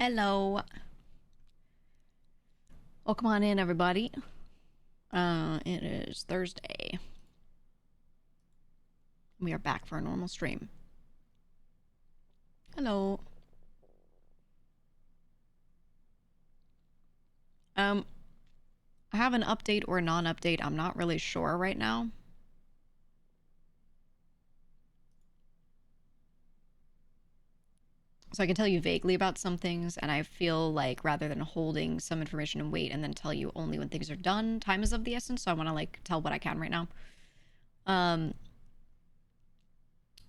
Hello. Welcome on in, everybody. It is Thursday. We are back for a normal stream. Hello. I have an update or a non-update. I'm not really sure right now. So I can tell you vaguely about some things, and I feel like rather than holding some information and wait and then tell you only when things are done, time is of the essence. So I want to tell what I can right now.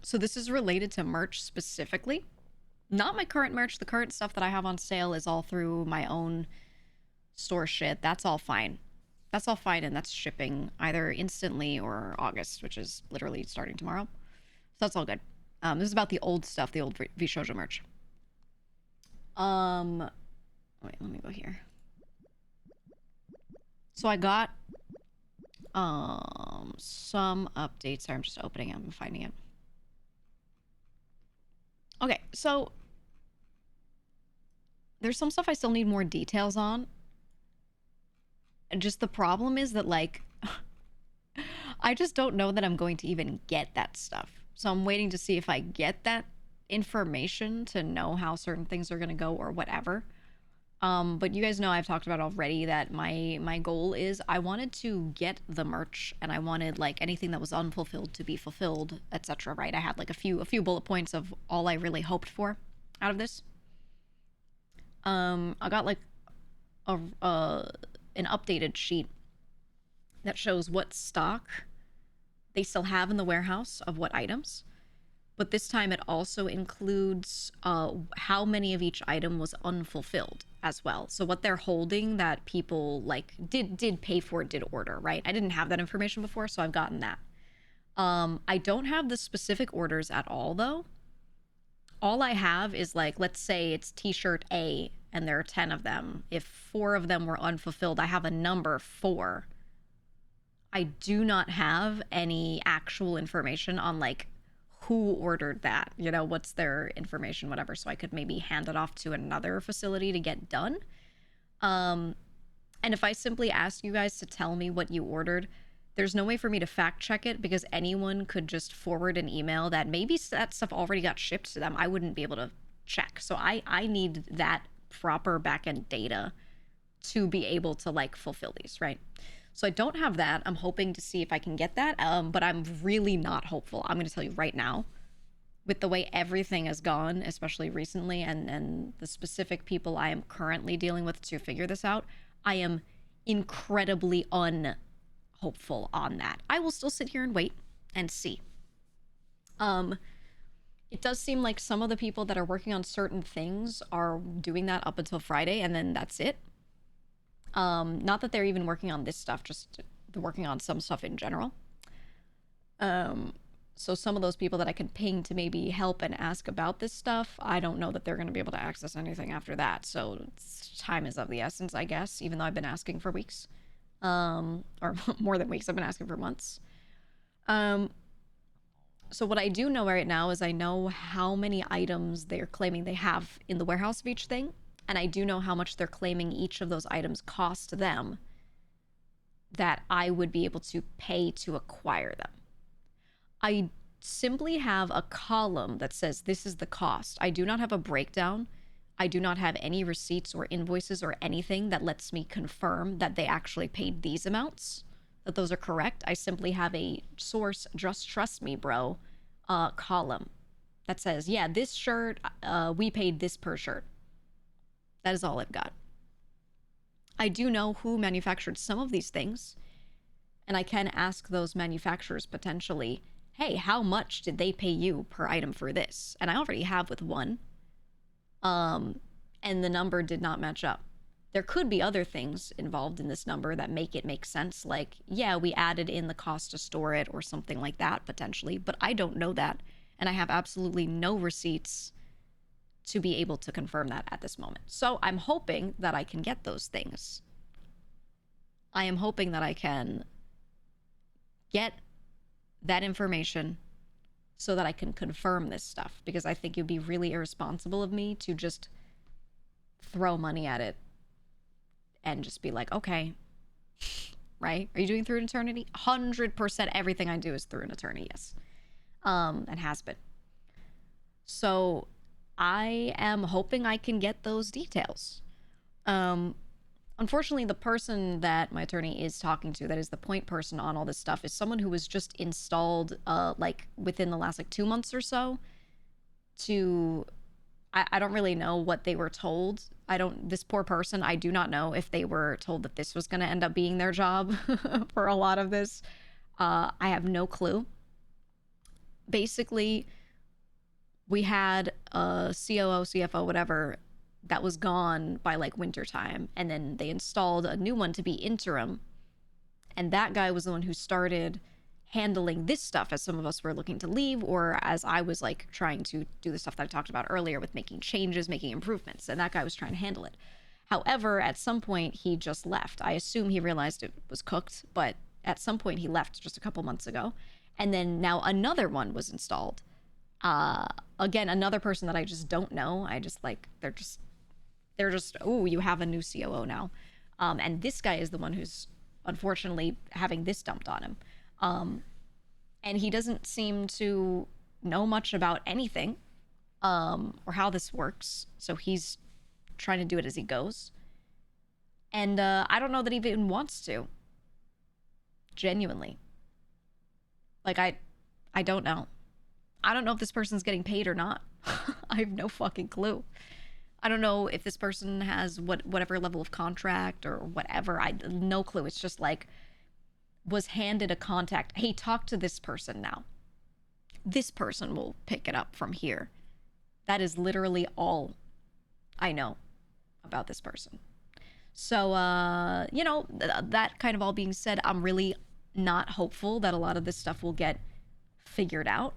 So this is related to merch specifically. Not my current merch. The current stuff that I have on sale is all through my own store shit. That's all fine. That's all fine, and that's shipping either instantly or August, which is literally starting tomorrow. So that's all good. This is about the old stuff, the old VShojo merch. Wait, let me go here. So I got some updates. Sorry, I'm just opening it and finding it. Okay, so there's some stuff I still need more details on. And just the problem is that, like, I just don't know that I'm going to even get that stuff. So I'm waiting to see if I get that information to know how certain things are going to go or whatever. But you guys know I've talked about already that my goal is I wanted to get the merch, and I wanted like anything that was unfulfilled to be fulfilled, etc. Right? I had like a few bullet points of all I really hoped for out of this. I got like an updated sheet that shows what stock they still have in the warehouse of what items. But this time it also includes how many of each item was unfulfilled as well. So what they're holding that people like did pay for, did order, right? I didn't have that information before, so I've gotten that. I don't have the specific orders at all though. All I have is like, let's say it's t-shirt A and there are 10 of them. If 4 of them were unfulfilled, I have a number 4. I do not have any actual information on like who ordered that, you know, what's their information, whatever, so I could maybe hand it off to another facility to get done. And if I simply ask you guys to tell me what you ordered, there's no way for me to fact check it because anyone could just forward an email that maybe that stuff already got shipped to them. I wouldn't be able to check. So I need that proper backend data to be able to like fulfill these, right? So I don't have that. I'm hoping to see if I can get that, but I'm really not hopeful. I'm going to tell you right now, with the way everything has gone, especially recently, and the specific people I am currently dealing with to figure this out, I am incredibly unhopeful on that. I will still sit here and wait and see. It does seem like some of the people that are working on certain things are doing that up until Friday, and then that's it. Not that they're even working on this stuff, just working on some stuff in general. So some of those people that I can ping to maybe help and ask about this stuff, I don't know that they're going to be able to access anything after that. So time is of the essence, I guess, even though I've been asking for weeks. Or more than weeks, I've been asking for months. So what I do know right now is I know how many items they're claiming they have in the warehouse of each thing. And I do know how much they're claiming each of those items cost them that I would be able to pay to acquire them. I simply have a column that says this is the cost. I do not have a breakdown. I do not have any receipts or invoices or anything that lets me confirm that they actually paid these amounts, that those are correct. I simply have a source, just trust me, bro, column that says, yeah, this shirt, we paid this per shirt. That is all I've got. I do know who manufactured some of these things, and I can ask those manufacturers potentially, hey, how much did they pay you per item for this? And I already have with one. And the number did not match up. There could be other things involved in this number that make it make sense, like, yeah, we added in the cost to store it or something like that, potentially, but I don't know that, and I have absolutely no receipts to be able to confirm that at this moment. So I'm hoping that I can get those things. I am hoping that I can get that information so that I can confirm this stuff, because I think it would be really irresponsible of me to just throw money at it and just be like, okay, right? Are you doing through an attorney? 100% everything I do is through an attorney, yes. And has been. So I am hoping I can get those details. Unfortunately, the person that my attorney is talking to, that is the point person on all this stuff, is someone who was just installed, like within the last like 2 months or so. I don't really know what they were told. This poor person, I do not know if they were told that this was going to end up being their job for a lot of this. I have no clue. Basically, we had a COO, CFO, whatever, that was gone by like winter time, and then they installed a new one to be interim, and that guy was the one who started handling this stuff as some of us were looking to leave, or as I was like trying to do the stuff that I talked about earlier with making changes, making improvements, and that guy was trying to handle it. However, at some point he just left. I assume he realized it was cooked, but at some point he left just a couple months ago, and then now another one was installed. Again, another person that I just don't know. I just like, they're just, oh, you have a new COO now. And this guy is the one who's unfortunately having this dumped on him. And he doesn't seem to know much about anything, or how this works. So he's trying to do it as he goes. And, I don't know that he even wants to. Genuinely. Like, I don't know. I don't know if this person's getting paid or not. I have no fucking clue. I don't know if this person has whatever level of contract or whatever. No clue. It's just like, was handed a contact. Hey, talk to this person now. This person will pick it up from here. That is literally all I know about this person. So, that kind of all being said, I'm really not hopeful that a lot of this stuff will get figured out.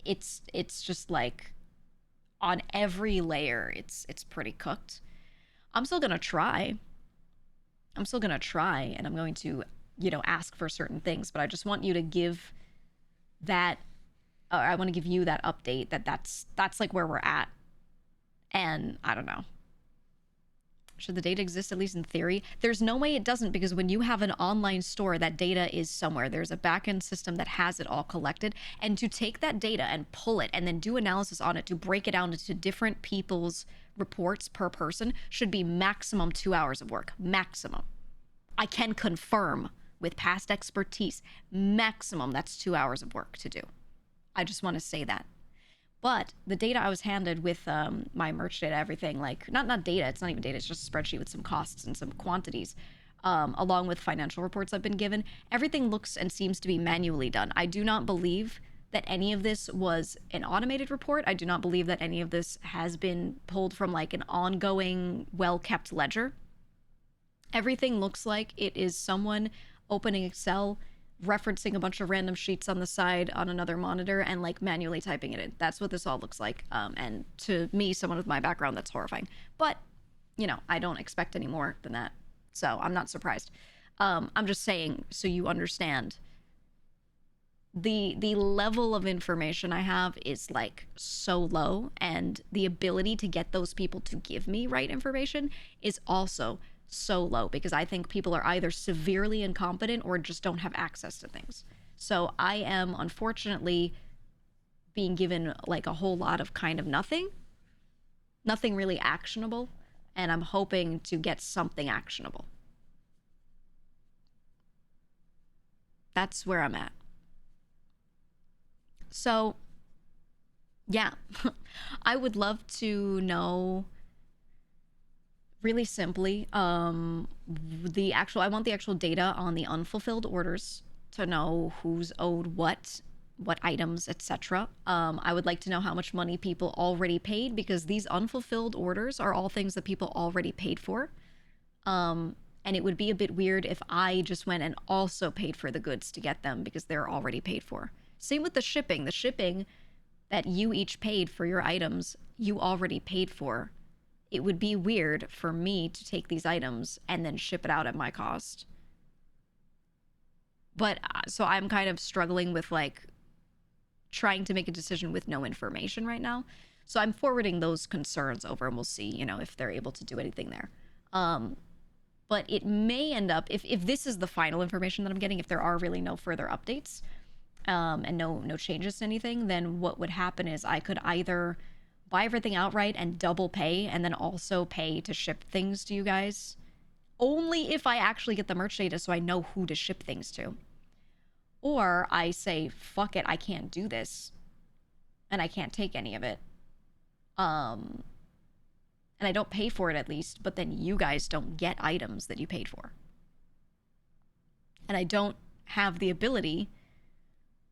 It's just like on every layer, it's pretty cooked. I'm still gonna try, and I'm going to, ask for certain things, but I just want you to give that, I want to give you that update that's like where we're at. And I don't know. Should the data exist, at least in theory? There's no way it doesn't, because when you have an online store, that data is somewhere. There's a backend system that has it all collected. And to take that data and pull it and then do analysis on it to break it down into different people's reports per person should be maximum 2 hours of work. Maximum. I can confirm with past expertise, maximum that's 2 hours of work to do. I just want to say that. But the data I was handed with my merch data, everything, like, not data, it's not even data, it's just a spreadsheet with some costs and some quantities, along with financial reports I've been given. Everything looks and seems to be manually done. I do not believe that any of this was an automated report. I do not believe that any of this has been pulled from like an ongoing, well-kept ledger. Everything looks like it is someone opening Excel, referencing a bunch of random sheets on the side on another monitor, and like manually typing it in. That's what this all looks like. And to me, someone with my background, that's horrifying. But, I don't expect any more than that. So I'm not surprised. I'm just saying, so you understand, the level of information I have is like so low, and the ability to get those people to give me right information is also so low, because I think people are either severely incompetent or just don't have access to things. So I am unfortunately being given like a whole lot of kind of nothing really actionable, and I'm hoping to get something actionable. That's where I'm at. So yeah, I would love to know, really simply, I want the actual data on the unfulfilled orders, to know who's owed what items, etc. I would like to know how much money people already paid, because these unfulfilled orders are all things that people already paid for. And it would be a bit weird if I just went and also paid for the goods to get them, because they're already paid for. Same with the shipping. The shipping that you each paid for your items, you already paid for. It would be weird for me to take these items and then ship it out at my cost. But so I'm kind of struggling with like trying to make a decision with no information right now. So I'm forwarding those concerns over, and we'll see, you know, if they're able to do anything there. But it may end up, if this is the final information that I'm getting, if there are really no further updates, and no changes to anything, then what would happen is I could either buy everything outright and double pay, and then also pay to ship things to you guys, only if I actually get the merch data so I know who to ship things to. Or I say, fuck it, I can't do this, and I can't take any of it. And I don't pay for it at least, but then you guys don't get items that you paid for. And I don't have the ability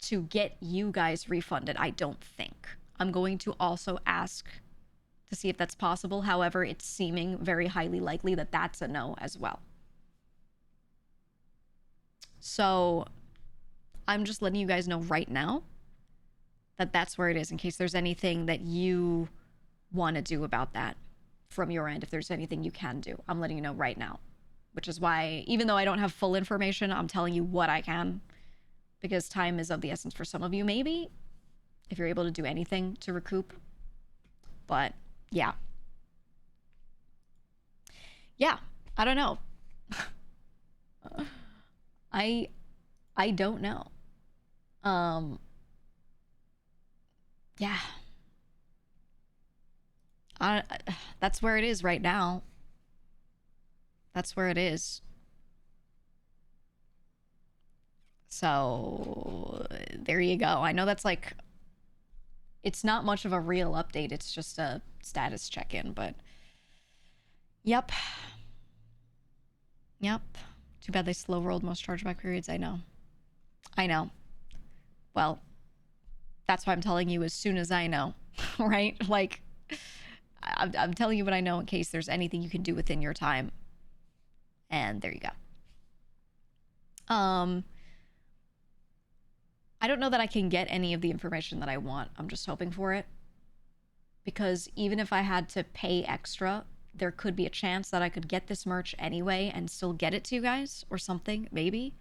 to get you guys refunded, I don't think. I'm going to also ask to see if that's possible. However, it's seeming very highly likely that that's a no as well. So I'm just letting you guys know right now that that's where it is, in case there's anything that you want to do about that from your end. If there's anything you can do, I'm letting you know right now, which is why, even though I don't have full information, I'm telling you what I can, because time is of the essence for some of you, maybe, if you're able to do anything to recoup. But yeah, I don't know. I don't know. Yeah, that's where it is right now. That's where it is. So there you go. I know that's like, it's not much of a real update. It's just a status check-in, but yep. Too bad they slow rolled most chargeback periods. I know. Well, that's why I'm telling you as soon as I know, right? Like, I'm telling you what I know in case there's anything you can do within your time. And there you go. I don't know that I can get any of the information that I want. I'm just hoping for it. Because even if I had to pay extra, there could be a chance that I could get this merch anyway and still get it to you guys or something, maybe.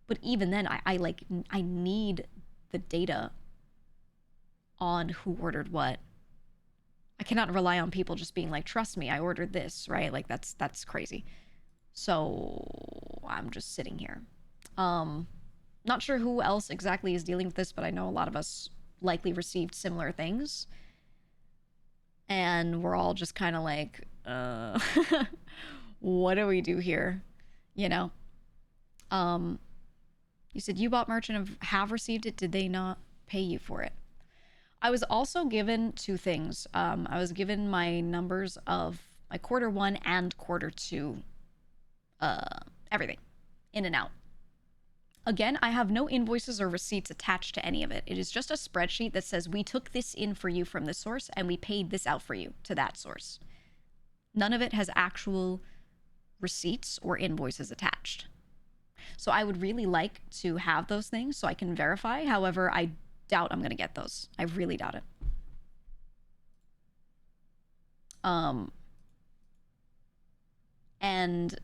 But even then, I need the data on who ordered what. I cannot rely on people just being like, trust me, I ordered this, right? Like, that's crazy. So I'm just sitting here. Not sure who else exactly is dealing with this, but I know a lot of us likely received similar things. And we're all just kind of like, what do we do here? You know? You said you bought merch and have received it. Did they not pay you for it? I was also given two things. I was given my numbers of my Q1 and Q2, everything, in and out. Again, I have no invoices or receipts attached to any of it. It is just a spreadsheet that says we took this in for you from this source and we paid this out for you to that source. None of it has actual receipts or invoices attached. So I would really like to have those things so I can verify. However, I doubt I'm going to get those. I really doubt it. And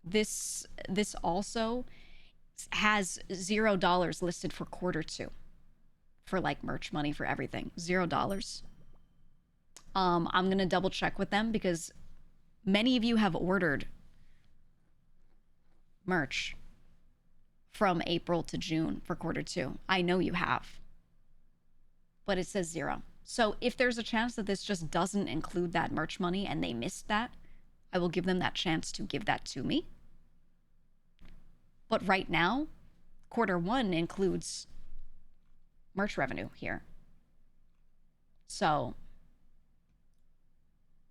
this also has $0 listed for Q2 for like merch money for everything. $0. I'm gonna double check with them because many of you have ordered merch from April to June for Q2. I know you have, but it says 0. So if there's a chance that this just doesn't include that merch money and they missed that, I will give them that chance to give that to me. But right now, Q1 includes merch revenue here. So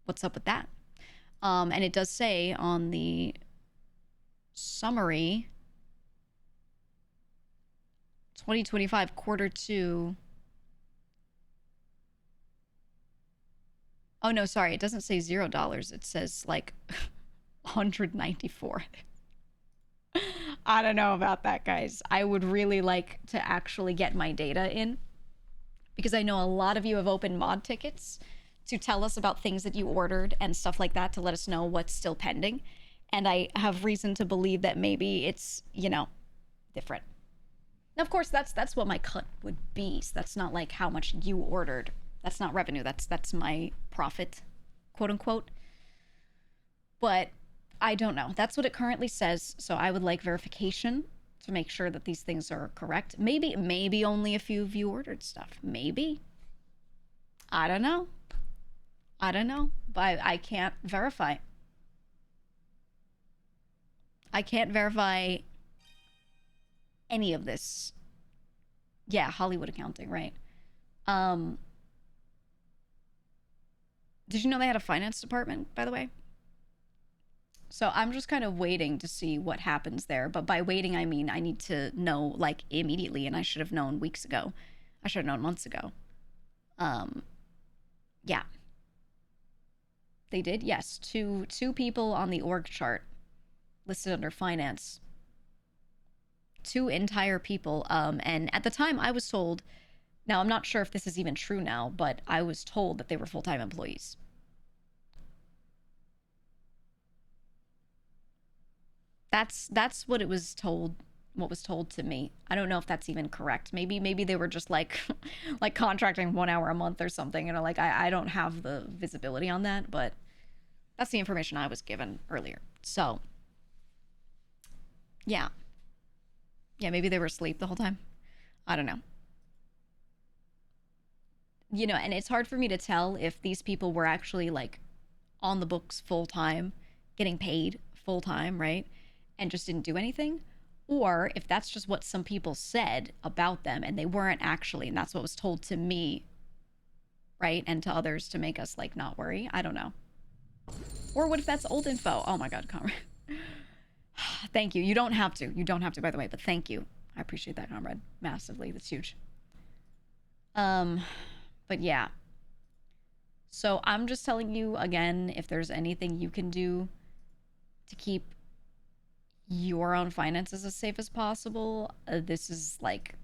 what's up with that? And it does say on the summary, 2025 Q2. Oh no, sorry, it doesn't say $0. It says like 194. I don't know about that, guys. I would really like to actually get my data in because I know a lot of you have opened mod tickets to tell us about things that you ordered and stuff like that to let us know what's still pending. And I have reason to believe that maybe it's, you know, different. Now, of course, that's what my cut would be. So that's not like how much you ordered. That's not revenue. That's my profit, quote unquote. But I don't know. That's what it currently says. So I would like verification to make sure that these things are correct. Maybe only a few of you ordered stuff. Maybe. I don't know. I don't know. But I can't verify. I can't verify any of this. Yeah, Hollywood accounting, right? Did you know they had a finance department, by the way? So I'm just kind of waiting to see what happens there. But by waiting, I mean I need to know like immediately, and I should have known weeks ago. I should have known months ago. Yeah. They did, yes. Two people on the org chart listed under finance. Two entire people. And at the time I was told, now I'm not sure if this is even true now, but I was told that they were full-time employees. That's what it was told, what was told to me. I don't know if that's even correct. Maybe they were just like like contracting 1 hour a month or something, you know, like I don't have the visibility on that, but that's the information I was given earlier. So yeah. Yeah, maybe they were asleep the whole time. I don't know. You know, and it's hard for me to tell if these people were actually like on the books full time, getting paid full time, right? And just didn't do anything. Or if that's just what some people said about them and they weren't actually, and that's what was told to me, right? And to others to make us like not worry. I don't know. Or what if that's old info? Oh my God, comrade. Thank you. You don't have to. You don't have to, by the way, but thank you. I appreciate that, comrade. Massively. That's huge. But yeah. So I'm just telling you again, if there's anything you can do to keep your own finances as safe as possible, this is like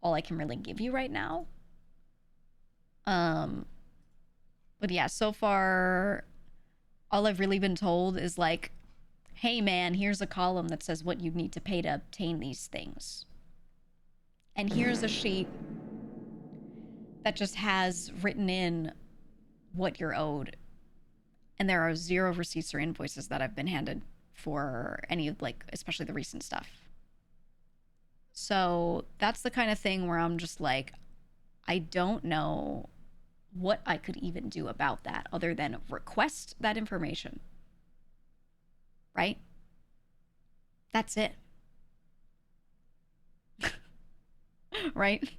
all I can really give you right now. But yeah, so far, all I've really been told is like, hey man, here's a column that says what you need to pay to obtain these things. And here's a sheet that just has written in what you're owed. And there are 0 receipts or invoices that I've been handed for any of, like, especially the recent stuff. So that's the kind of thing where I'm just like, I don't know what I could even do about that other than request that information. Right? That's it. Right?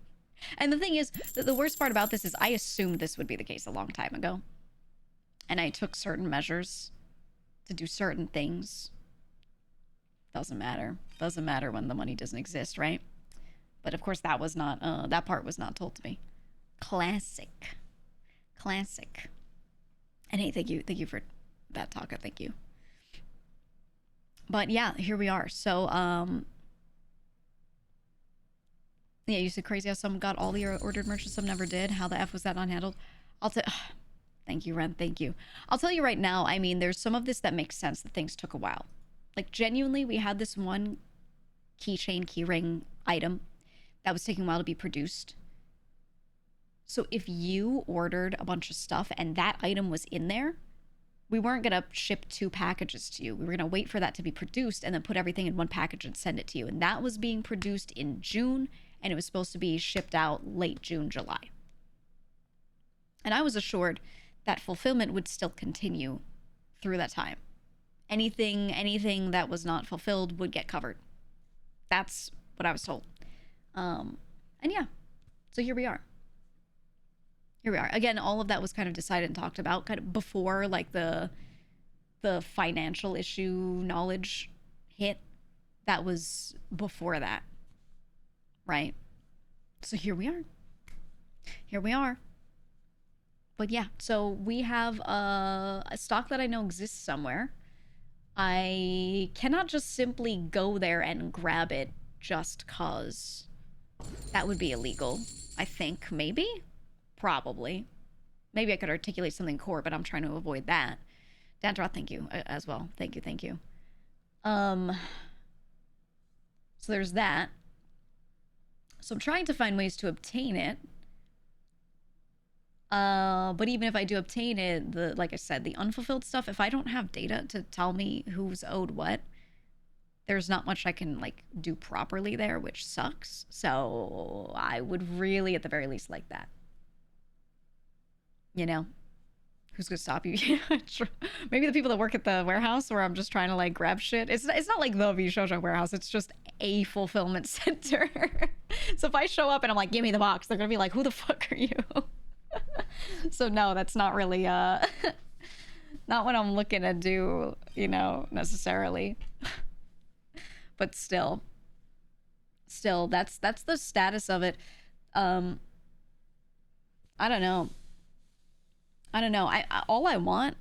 And the thing is, the worst part about this is I assumed this would be the case a long time ago. And I took certain measures to do certain things. Doesn't matter. Doesn't matter when the money doesn't exist, right? But of course that was not, that part was not told to me. Classic. Classic. And hey, thank you for that, Taka, thank you. But yeah, here we are. So, yeah, you said crazy how some got all the ordered merch and some never did. How the F was that unhandled? Thank you, Ren. Thank you. I'll tell you right now, I mean, there's some of this that makes sense that things took a while. Like, genuinely, we had this one keychain, keyring item that was taking a while to be produced. So if you ordered a bunch of stuff and that item was in there, we weren't going to ship 2 packages to you. We were going to wait for that to be produced and then put everything in one package and send it to you. And that was being produced in June, and it was supposed to be shipped out late June, July. And I was assured that fulfillment would still continue through that time. Anything that was not fulfilled would get covered. That's what I was told. And yeah, so here we are. Here we are. Again, all of that was kind of decided and talked about kind of before like the financial issue knowledge hit. That was before that. Right? So here we are. Here we are. But yeah, so we have a stock that I know exists somewhere. I cannot just simply go there and grab it just cause. That would be illegal, I think. Maybe? Probably. Maybe I could articulate something core, but I'm trying to avoid that. Dandra, thank you as well. Thank you. So there's that. So I'm trying to find ways to obtain it. But even if I do obtain it, like I said, the unfulfilled stuff, if I don't have data to tell me who's owed what, there's not much I can like do properly there, which sucks. So I would really, at the very least, like that. You know, who's gonna stop you? Maybe the people that work at the warehouse where I'm just trying to like grab shit. It's not like the Vishojo warehouse. It's just a fulfillment center. So if I show up and I'm like, give me the box, they're gonna be like, who the fuck are you? So no, that's not really not what I'm looking to do, you know, necessarily. But still that's the status of it. I don't know. All I want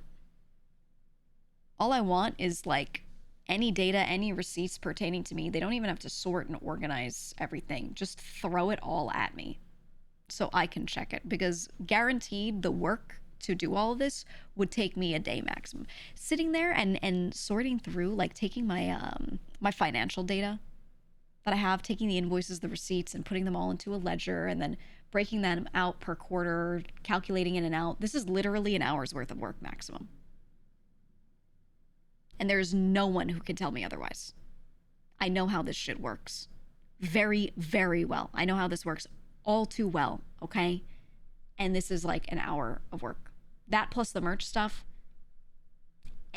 is like any data, any receipts pertaining to me. They don't even have to sort and organize everything. Just throw it all at me so I can check it, because guaranteed the work to do all of this would take me a day maximum. Sitting there and sorting through, like taking my my financial data that I have, taking the invoices, the receipts, and putting them all into a ledger, and then breaking them out per quarter, calculating in and out. This is literally an hour's worth of work maximum. And there's no one who can tell me otherwise. I know how this shit works. Very, very well. I know how this works all too well, okay? And this is like an hour of work. That plus the merch stuff.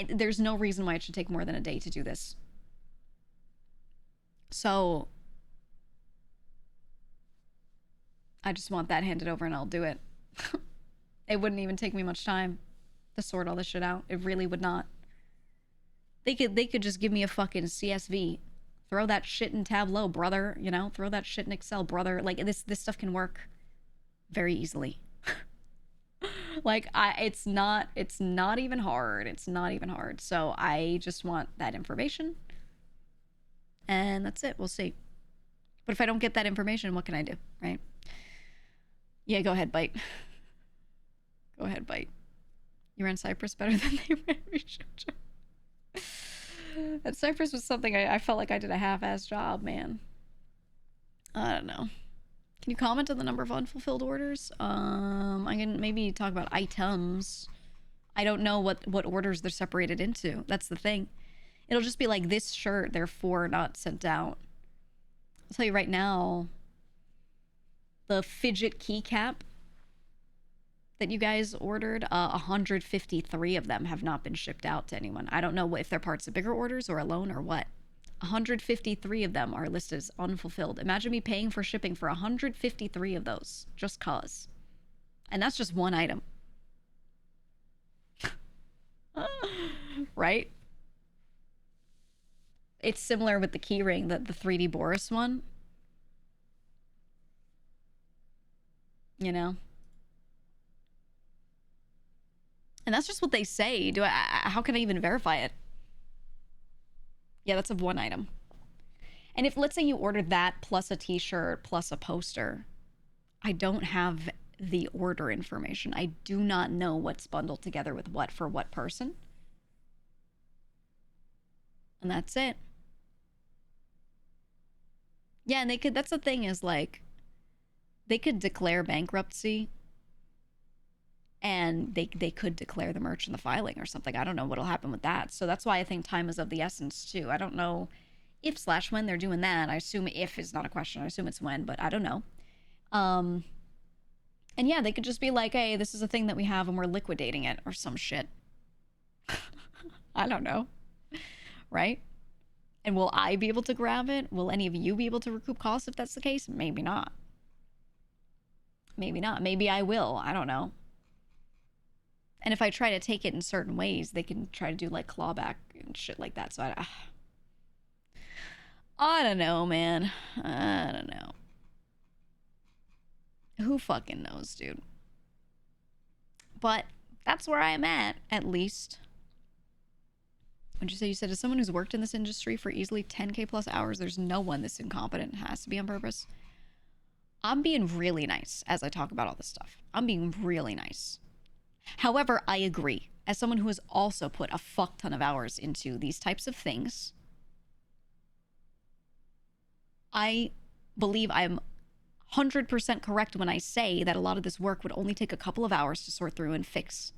There's no reason why it should take more than a day to do this. So I just want that handed over and I'll do it. It wouldn't even take me much time to sort all this shit out. It really would not. They could just give me a fucking CSV. Throw that shit in Tableau, brother. You know, throw that shit in Excel, brother. Like this stuff can work very easily. Like it's not even hard. It's not even hard. So I just want that information. And that's it. We'll see. But if I don't get that information, what can I do, right? Yeah, go ahead, bite. Go ahead, bite. You ran Cyprus better than they ran Rishojo. That Cyprus was something I felt like I did a half-ass job, man. I don't know. Can you comment on the number of unfulfilled orders? I can maybe talk about items. I don't know what orders they're separated into. That's the thing. It'll just be like this shirt, therefore not sent out. I'll tell you right now, the fidget keycap that you guys ordered, 153 of them have not been shipped out to anyone. I don't know if they're parts of bigger orders or alone or what. 153 of them are listed as unfulfilled. Imagine me paying for shipping for 153 of those, just cause. And that's just one item. Right? It's similar with the keyring, the 3D Boris one. You know? And that's just what they say. How can I even verify it? Yeah, that's of one item. And if, let's say you ordered that plus a t-shirt plus a poster, I don't have the order information. I do not know what's bundled together with what for what person. And that's it. Yeah, and that's the thing is like, they could declare bankruptcy and they could declare the merch in the filing or something. I don't know what'll happen with that. So that's why I think time is of the essence too. I don't know if/when they're doing that. I assume if is not a question. I assume it's when, but I don't know. And yeah, they could just be like, hey, this is a thing that we have and we're liquidating it or some shit. I don't know. Right? And will I be able to grab it? Will any of you be able to recoup costs if that's the case? Maybe not. Maybe not. Maybe I will. I don't know. And if I try to take it in certain ways, they can try to do like clawback and shit like that. So I don't know, man. I don't know. Who fucking knows, dude? But that's where I'm at least. What'd you say? You said, as someone who's worked in this industry for easily 10K plus hours, there's no one this incompetent. It has to be on purpose. I'm being really nice as I talk about all this stuff. I'm being really nice. However, I agree. As someone who has also put a fuck ton of hours into these types of things, I believe I'm 100% correct when I say that a lot of this work would only take a couple of hours to sort through and fix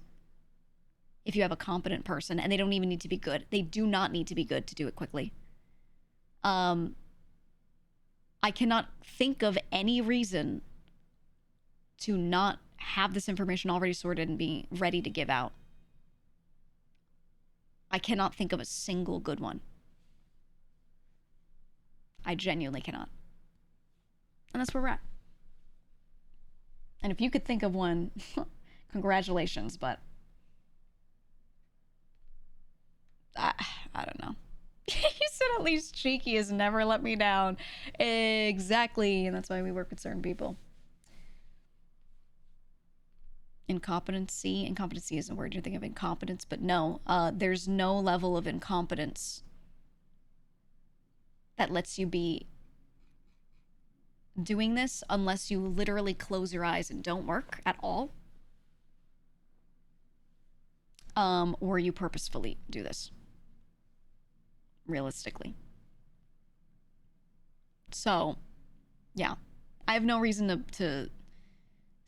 if you have a competent person, and they don't even need to be good. They do not need to be good to do it quickly. I cannot think of any reason to not have this information already sorted and be ready to give out. I cannot think of a single good one. I genuinely cannot. And that's where we're at. And if you could think of one, congratulations, but I don't know. He said at least Cheeky has never let me down. Exactly, and that's why we work with certain people. Incompetency isn't a word. You think of incompetence, but no, there's no level of incompetence that lets you be doing this unless you literally close your eyes and don't work at all, or you purposefully do this, realistically. So yeah, I have no reason to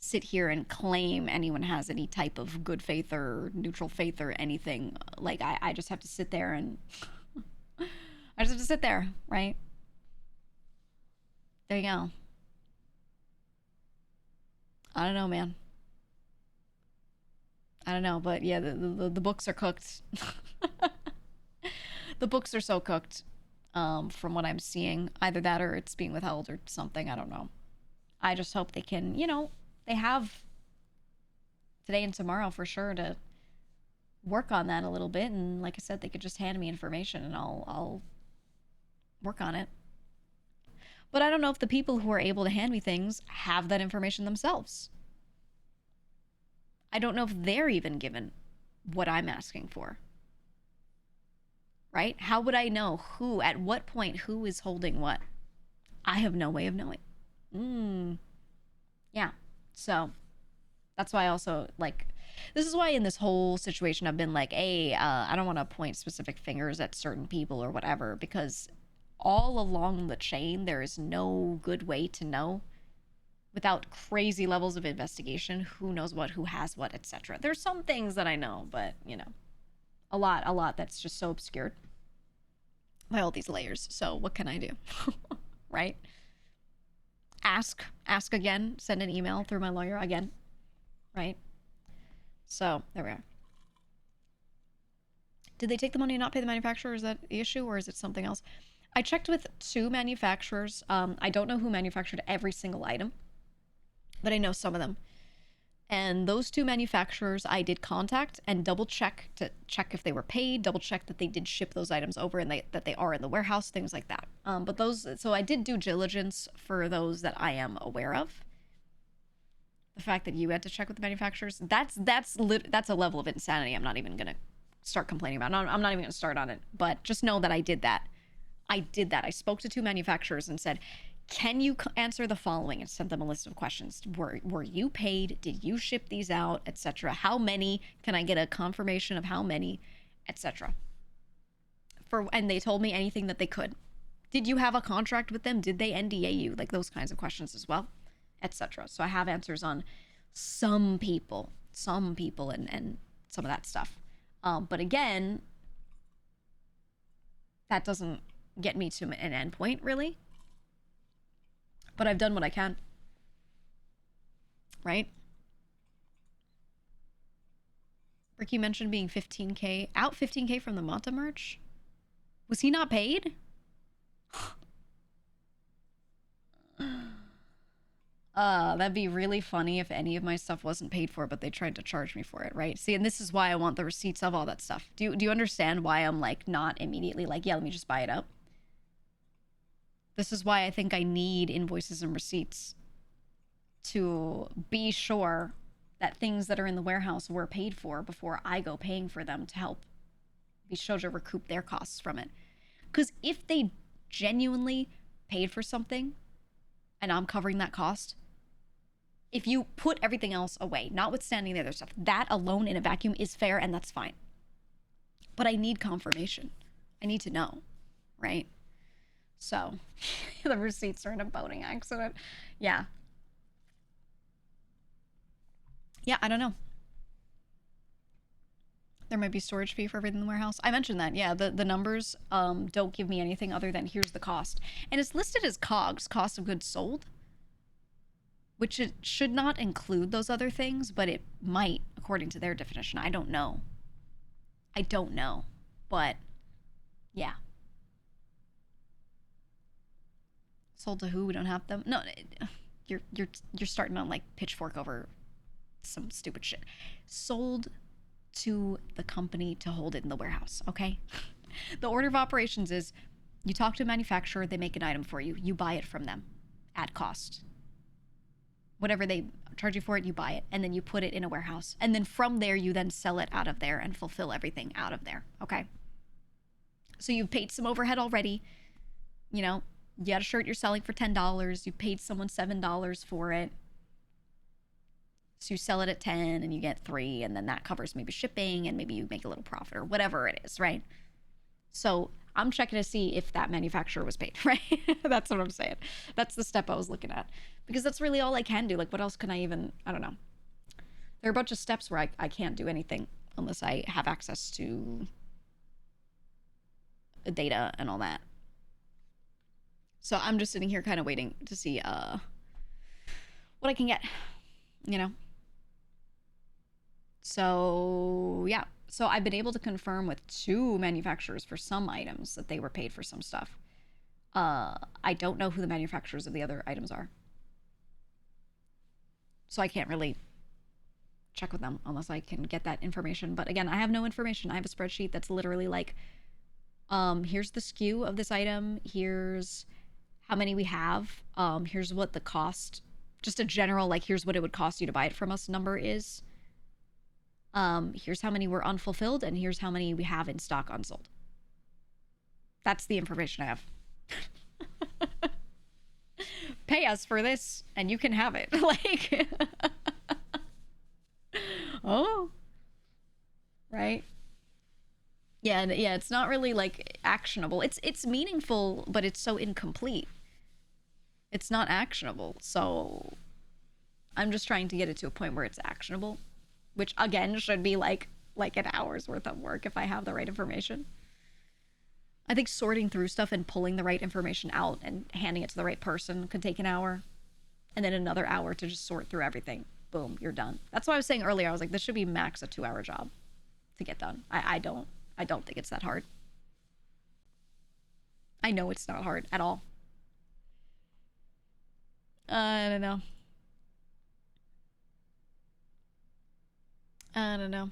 sit here and claim anyone has any type of good faith or neutral faith or anything. Like, I just have to sit there and I just have to sit there, right? There you go. I don't know, man. I don't know, but yeah, the books are cooked. The books are so cooked, from what I'm seeing. Either that or it's being withheld or something. I don't know. I just hope they can, you know, they have today and tomorrow for sure to work on that a little bit. And like I said, they could just hand me information and I'll work on it. But I don't know if the people who are able to hand me things have that information themselves. I don't know if they're even given what I'm asking for. Right? How would I know who, at what point, who is holding what? I have no way of knowing. Yeah. So that's why I also, like, this is why in this whole situation I've been like, hey, I don't want to point specific fingers at certain people or whatever, because all along the chain, there is no good way to know without crazy levels of investigation who knows what, who has what, etc. There's some things that I know, but, you know, a lot that's just so obscured by all these layers. So what can I do? Right? Ask again, send an email through my lawyer again, right? So there we are. Did they take the money and not pay the manufacturer? Is that the issue, or is it something else? I checked with 2 manufacturers. I don't know who manufactured every single item, but I know some of them. And those 2 manufacturers I did contact and double check to check if they were paid, double check that they did ship those items over and that they are in the warehouse, things like that. But those, so I did due diligence for those that I am aware of. The fact that you had to check with the manufacturers, that's a level of insanity I'm not even gonna start complaining about. I'm not even gonna start on it, but just know that I did that. I spoke to 2 manufacturers and said, can you answer the following, and sent them a list of questions. Were you paid? Did you ship these out, etc.? How many? Can I get a confirmation of how many, etc.? And they told me anything that they could. Did you have a contract with them? Did they NDA you? Like those kinds of questions as well, etc. So I have answers on some people and some of that stuff. But again, that doesn't get me to an endpoint, really. But I've done what I can. Right? Ricky mentioned being 15K, out 15K from the Mata merch. Was he not paid? That'd be really funny if any of my stuff wasn't paid for, but they tried to charge me for it, right? See, and this is why I want the receipts of all that stuff. Do you understand why I'm like not immediately like, yeah, let me just buy it up? This is why I think I need invoices and receipts to be sure that things that are in the warehouse were paid for before I go paying for them to help be sure to recoup their costs from it. Because if they genuinely paid for something and I'm covering that cost, if you put everything else away, notwithstanding the other stuff, that alone in a vacuum is fair and that's fine. But I need confirmation. I need to know, right? So the receipts are in a boating accident. Yeah. Yeah, I don't know. There might be storage fee for everything in the warehouse. I mentioned that. Yeah, the numbers don't give me anything other than here's the cost. And it's listed as COGS, cost of goods sold, which it should not include those other things, but it might according to their definition. I don't know. I don't know. But yeah. Sold to who? We don't have them. No, you're starting on like pitchfork over some stupid shit. Sold to the company to hold it in the warehouse, okay? The order of operations is you talk to a manufacturer, they make an item for you. You buy it from them at cost. Whatever they charge you for it, you buy it, and then you put it in a warehouse. And then from there, you then sell it out of there and fulfill everything out of there, okay? So you've paid some overhead already. You know, you had a shirt you're selling for $10. You paid someone $7 for it. So you sell it at 10 and you get 3, and then that covers maybe shipping and maybe you make a little profit or whatever it is, right? So I'm checking to see if that manufacturer was paid, right? That's what I'm saying. That's the step I was looking at. Because that's really all I can do. Like, what else can I even, I don't know. There are a bunch of steps where I can't do anything unless I have access to the data and all that. So I'm just sitting here kind of waiting to see what I can get, you know? So yeah, so I've been able to confirm with 2 manufacturers for some items that they were paid for some stuff. I don't know who the manufacturers of the other items are, so I can't really check with them unless I can get that information. But again, I have no information. I have a spreadsheet that's literally like, here's the SKU of this item, here's how many we have, here's what the cost, just a general like here's what it would cost you to buy it from us number is. Here's how many were unfulfilled, and here's how many we have in stock unsold. That's the information I have. Pay us for this, and you can have it. Like, oh, right? Yeah, yeah. It's not really like actionable. It's meaningful, but it's so incomplete. It's not actionable. So I'm just trying to get it to a point where it's actionable, which again should be like an hour's worth of work if I have the right information. I think sorting through stuff and pulling the right information out and handing it to the right person could take an hour, and then another hour to just sort through everything. Boom, you're done. That's what I was saying earlier. I was like, this should be max a 2-hour job to get done. I don't think it's that hard. I know it's not hard at all. I don't know. I don't know.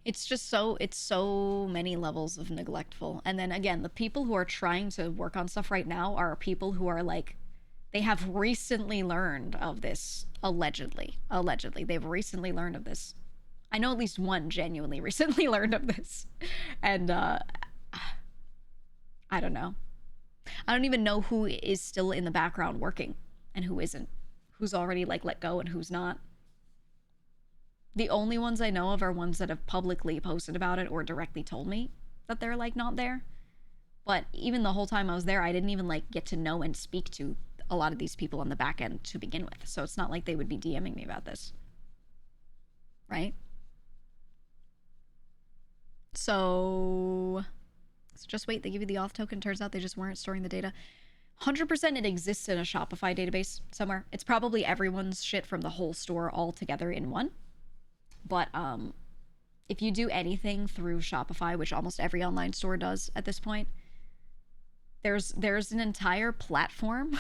It's just it's so many levels of neglectful. And then again, the people who are trying to work on stuff right now are people who are like, they have recently learned of this, allegedly. Allegedly. They've recently learned of this. I know at least one genuinely recently learned of this. And I don't know. I don't even know who is still in the background working and who isn't. Who's already like let go and who's not. The only ones I know of are ones that have publicly posted about it or directly told me that they're like not there. But even the whole time I was there, I didn't even like get to know and speak to a lot of these people on the back end to begin with. So it's not like they would be DMing me about this. Right? So just wait. They give you the auth token. Turns out they just weren't storing the data. 100% it exists in a Shopify database somewhere. It's probably everyone's shit from the whole store all together in one. But if you do anything through Shopify, which almost every online store does at this point, there's an entire platform.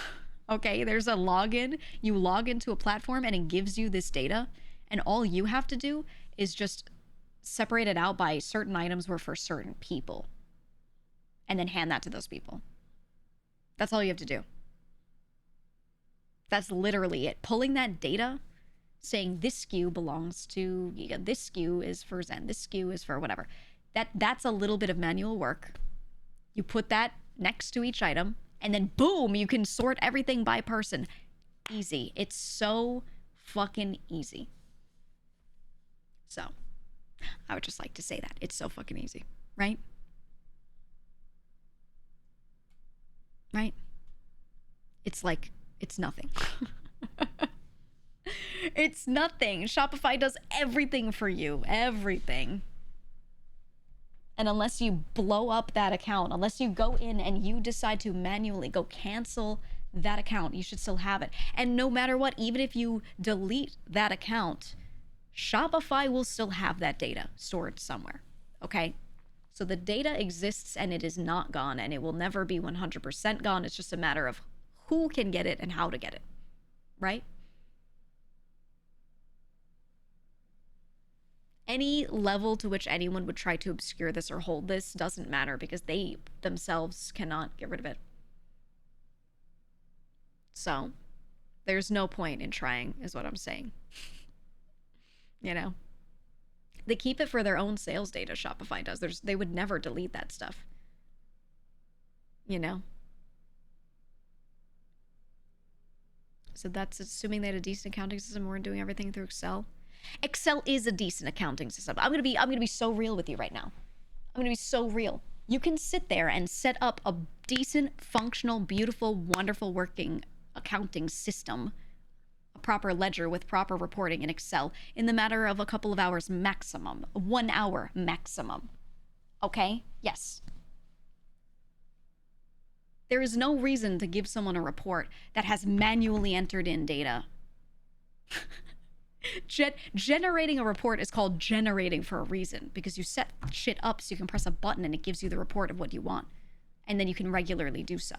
Okay, there's a login. You log into a platform and it gives you this data, and all you have to do is just separate it out by certain items were for certain people, and then hand that to those people. That's all you have to do. That's literally it. Pulling that data, saying this SKU belongs to GEEGA, this SKU is for Zen, this SKU is for whatever. That's a little bit of manual work. You put that next to each item, and then boom, you can sort everything by person. Easy. It's so fucking easy. So, I would just like to say that. It's so fucking easy, right? right? It's like, it's nothing. It's nothing. Shopify does everything for you, everything. And unless you blow up that account, unless you go in and you decide to manually go cancel that account, you should still have it. And no matter what, even if you delete that account, Shopify will still have that data stored somewhere, okay? So the data exists and it is not gone, and it will never be 100% gone. It's just a matter of who can get it and how to get it, right? Any level to which anyone would try to obscure this or hold this doesn't matter because they themselves cannot get rid of it. So there's no point in trying, is what I'm saying. You know? They keep it for their own sales data, Shopify does. They would never delete that stuff. You know? So that's assuming they had a decent accounting system. We're doing everything through Excel. Excel is a decent accounting system. I'm gonna be so real with you right now. I'm gonna be so real. You can sit there and set up a decent, functional, beautiful, wonderful working accounting system, a proper ledger with proper reporting in Excel in the matter of a couple of hours maximum, 1 hour maximum. Okay? Yes. There is no reason to give someone a report that has manually entered in data. Generating a report is called generating for a reason, because you set shit up so you can press a button and it gives you the report of what you want, and then you can regularly do so.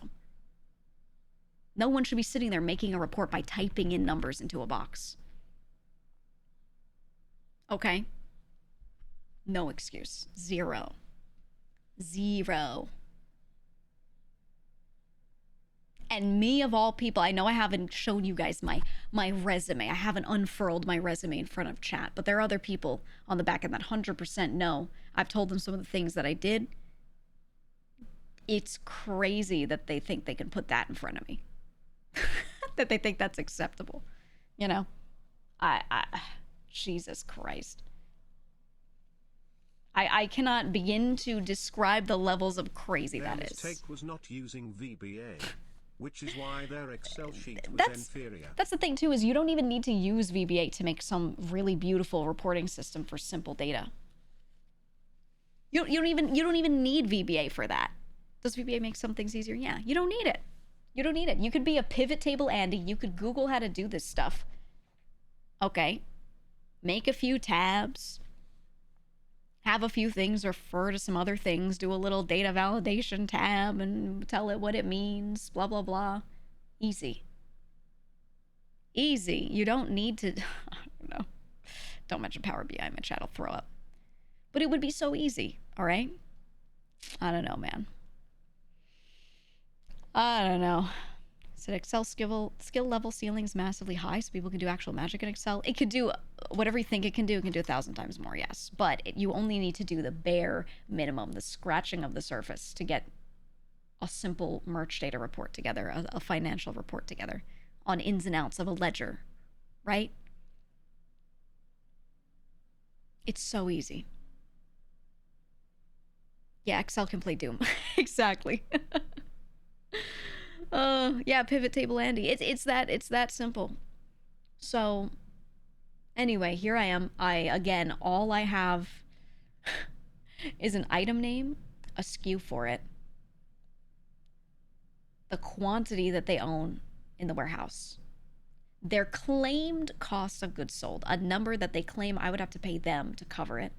No one should be sitting there making a report by typing in numbers into a box. Okay? No excuse. Zero. And me of all people, I know I haven't shown you guys my resume. I haven't unfurled my resume in front of chat, but there are other people on the back end that 100% know. I've told them some of the things that I did. It's crazy that they think they can put that in front of me. That they think that's acceptable. You know? Jesus Christ. I cannot begin to describe the levels of crazy that is. Their mistake was not using VBA, which is why their Excel sheet was inferior. That's the thing too, is you don't even need to use VBA to make some really beautiful reporting system for simple data. You don't even need VBA for that. Does VBA make some things easier? Yeah, you don't need it. You don't need it. You could be a pivot table Andy. You could Google how to do this stuff. Okay. Make a few tabs. Have a few things refer to some other things. Do a little data validation tab and tell it what it means. Blah, blah, blah. Easy. Easy. You don't need to... I don't know. Don't mention Power BI. My chat will throw up. But it would be so easy. All right? I don't know, man. I don't know. Said Excel skill level ceiling's massively high, so people can do actual magic in Excel. It could do whatever you think it can do. It can do 1,000 times more, yes. But you only need to do the bare minimum, the scratching of the surface, to get a simple merch data report together, a financial report together on ins and outs of a ledger, right? It's so easy. Yeah, Excel can play Doom. Exactly. Yeah, pivot table Andy. It's that simple. So anyway, here I am. Again, all I have is an item name, a SKU for it, the quantity that they own in the warehouse, their claimed cost of goods sold, a number that they claim I would have to pay them to cover it,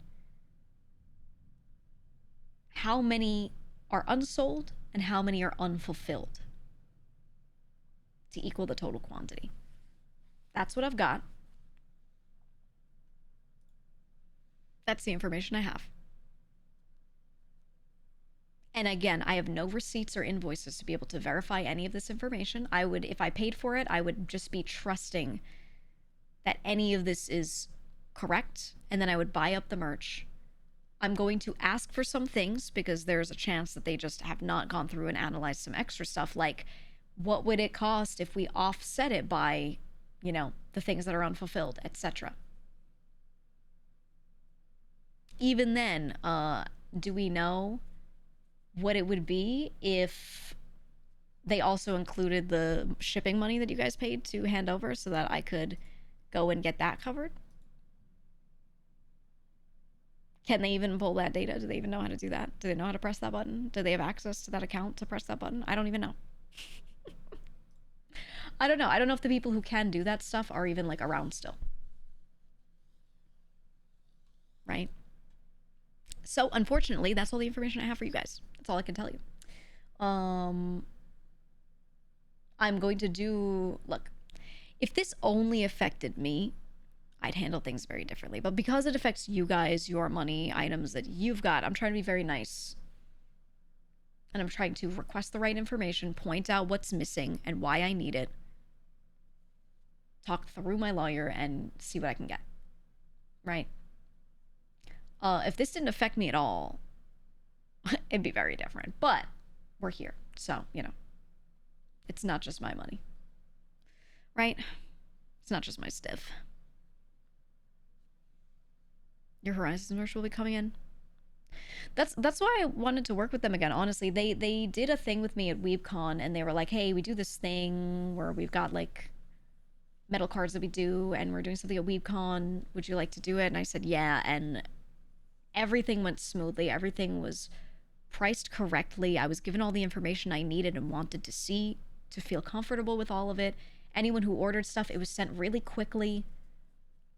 how many are unsold and how many are unfulfilled to equal the total quantity. That's what I've got. That's the information I have. And again, I have no receipts or invoices to be able to verify any of this information. I would, if I paid for it, I would just be trusting that any of this is correct, and then I would buy up the merch. I'm going to ask for some things because there's a chance that they just have not gone through and analyzed some extra stuff, like what would it cost if we offset it by, you know, the things that are unfulfilled, etc. Even then, do we know what it would be if They also included the shipping money that you guys paid to hand over so that I could go and get that covered. Can they even pull that data? Do they even know how to do that? Do they know how to press that button? Do they have access to that account to press that button? I don't even know. I don't know. I don't know if the people who can do that stuff are even like around still. Right? So unfortunately, that's all the information I have for you guys. That's all I can tell you. I'm going to do, look, if this only affected me, I'd handle things very differently. But because it affects you guys, your money, items that you've got, I'm trying to be very nice. And I'm trying to request the right information, point out what's missing and why I need it, talk through my lawyer, and see what I can get. Right? If this didn't affect me at all, it'd be very different. But we're here. So, you know, it's not just my money. Right? It's not just my stiff. Your Horizons merch will be coming in. That's why I wanted to work with them again. Honestly, they did a thing with me at WeebCon, and they were like, "Hey, we do this thing where we've got like metal cards that we do, and we're doing something at WeebCon. Would you like to do it?" And I said, "Yeah." And everything went smoothly. Everything was priced correctly. I was given all the information I needed and wanted to see to feel comfortable with all of it. Anyone who ordered stuff, it was sent really quickly.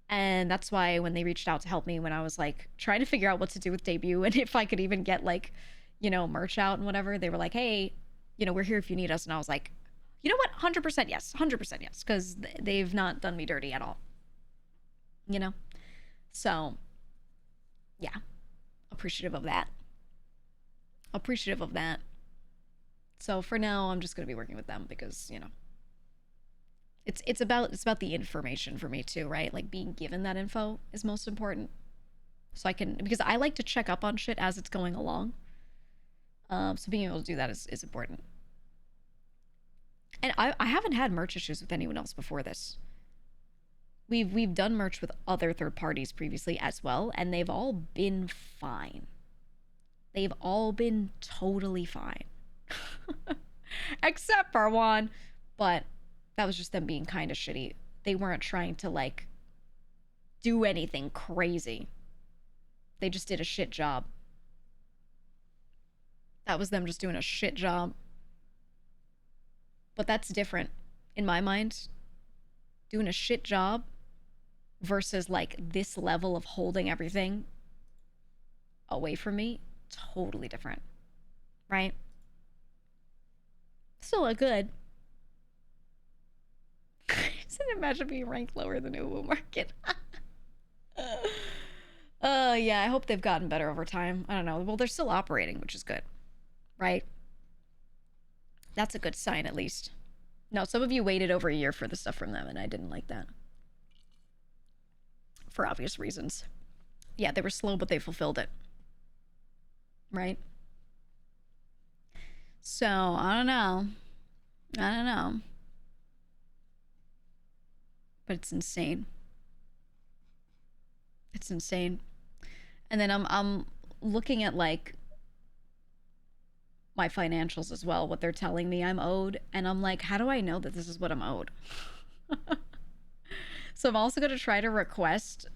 And that's why when they reached out to help me when I was like trying to figure out what to do with debut and if I could even get like, you know, merch out and whatever, they were like, "Hey, you know, we're here if you need us." And I was like, you know what? 100% yes. 100% yes. Because they've not done me dirty at all. You know? So, yeah. Appreciative of that. Appreciative of that. So for now, I'm just going to be working with them because, you know, it's about the information for me too, right? Like being given that info is most important. So I can, because I like to check up on shit as it's going along. So being able to do that is important. And I haven't had merch issues with anyone else before this. We've done merch with other third parties previously as well, and they've all been fine. They've all been totally fine. Except for one, but that was just them being kind of shitty. They weren't trying to like do anything crazy. They just did a shit job. That was them just doing a shit job. But that's different in my mind. Doing a shit job versus like this level of holding everything away from me, totally different. Right? Still a good. Just imagine being ranked lower than Uwu Market. Yeah, I hope they've gotten better over time. I don't know. Well, they're still operating, which is good. Right? That's a good sign, at least. No, some of you waited over a year for the stuff from them, and I didn't like that. For obvious reasons. Yeah, they were slow, but they fulfilled it. Right? So, I don't know. I don't know. But it's insane. It's insane. And then I'm looking at like my financials as well, what they're telling me I'm owed, and I'm like, how do I know that this is what I'm owed? So I'm also going to try to request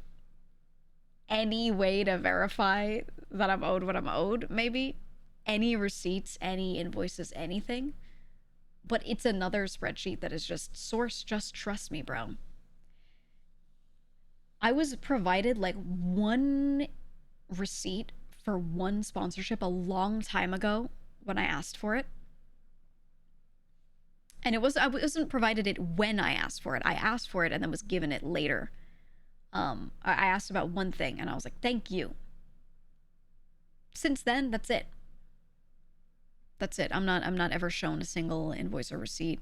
any way to verify that I'm owed what I'm owed, maybe. Any receipts, any invoices, anything. But it's another spreadsheet that is just source, just trust me, bro. I was provided like one receipt for one sponsorship a long time ago when I asked for it. And I wasn't provided it when I asked for it. I asked for it and then was given it later. I asked about one thing and I was like, "Thank you." Since then, that's it. That's it. I'm not ever shown a single invoice or receipt.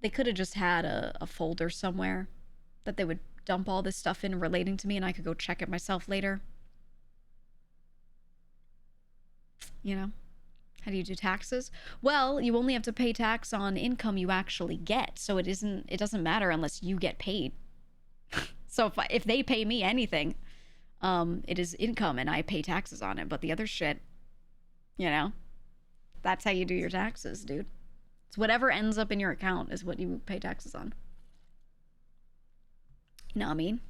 They could have just had a folder somewhere that they would dump all this stuff in relating to me and I could go check it myself later. You know? How do you do taxes? Well, you only have to pay tax on income you actually get. So it doesn't matter unless you get paid. So if they pay me anything, it is income and I pay taxes on it. But the other shit, you know, that's how you do your taxes, dude. It's whatever ends up in your account is what you pay taxes on. You know what I mean?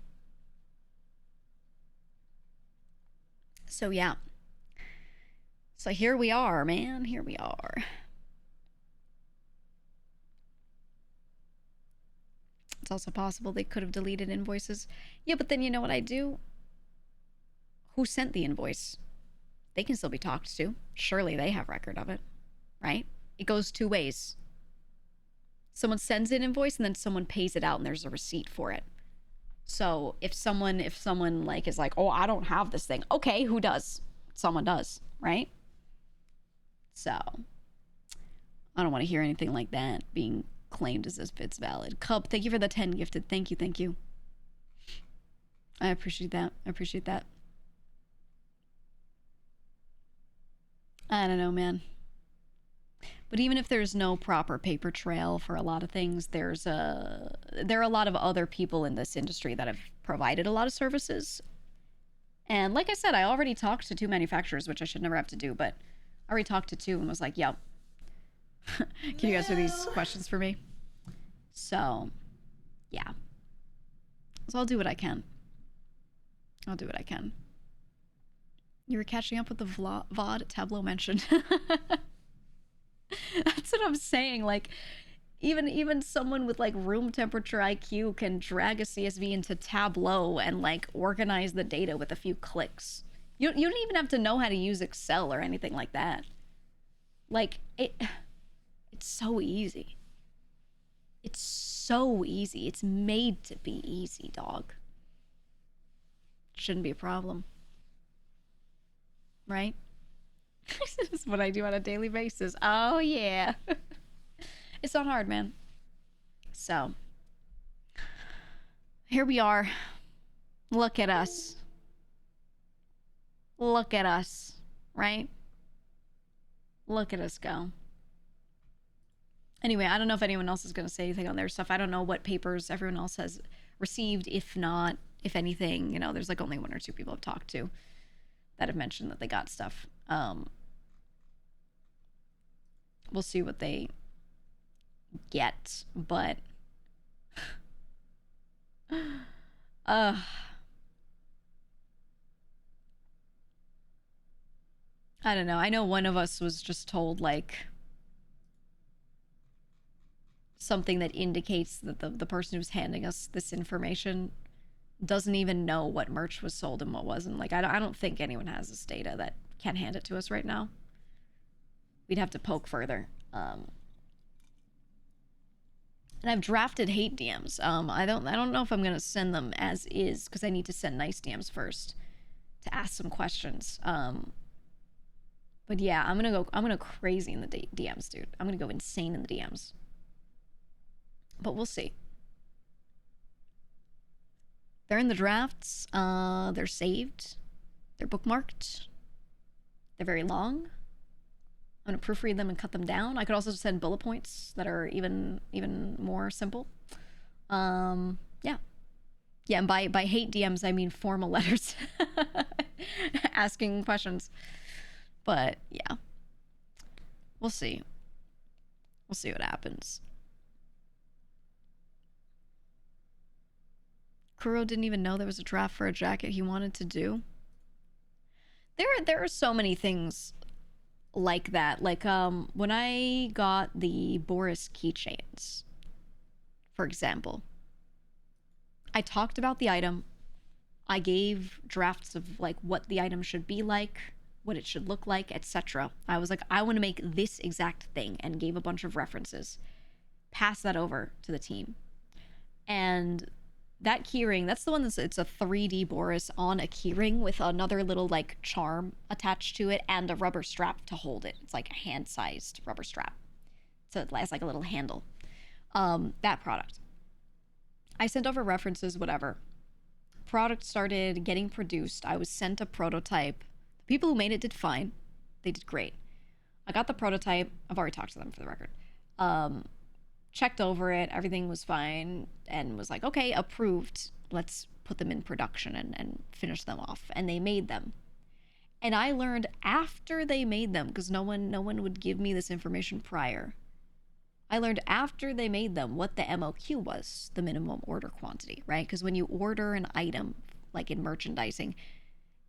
So yeah. So here we are, man. Here we are. It's also possible they could have deleted invoices. Yeah, but then you know what I do? Who sent the invoice? They can still be talked to. Surely they have record of it, right? It goes two ways. Someone sends an invoice and then someone pays it out and there's a receipt for it. So if someone like is like, oh, I don't have this thing. Okay, who does? Someone does, right? So I don't want to hear anything like that being claimed as if it's valid. Cub, thank you for the 10 gifted. Thank you, thank you. I appreciate that. I appreciate that. I don't know, man. But even if there's no proper paper trail for a lot of things, there are a lot of other people in this industry that have provided a lot of services. And like I said, I already talked to 2 manufacturers, which I should never have to do, but I already talked to 2 and was like, yep. Can you answer these questions for me? So, yeah. So I'll do what I can. I'll do what I can. You were catching up with the VOD Tableau mentioned. That's what I'm saying. Like, even someone with like room temperature IQ can drag a CSV into Tableau and like organize the data with a few clicks. You don't even have to know how to use Excel or anything like that. Like, it's so easy. It's so easy. It's made to be easy, dog. Shouldn't be a problem. Right? This is what I do on a daily basis. Oh, yeah. It's not hard, man. So, here we are. Look at us. Look at us, right? Look at us go. Anyway, I don't know if anyone else is going to say anything on their stuff. I don't know what papers everyone else has received. If not, if anything, you know, there's like only 1 or 2 people I've talked to that have mentioned that they got stuff. We'll see what they get, but I don't know. I know one of us was just told like something that indicates that the person who's handing us this information doesn't even know what merch was sold and what wasn't. Like, I don't think anyone has this data that can hand it to us right now. We'd have to poke further. And I've drafted hate DMs. I don't know if I'm gonna send them as is because I need to send nice DMs first to ask some questions. But yeah, I'm gonna go crazy in the DMs, dude. I'm gonna go insane in the DMs. But we'll see. They're in the drafts. They're saved. They're bookmarked. They're very long. I'm gonna proofread them and cut them down. I could also send bullet points that are even more simple. Yeah. Yeah, and by hate DMs I mean formal letters asking questions. But yeah. We'll see. We'll see what happens. Kuro didn't even know there was a draft for a jacket he wanted to do. There are so many things like that. Like when I got the Boris keychains, for example, I talked about the item. I gave drafts of like what the item should be like, what it should look like, etc. I was like, I want to make this exact thing, and gave a bunch of references. Pass that over to the team. And that keyring, that's the one it's a 3D Boris on a keyring with another little like charm attached to it and a rubber strap to hold it. It's like a hand-sized rubber strap. So it has like a little handle. That product. I sent over references, whatever. Product started getting produced. I was sent a prototype. The people who made it did fine. They did great. I got the prototype. I've already talked to them for the record. Checked over it, everything was fine, and was like, okay, approved. Let's put them in production and finish them off. And they made them. And I learned after they made them, because no one would give me this information prior, I learned after they made them what the MOQ was, the minimum order quantity, right? Because when you order an item, like in merchandising,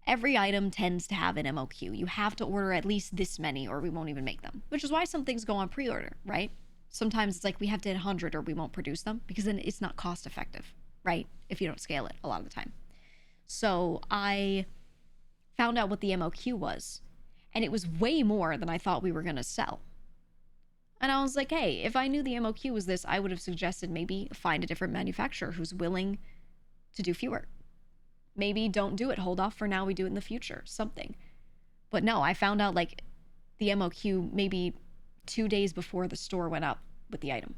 every item tends to have an MOQ. You have to order at least this many or we won't even make them, which is why some things go on pre-order, right? Sometimes it's like we have to hit 100 or we won't produce them because then it's not cost effective, right? If you don't scale it a lot of the time. So I found out what the MOQ was, and it was way more than I thought we were going to sell. And I was like, hey, if I knew the MOQ was this, I would have suggested maybe find a different manufacturer who's willing to do fewer. Maybe don't do it. Hold off for now. We do it in the future. Something. But no, I found out like the MOQ maybe 2 days before the store went up with the item.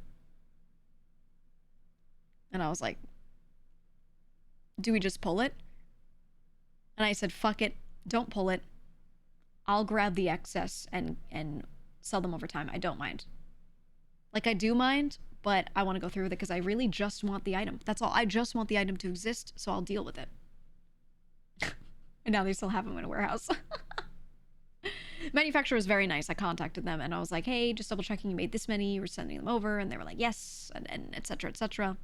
And I was like, do we just pull it? And I said, fuck it. Don't pull it. I'll grab the excess and sell them over time. I don't mind. Like, I do mind, but I want to go through with it because I really just want the item. That's all. I just want the item to exist, so I'll deal with it. And now they still have them in a warehouse. Manufacturer was very nice. I contacted them and I was like, hey, just double checking you made this many. You were sending them over. And they were like, yes, and et cetera, et cetera.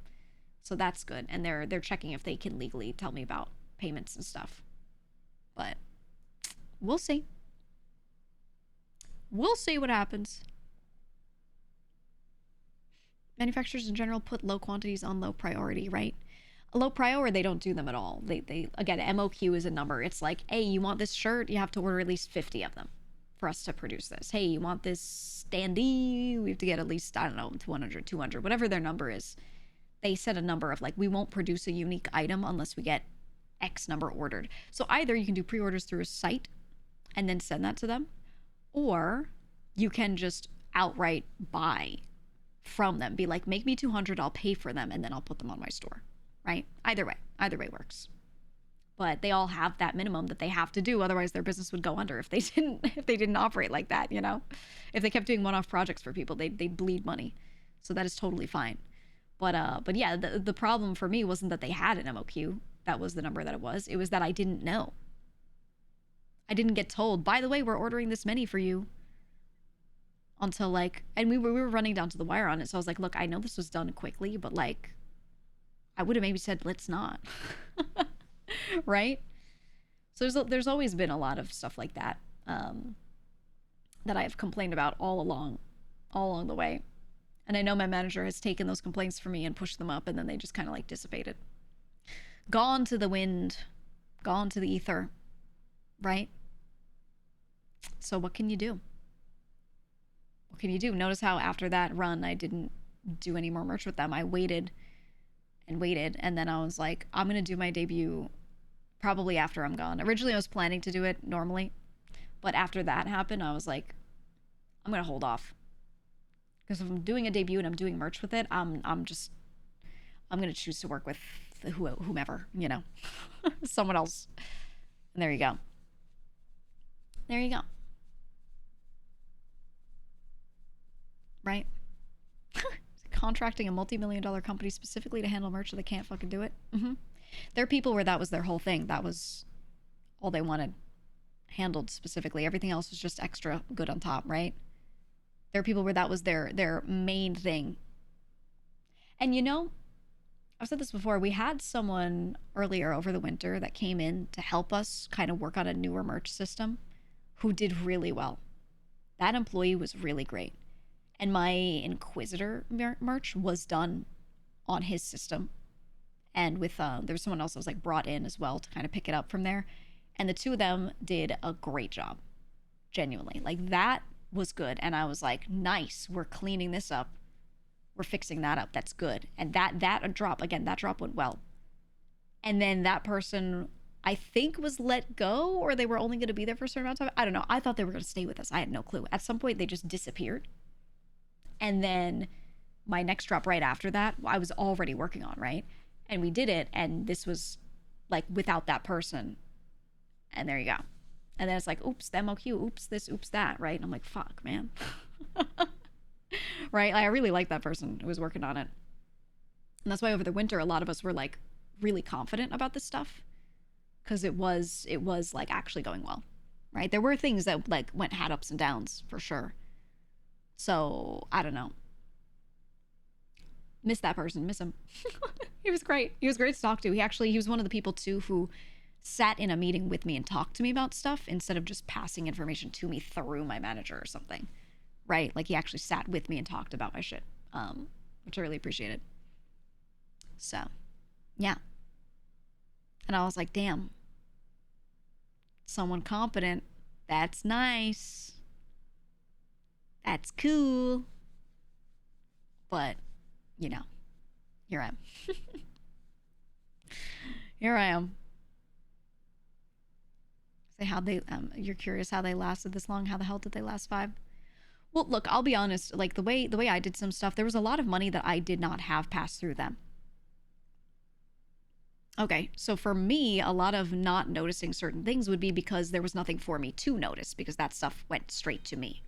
So that's good. And they're checking if they can legally tell me about payments and stuff. But we'll see. We'll see what happens. Manufacturers in general put low quantities on low priority, right? A low priority, they don't do them at all. They again, MOQ is a number. It's like, hey, you want this shirt? You have to order at least 50 of them for us to produce this. Hey, you want this standee? We have to get at least, I don't know, 100, 200, whatever their number is. They set a number of like, we won't produce a unique item unless we get X number ordered. So either you can do pre-orders through a site and then send that to them, or you can just outright buy from them. Be like, make me 200, I'll pay for them, and then I'll put them on my store, right? Either way works. But they all have that minimum that they have to do, otherwise their business would go under if they didn't operate like that, you know? If they kept doing one-off projects for people, they'd bleed money. So that is totally fine. But yeah, the problem for me wasn't that they had an MOQ. That was the number that it was. It was that I didn't know. I didn't get told, by the way, we're ordering this many for you. Until like, and we were running down to the wire on it. So I was like, look, I know this was done quickly, but like, I would have maybe said, let's not. Right? So there's always been a lot of stuff like that, that I have complained about all along the way. And I know my manager has taken those complaints from me and pushed them up, and then they just kind of like dissipated. Gone to the wind, gone to the ether, right? So what can you do? What can you do? Notice how after that run, I didn't do any more merch with them. I waited and waited, and then I was like, I'm going to do my debut probably after I'm gone. Originally, I was planning to do it normally, but after that happened, I was like, I'm going to hold off. Because if I'm doing a debut and I'm doing merch with it, I'm going to choose to work with whomever, you know, someone else. And there you go. There you go. Right? Contracting a multi-million-dollar company specifically to handle merch so they can't fucking do it. There are people where that was their whole thing. That was all they wanted handled specifically. Everything else was just extra good on top, right? There are people where that was their main thing. And you know, I've said this before, we had someone earlier over the winter that came in to help us kind of work on a newer merch system who did really well. That employee was really great. And my Inquisitor merch was done on his system. And with, there was someone else that was like brought in as well to kind of pick it up from there. And the two of them did a great job. Genuinely. Like, that was good. And I was like, nice, we're cleaning this up. We're fixing that up. That's good. And that drop, again, that drop went well. And then that person, I think, was let go, or they were only going to be there for a certain amount of time. I don't know. I thought they were going to stay with us. I had no clue. At some point, they just disappeared. And then my next drop right after that, I was already working on, right? And we did it, and this was like without that person. And there you go. And then it's like, oops, the MOQ, oops, this, oops, that, right? And I'm like, fuck, man. Right? Like, I really liked that person who was working on it. And that's why over the winter, a lot of us were like really confident about this stuff, because it was like actually going well, right? There were things that like had ups and downs for sure. So I don't know. Miss that person. Miss him. He was great. He was great to talk to. He was one of the people too who sat in a meeting with me and talked to me about stuff instead of just passing information to me through my manager or something. Right? Like he actually sat with me and talked about my shit. Which I really appreciated. So, yeah. And I was like, damn. Someone competent. That's nice. That's cool. But, you know, here I am. Here I am. Say how they, you're curious how they lasted this long. How the hell did they last 5? Well, look, I'll be honest. Like the way I did some stuff, there was a lot of money that I did not have pass through them. Okay, so for me, a lot of not noticing certain things would be because there was nothing for me to notice because that stuff went straight to me.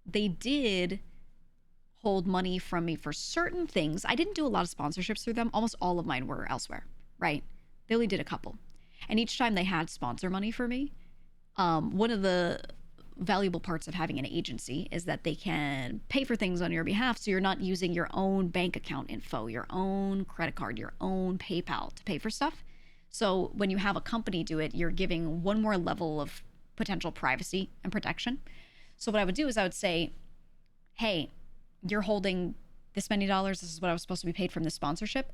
They did hold money from me for certain things. I didn't do a lot of sponsorships through them. Almost all of mine were elsewhere, right? They only did a couple. And each time they had sponsor money for me, one of the valuable parts of having an agency is that they can pay for things on your behalf, so you're not using your own bank account info, your own credit card, your own PayPal to pay for stuff. So when you have a company do it, you're giving one more level of potential privacy and protection. So what I would do is I would say, hey, you're holding this many dollars. This is what I was supposed to be paid from this sponsorship.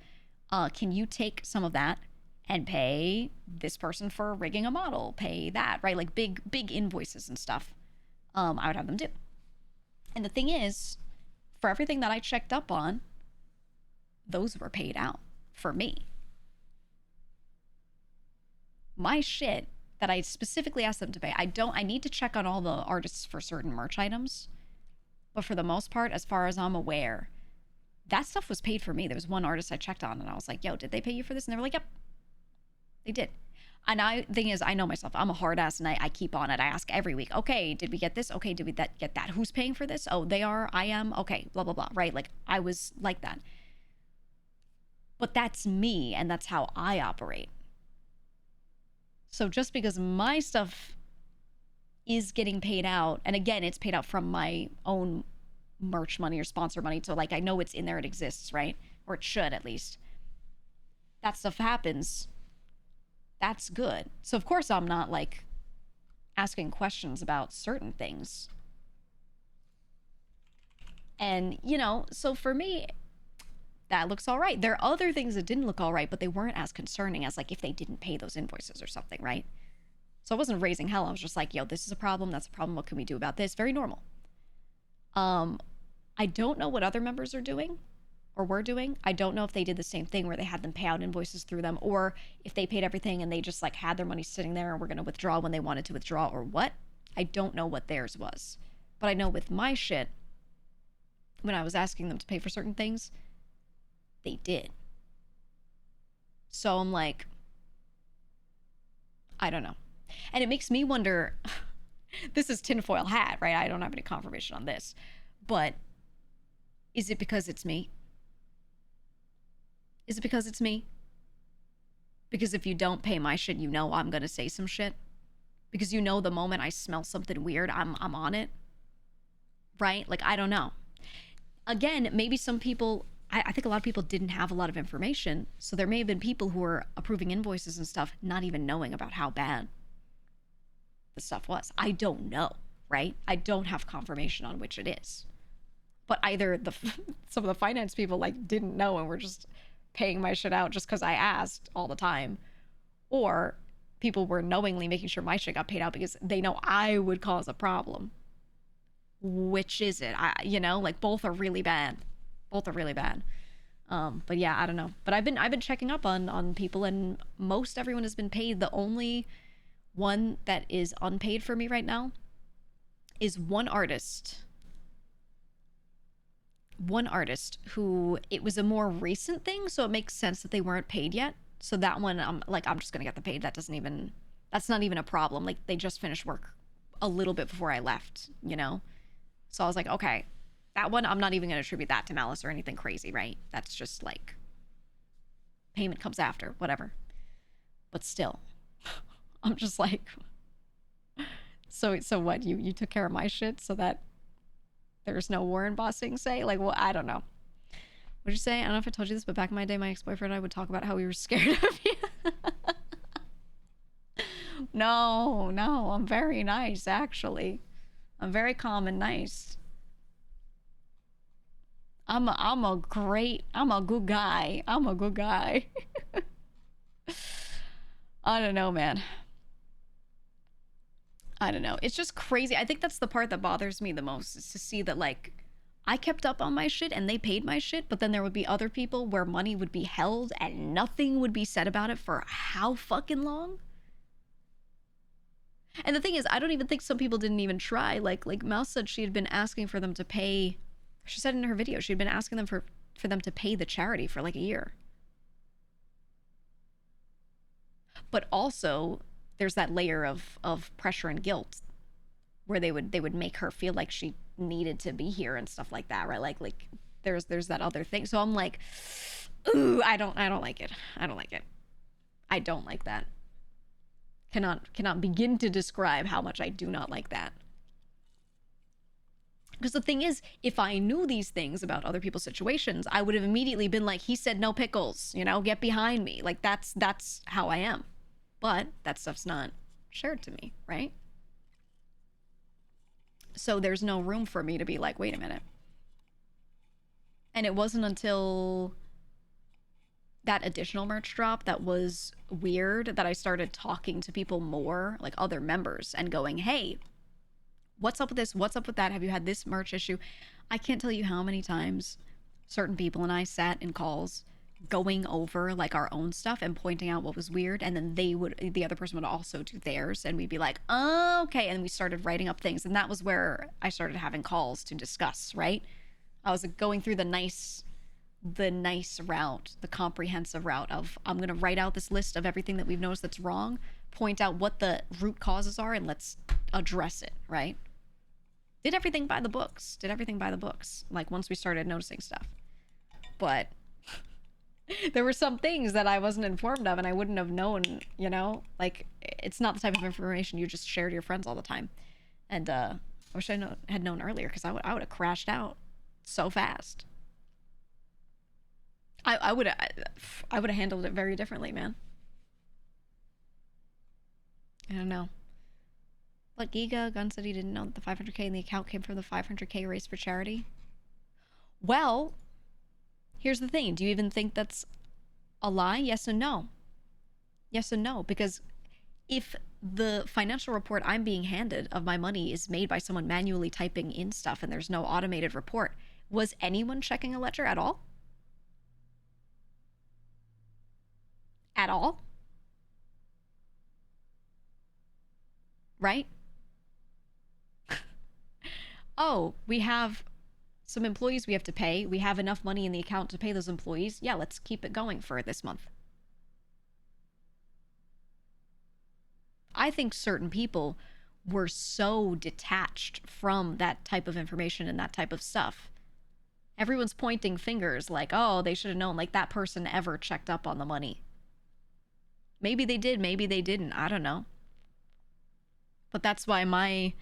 Can you take some of that and pay this person for rigging a model? Pay that, right? Like big invoices and stuff. I would have them do. And the thing is, for everything that I checked up on, those were paid out for me. My shit that I specifically asked them to pay, I need to check on all the artists for certain merch items. But for the most part, as far as I'm aware, that stuff was paid for me. There was one artist I checked on and I was like, yo, did they pay you for this? And they were like, yep, they did. And thing is, I know myself. I'm a hard ass and I keep on it. I ask every week, okay, did we get this? Okay, did we get that? Who's paying for this? Oh, they are, I am, okay, blah, blah, blah, right? Like I was like that. But that's me and that's how I operate. So just because my stuff is getting paid out, and again, it's paid out from my own merch money or sponsor money, so like I know it's in there, it exists, right? Or it should at least. That stuff happens. That's good. So of course I'm not like asking questions about certain things. And, you know, so for me, that looks all right. There are other things that didn't look all right, but they weren't as concerning as like if they didn't pay those invoices or something, right? So I wasn't raising hell. I was just like, yo, this is a problem. That's a problem. What can we do about this? Very normal. I don't know what other members are doing or were doing. I don't know if they did the same thing where they had them pay out invoices through them, or if they paid everything and they just like had their money sitting there and were going to withdraw when they wanted to withdraw, or what. I don't know what theirs was. But I know with my shit, when I was asking them to pay for certain things, they did. So I'm like, I don't know. And it makes me wonder, this is tinfoil hat, right? I don't have any confirmation on this. But is it because it's me? Is it because it's me? Because if you don't pay my shit, you know I'm going to say some shit. Because you know the moment I smell something weird, I'm on it. Right? Like, I don't know. Again, maybe some people, I think a lot of people didn't have a lot of information. So there may have been people who were approving invoices and stuff, not even knowing about how bad the stuff was. I don't know, right? I don't have confirmation on which it is. But either some of the finance people like didn't know and were just paying my shit out just because I asked all the time, or people were knowingly making sure my shit got paid out because they know I would cause a problem. Which is it? You know, like both are really bad. Both are really bad. But yeah, I don't know. But I've been checking up on people, and most everyone has been paid. The only one that is unpaid for me right now is one artist who, it was a more recent thing, so it makes sense that they weren't paid yet. So that one, I'm just gonna get the paid. That's not even a problem. Like they just finished work a little bit before I left, you know? So I was like, okay, that one, I'm not even gonna attribute that to malice or anything crazy, right? That's just like, payment comes after, whatever. But still, I'm just like, so what, you took care of my shit so that There's no war in bossing, say? Like, well, I don't know. What'd you say? I don't know if I told you this, but back in my day, my ex-boyfriend and I would talk about how we were scared of you. No, no, I'm very nice, actually. I'm very calm and nice. I'm a good guy. I'm a good guy. I don't know, man. I don't know. It's just crazy. I think that's the part that bothers me the most is to see that, like, I kept up on my shit and they paid my shit, but then there would be other people where money would be held and nothing would be said about it for how fucking long? And the thing is, I don't even think some people didn't even try. Like Mouse said she had been asking for them to pay. She said in her video, she'd been asking them for them to pay the charity for like a year. But also, there's that layer of pressure and guilt where they would make her feel like she needed to be here and stuff like that, right? Like there's that other thing. So I'm like, ooh, I don't like it. I don't like it. I don't like that. Cannot begin to describe how much I do not like that. Because the thing is, if I knew these things about other people's situations, I would have immediately been like, he said no pickles, you know, get behind me. Like that's how I am. But that stuff's not shared to me, right? So there's no room for me to be like, wait a minute. And it wasn't until that additional merch drop that was weird that I started talking to people more, like other members, and going, hey, what's up with this? What's up with that? Have you had this merch issue? I can't tell you how many times certain people and I sat in calls going over like our own stuff and pointing out what was weird, and then the other person would also do theirs, and we'd be like, oh, okay, and we started writing up things, and that was where I started having calls to discuss, right? I was going through the nice route, the comprehensive route of, I'm going to write out this list of everything that we've noticed that's wrong, point out what the root causes are, and let's address it, right? Did everything by the books. Like once we started noticing stuff. But there were some things that I wasn't informed of and I wouldn't have known, you know? Like, it's not the type of information you just share to your friends all the time. And I wish I had known earlier, because I would have crashed out so fast. I would have handled it very differently, man. I don't know. Like Giga Gun said he didn't know that the 500k in the account came from the 500k race for charity. Well, here's the thing. Do you even think that's a lie? Yes and no. Yes and no. Because if the financial report I'm being handed of my money is made by someone manually typing in stuff and there's no automated report, was anyone checking a ledger at all? At all? Right? Oh, we have some employees we have to pay. We have enough money in the account to pay those employees. Yeah, let's keep it going for this month. I think certain people were so detached from that type of information and that type of stuff. Everyone's pointing fingers like, oh, they should have known, like that person ever checked up on the money. Maybe they did, maybe they didn't. I don't know. But that's why my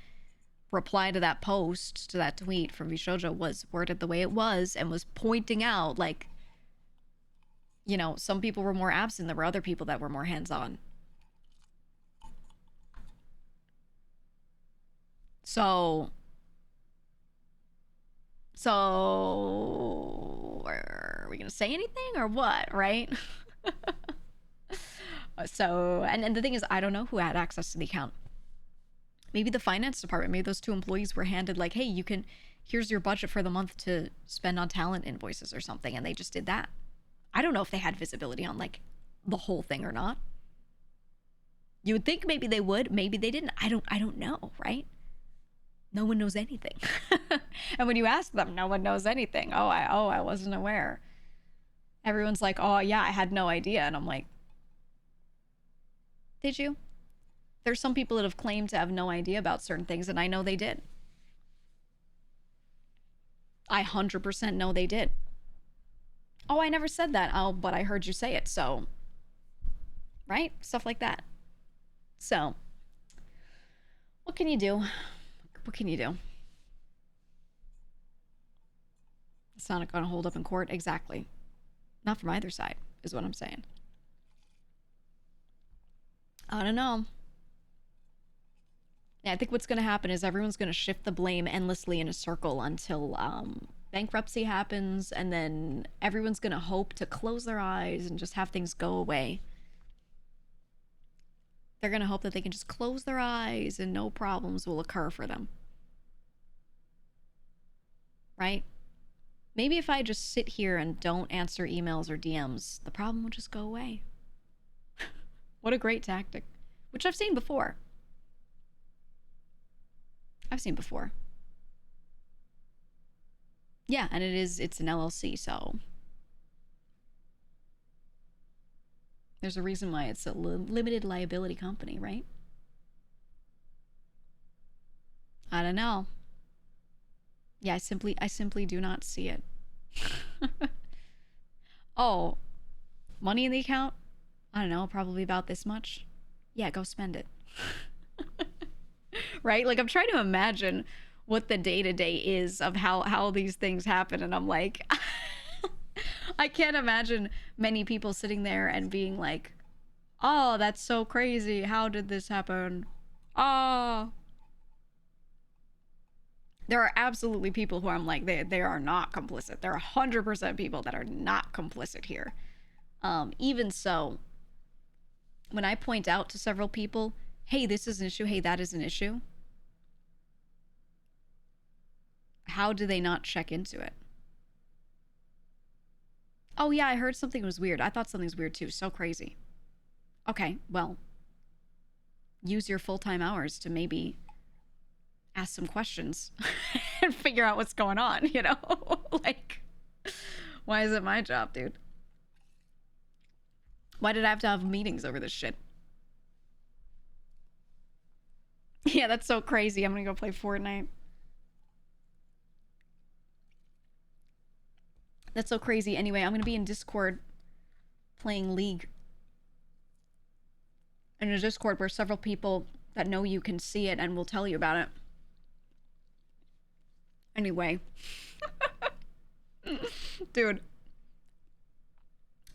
reply to that post, to that tweet from Vishojo, was worded the way it was and was pointing out, like, you know, some people were more absent. There were other people that were more hands-on. So are we gonna say anything or what, right? So, and the thing is, I don't know who had access to the account. Maybe the finance department, maybe those two employees were handed like, hey, here's your budget for the month to spend on talent invoices or something, and they just did that. I don't know if they had visibility on like the whole thing or not. You would think maybe they would, maybe they didn't. I don't know, right? No one knows anything. And when you ask them, no one knows anything. I wasn't aware. Everyone's like, oh yeah, I had no idea. And I'm like, did you? There's some people that have claimed to have no idea about certain things, and I know they did. I 100% know they did. Oh, I never said that. Oh, but I heard you say it, so. Right? Stuff like that. So, what can you do? What can you do? It's not going to hold up in court. Exactly. Not from either side, is what I'm saying. I don't know. Yeah, I think what's going to happen is everyone's going to shift the blame endlessly in a circle until bankruptcy happens, and then everyone's going to hope to close their eyes and just have things go away. They're going to hope that they can just close their eyes and no problems will occur for them. Right? Maybe if I just sit here and don't answer emails or DMs, the problem will just go away. What a great tactic. Which I've seen before. Yeah, and it's an LLC, so there's a reason why it's a limited liability company, right? I don't know. Yeah, I simply do not see it. Oh, money in the account? I don't know, probably about this much. Yeah, go spend it. Right? Like, I'm trying to imagine what the day-to-day is of how these things happen, and I'm like, I can't imagine many people sitting there and being like, oh, that's so crazy, how did this happen? Oh, there are absolutely people who I'm like, they are not complicit. There are 100% people that are not complicit here. Even so, when I point out to several people, hey, this is an issue, hey, that is an issue, how do they not check into it? Oh yeah, I heard something was weird. I thought something was weird too. So crazy. Okay, well, use your full-time hours to maybe ask some questions and figure out what's going on, you know? Like, why is it my job, dude? Why did I have to have meetings over this shit? Yeah, that's so crazy. I'm gonna go play Fortnite. That's so crazy. Anyway, I'm gonna be in Discord playing League. In a Discord where several people that know you can see it and will tell you about it. Anyway. Dude.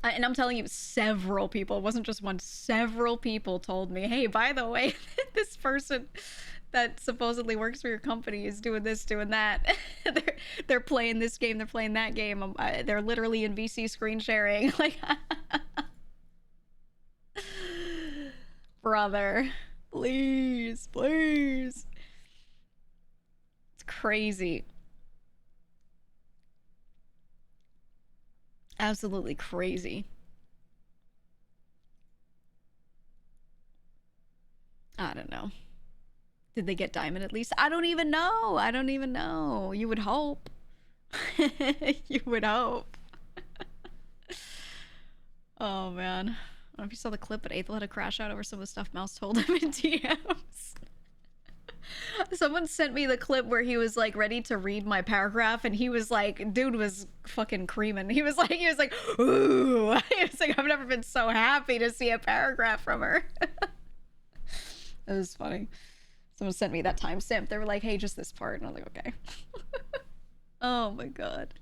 And I'm telling you, several people, it wasn't just one, several people told me, hey, by the way, this person that supposedly works for your company is doing this, doing that. they're playing this game, they're playing that game. They're literally in VC screen sharing. Like, brother, please, please. It's crazy. Absolutely crazy. I don't know. Did they get diamond at least? I don't even know. I don't even know. You would hope. You would hope. Oh, man. I don't know if you saw the clip, but Aethel had a crash out over some of the stuff Mouse told him in DMs. Someone sent me the clip where he was like ready to read my paragraph, and he was like, dude was fucking creaming. He was like, ooh. He was like, I've never been so happy to see a paragraph from her. It was funny. Someone sent me that timestamp. They were like, hey, just this part. And I was like, okay. Oh my god.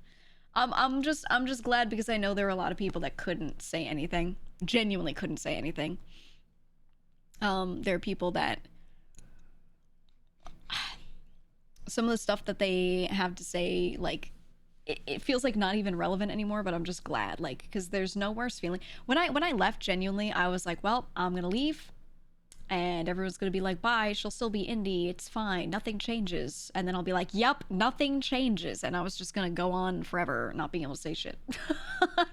I'm just glad, because I know there were a lot of people that couldn't say anything. Genuinely couldn't say anything. There are people that some of the stuff that they have to say, like, it feels like not even relevant anymore, but I'm just glad, like, because there's no worse feeling. When I left, genuinely, I was like, well, I'm gonna leave, and everyone's gonna be like, bye, she'll still be indie, it's fine, nothing changes. And then I'll be like, yep, nothing changes. And I was just gonna go on forever not being able to say shit.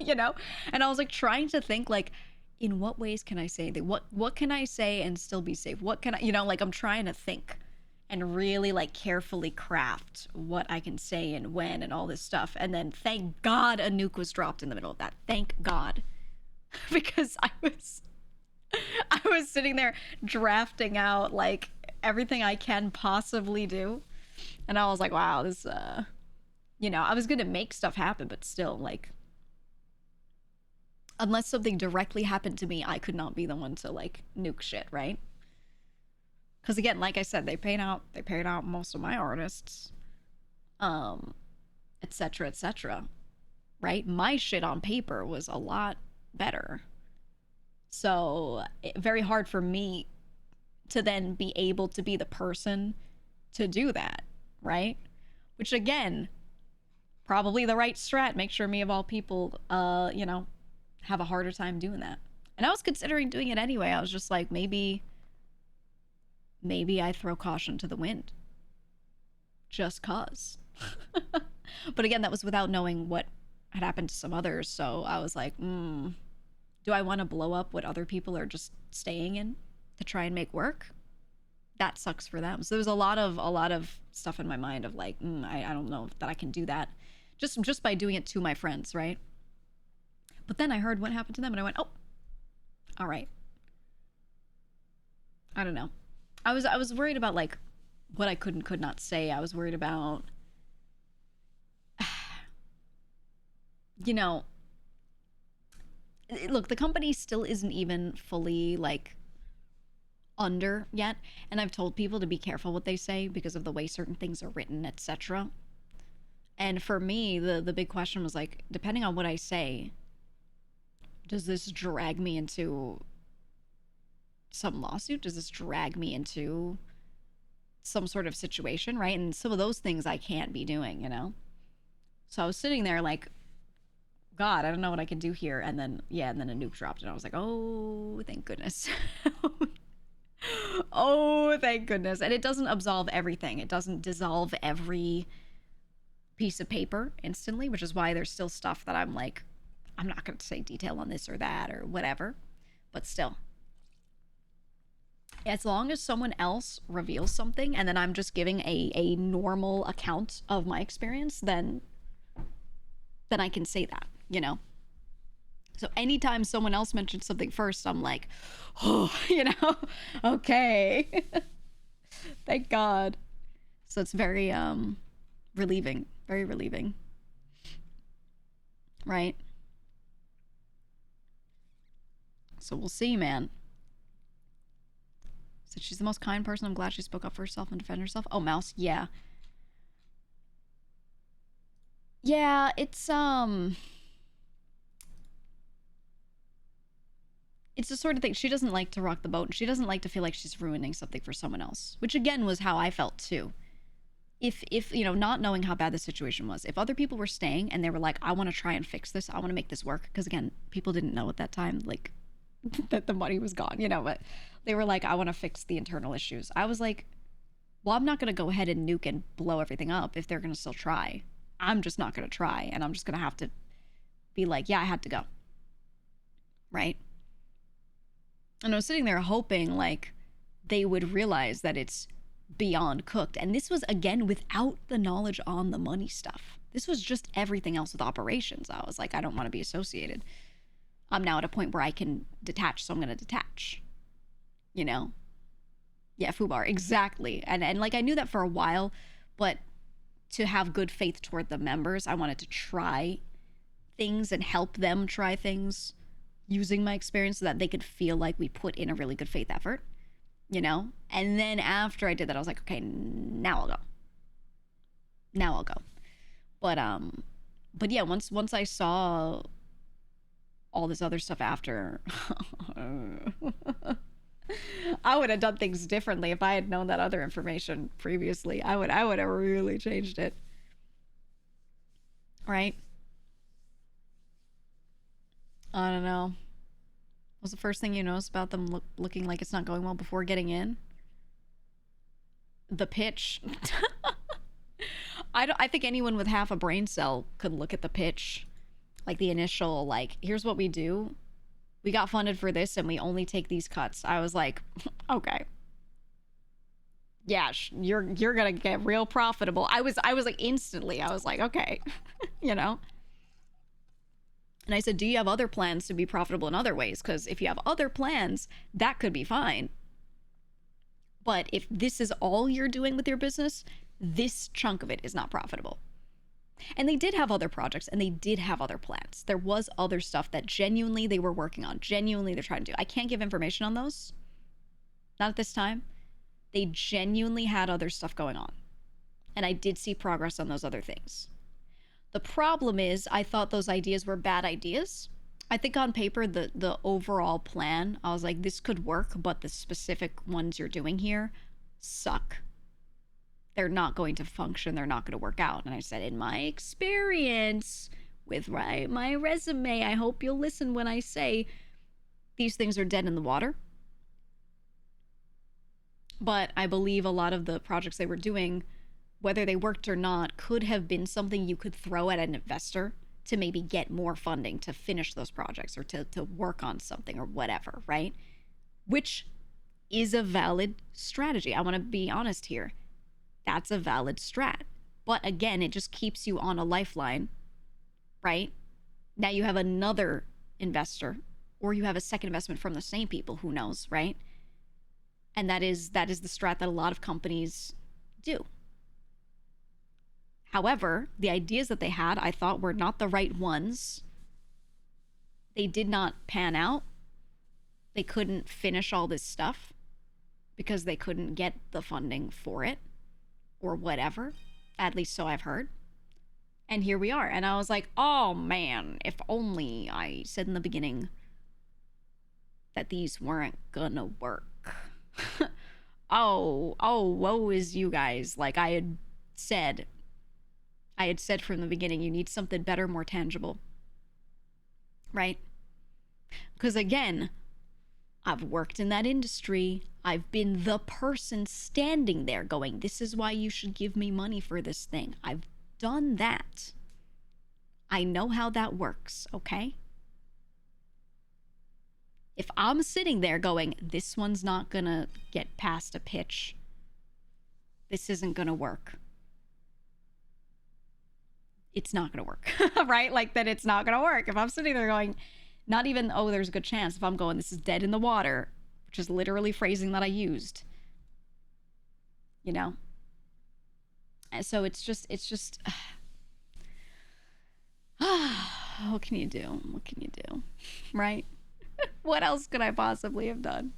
You know? And I was like trying to think, like, in what ways can I say that? What can I say and still be safe? What can I, you know, like, I'm trying to think and really, like, carefully craft what I can say and when and all this stuff. And then thank God a nuke was dropped in the middle of that. Thank God. Because I was sitting there drafting out, like, everything I can possibly do. And I was like, wow, this, you know, I was gonna make stuff happen, but still, like, unless something directly happened to me, I could not be the one to, like, nuke shit, right? Because again, like I said, they paid out most of my artists. And etc., etc., right? My shit on paper was a lot better. So, very hard for me to then be able to be the person to do that, right? Which again, probably the right strat. Make sure me of all people, have a harder time doing that. And I was considering doing it anyway. I was just like, maybe I throw caution to the wind, just cause. But again, that was without knowing what had happened to some others. So I was like, do I want to blow up what other people are just staying in to try and make work? That sucks for them. So there was a lot of stuff in my mind of like, I don't know that I can do that, just by doing it to my friends, right? But then I heard what happened to them, and I went, oh, all right. I don't know. I was worried about like what I could and could not say. I was worried about, you know, look, the company still isn't even fully like under yet, and I've told people to be careful what they say because of the way certain things are written, etc. And for me, the big question was like, depending on what I say, does this drag me into some lawsuit? Does this drag me into some sort of situation, right? And some of those things I can't be doing, you know? So I was sitting there like, God, I don't know what I can do here. And then, yeah, and then a nuke dropped, and I was like, oh, thank goodness. Oh, thank goodness. And it doesn't absolve everything, it doesn't dissolve every piece of paper instantly, which is why there's still stuff that I'm like, I'm not going to say detail on this or that or whatever. But still, as long as someone else reveals something and then I'm just giving a normal account of my experience, then I can say that, you know? So anytime someone else mentions something first, I'm like, oh, okay. Thank God. So it's very relieving, very relieving. Right? So we'll see, man. Said she's the most kind person. I'm glad she spoke up for herself and defended herself. Oh, Mouse, yeah. Yeah, it's the sort of thing, she doesn't like to rock the boat, and she doesn't like to feel like she's ruining something for someone else, which again was how I felt too. If not knowing how bad the situation was, if other people were staying and they were like, I want to try and fix this, I want to make this work, because again, people didn't know at that time like that the money was gone, but they were like, I want to fix the internal issues. I was like, well, I'm not going to go ahead and nuke and blow everything up if they're going to still try. I'm just not going to try, and I'm just going to have to be like, yeah, I had to go. Right? And I was sitting there hoping like they would realize that it's beyond cooked. And this was again without the knowledge on the money stuff. This was just everything else with operations. I was like, I don't want to be associated. I'm now at a point where I can detach, so I'm going to detach. Yeah, FUBAR, exactly. And like I knew that for a while, but to have good faith toward the members, I wanted to try things and help them try things using my experience so that they could feel like we put in a really good faith effort, And then after I did that, I was like, okay, now I'll go. Now I'll go. But yeah, once I saw all this other stuff after, I would have done things differently if I had known that other information previously. I would have really changed it. Right? I don't know. What's the first thing you notice about them looking like it's not going well before getting in? The pitch. I think anyone with half a brain cell could look at the pitch, like the initial, like, here's what we do. We got funded for this and we only take these cuts. I was like, okay. Yeah, you're gonna get real profitable. I was like instantly, I was like, okay, And I said, do you have other plans to be profitable in other ways? Because if you have other plans, that could be fine. But if this is all you're doing with your business, this chunk of it is not profitable. And they did have other projects and they did have other plans. There was other stuff that genuinely they were working on, genuinely they're trying to do. I can't give information on those. Not at this time. They genuinely had other stuff going on. And I did see progress on those other things. The problem is, I thought those ideas were bad ideas. I think on paper, the overall plan, I was like, this could work, but the specific ones you're doing here suck. They're not going to function. They're not going to work out. And I said, in my experience with my resume, I hope you'll listen when I say these things are dead in the water. But I believe a lot of the projects they were doing, whether they worked or not, could have been something you could throw at an investor to maybe get more funding to finish those projects or to work on something or whatever, right? Which is a valid strategy. I want to be honest here. That's a valid strat. But again, it just keeps you on a lifeline, right? Now you have another investor, or you have a second investment from the same people, who knows, right? And that is the strat that a lot of companies do. However, the ideas that they had, I thought, were not the right ones. They did not pan out. They couldn't finish all this stuff because they couldn't get the funding for it or whatever. At least so I've heard. And here we are. And I was like, oh man, if only I said in the beginning that these weren't gonna work. oh, woe is you guys. Like I had said from the beginning, you need something better, more tangible. Right? Because again, I've worked in that industry. I've been the person standing there going, this is why you should give me money for this thing. I've done that. I know how that works, okay? If I'm sitting there going, this one's not gonna get past a pitch, this isn't gonna work, it's not gonna work, right? Like that it's not gonna work. If I'm sitting there going, not even, oh, there's a good chance. If I'm going, this is dead in the water, which is literally phrasing that I used, you know? And so it's just, what can you do? What can you do? Right? What else could I possibly have done?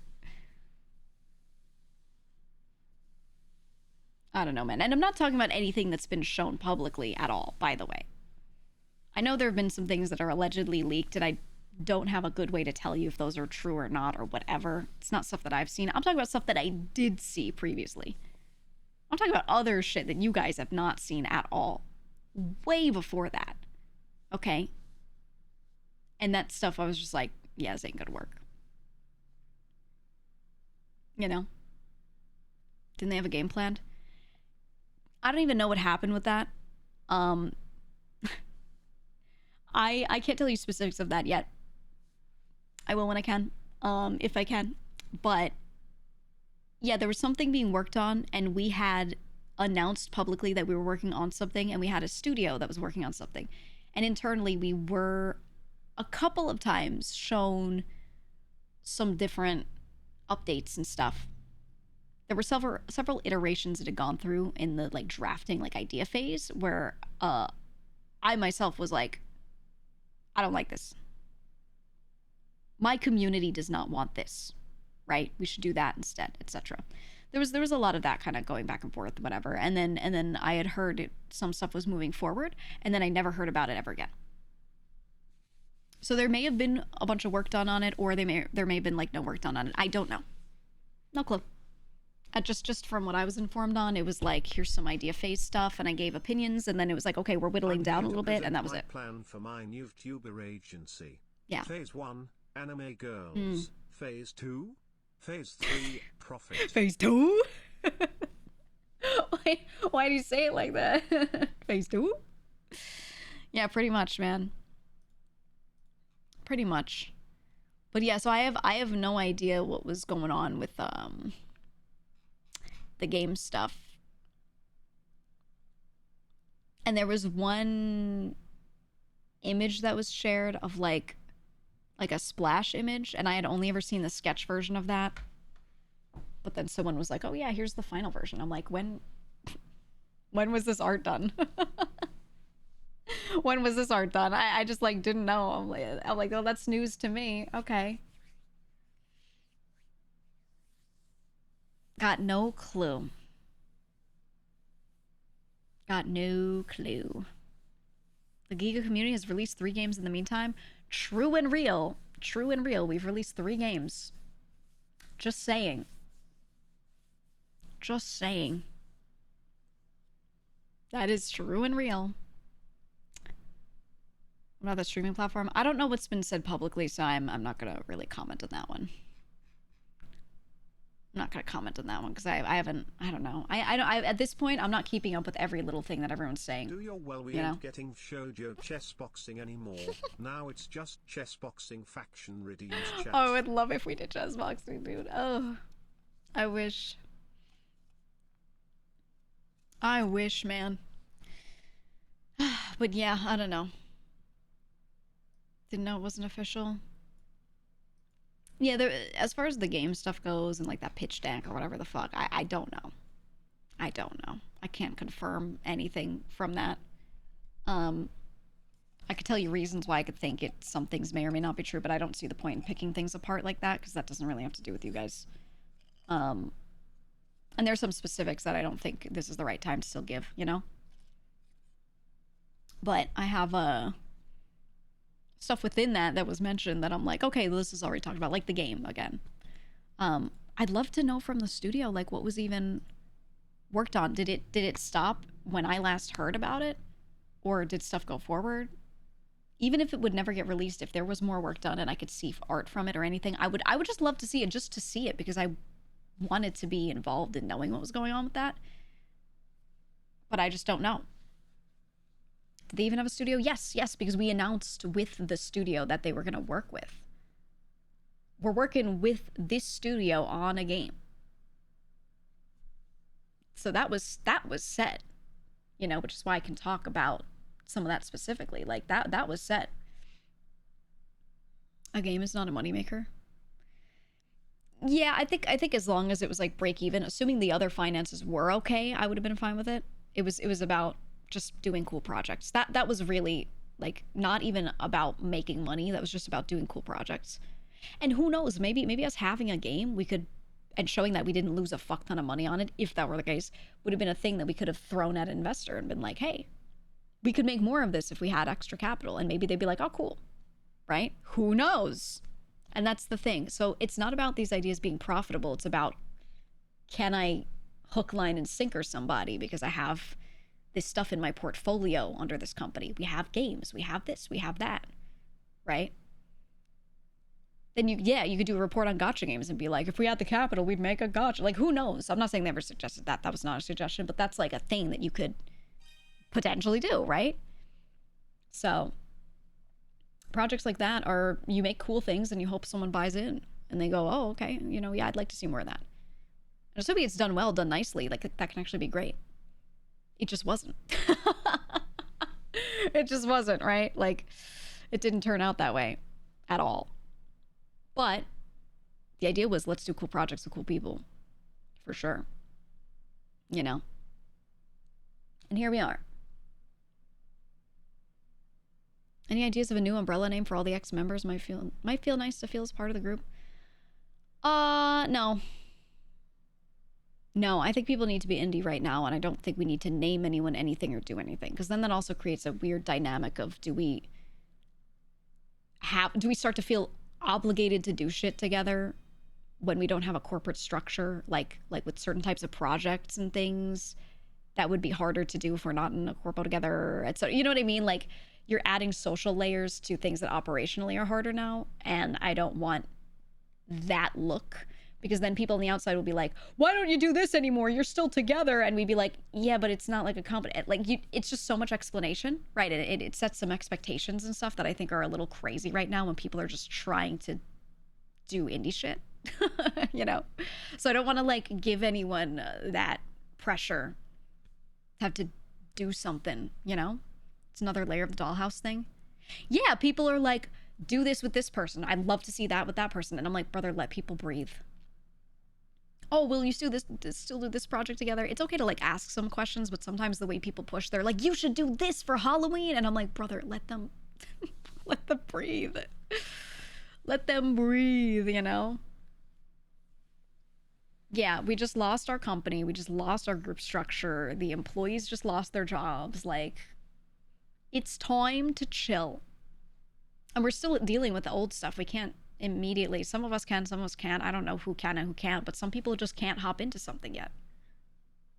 I don't know, man. And I'm not talking about anything that's been shown publicly at all, by the way. I know there have been some things that are allegedly leaked, and I don't have a good way to tell you if those are true or not or whatever. It's not stuff that I've seen. I'm talking about stuff that I did see previously. I'm talking about other shit that you guys have not seen at all. Way before that. Okay? And that stuff I was just like, yeah, this ain't gonna work. You know? Didn't they have a game planned? I don't even know what happened with that. I can't tell you specifics of that yet. I will when I can, if I can. But yeah, there was something being worked on, and we had announced publicly that we were working on something, and we had a studio that was working on something. And internally, we were a couple of times shown some different updates and stuff. There were several iterations that had gone through in the like drafting, like idea phase, where I myself was like, I don't like this. My community does not want this, right? We should do that instead, etc. There was a lot of that kind of going back and forth, whatever. And then I had heard some stuff was moving forward, and then I never heard about it ever again. So there may have been a bunch of work done on it, or there may have been like no work done on it. I don't know. No clue. Just from what I was informed on, it was like, here's some idea phase stuff, and I gave opinions, and then it was like, okay, we're whittling down a little bit, and that was it. Plan for my new VTuber agency. Yeah. Phase 1, anime girls. Phase 2, Phase 3, profit. Phase 2? Why do you say it like that? Phase 2? Yeah, pretty much, man. Pretty much. But yeah, so I have no idea what was going on with the game stuff. And there was one image that was shared of like a splash image, and I had only ever seen the sketch version of that. But then someone was like, oh yeah, here's the final version. I'm like, when was this art done? When was this art done? I just like didn't know. I'm like, oh, that's news to me. Okay. Got no clue. Got no clue. The GEEGA community has released 3 games in the meantime. True and real. True and real. We've released 3 games. Just saying. Just saying. That is true and real. What about the streaming platform? I don't know what's been said publicly, so I'm not gonna really comment on that one. I'm not gonna comment on that one because I haven't. I don't know. I at this point I'm not keeping up with every little thing that everyone's saying. Do your well, we ain't getting shoujo chess boxing anymore. Now it's just chess boxing faction redeemed chat. Oh, I would love if we did chess boxing, dude. Oh, I wish. I wish, man. But yeah, I don't know. Didn't know it wasn't official. Yeah, there, as far as the game stuff goes and like that pitch deck or whatever the fuck, I don't know. I don't know. I can't confirm anything from that. I could tell you reasons why I could think some things may or may not be true, but I don't see the point in picking things apart like that because that doesn't really have to do with you guys. And there's some specifics that I don't think this is the right time to still give, you know? But I have stuff within that was mentioned that I'm like, okay, this is already talked about, like the game again. I'd love to know from the studio, like, what was even worked on. Did it stop when I last heard about it? Or did stuff go forward? Even if it would never get released, if there was more work done and I could see art from it or anything, I would just love to see it, just to see it, because I wanted to be involved in knowing what was going on with that. But I just don't know. Did they even have a studio? Yes, because we announced with the studio that they were going to work with. We're working with this studio on a game. So that was set, you know, which is why I can talk about some of that specifically. Like that was set. A game is not a moneymaker. Yeah, I think as long as it was like break even, assuming the other finances were okay, I would have been fine with it. It was about just doing cool projects. That was really like not even about making money. That was just about doing cool projects. And who knows, maybe us having a game, we could, and showing that we didn't lose a fuck ton of money on it, if that were the case, would have been a thing that we could have thrown at an investor and been like, hey, we could make more of this if we had extra capital. And maybe they'd be like, oh, cool, right? Who knows? And that's the thing. So it's not about these ideas being profitable. It's about, can I hook, line, and sinker somebody because I have this stuff in my portfolio under this company. We have games, we have this, we have that, right? Then you could do a report on gacha games and be like, if we had the capital, we'd make a gacha. Like, who knows? I'm not saying they ever suggested that. That was not a suggestion, but that's like a thing that you could potentially do, right? So projects like that are, you make cool things and you hope someone buys in and they go, oh, okay, you know, yeah, I'd like to see more of that. And assuming it's done well, done nicely, like that can actually be great. It just wasn't. It just wasn't, right? Like, it didn't turn out that way at all. But the idea was, let's do cool projects with cool people. For sure. You know? And here we are. Any ideas of a new umbrella name for all the ex-members? Might feel nice to feel as part of the group. No. No, I think people need to be indie right now, and I don't think we need to name anyone anything or do anything, because then that also creates a weird dynamic of, do we start to feel obligated to do shit together when we don't have a corporate structure, like with certain types of projects and things that would be harder to do if we're not in a corpo together. So, you know what I mean? Like, you're adding social layers to things that operationally are harder now, and I don't want that look, because then people on the outside will be like, why don't you do this anymore? You're still together. And we'd be like, yeah, but it's not like a competent, like, it's just so much explanation, right? It sets some expectations and stuff that I think are a little crazy right now when people are just trying to do indie shit, you know? So I don't want to like give anyone that pressure to have to do something, you know? It's another layer of the dollhouse thing. Yeah, people are like, do this with this person. I'd love to see that with that person. And I'm like, brother, let people breathe. Oh, will you still do this project together? It's okay to like ask some questions, but sometimes the way people push, they're like, you should do this for Halloween. And I'm like, brother, let them breathe. Let them breathe, you know? Yeah, we just lost our company. We just lost our group structure. The employees just lost their jobs. Like, It's time to chill. And we're still dealing with the old stuff. We can't immediately. Some of us can, some of us can't. I don't know who can and who can't, but some people just can't hop into something yet.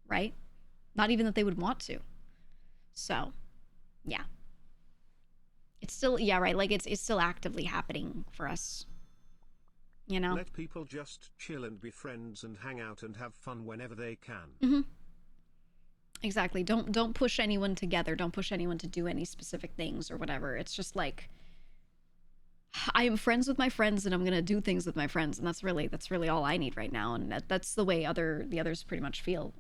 Right? Not even that they would want to. So, yeah. It's still, yeah, right. Like it's still actively happening for us. You know? Let people just chill and be friends and hang out and have fun whenever they can. Mm-hmm. Exactly. Don't push anyone together. Don't push anyone to do any specific things or whatever. It's just like I am friends with my friends and I'm gonna do things with my friends, and that's really all I need right now. And that's the way the others pretty much feel.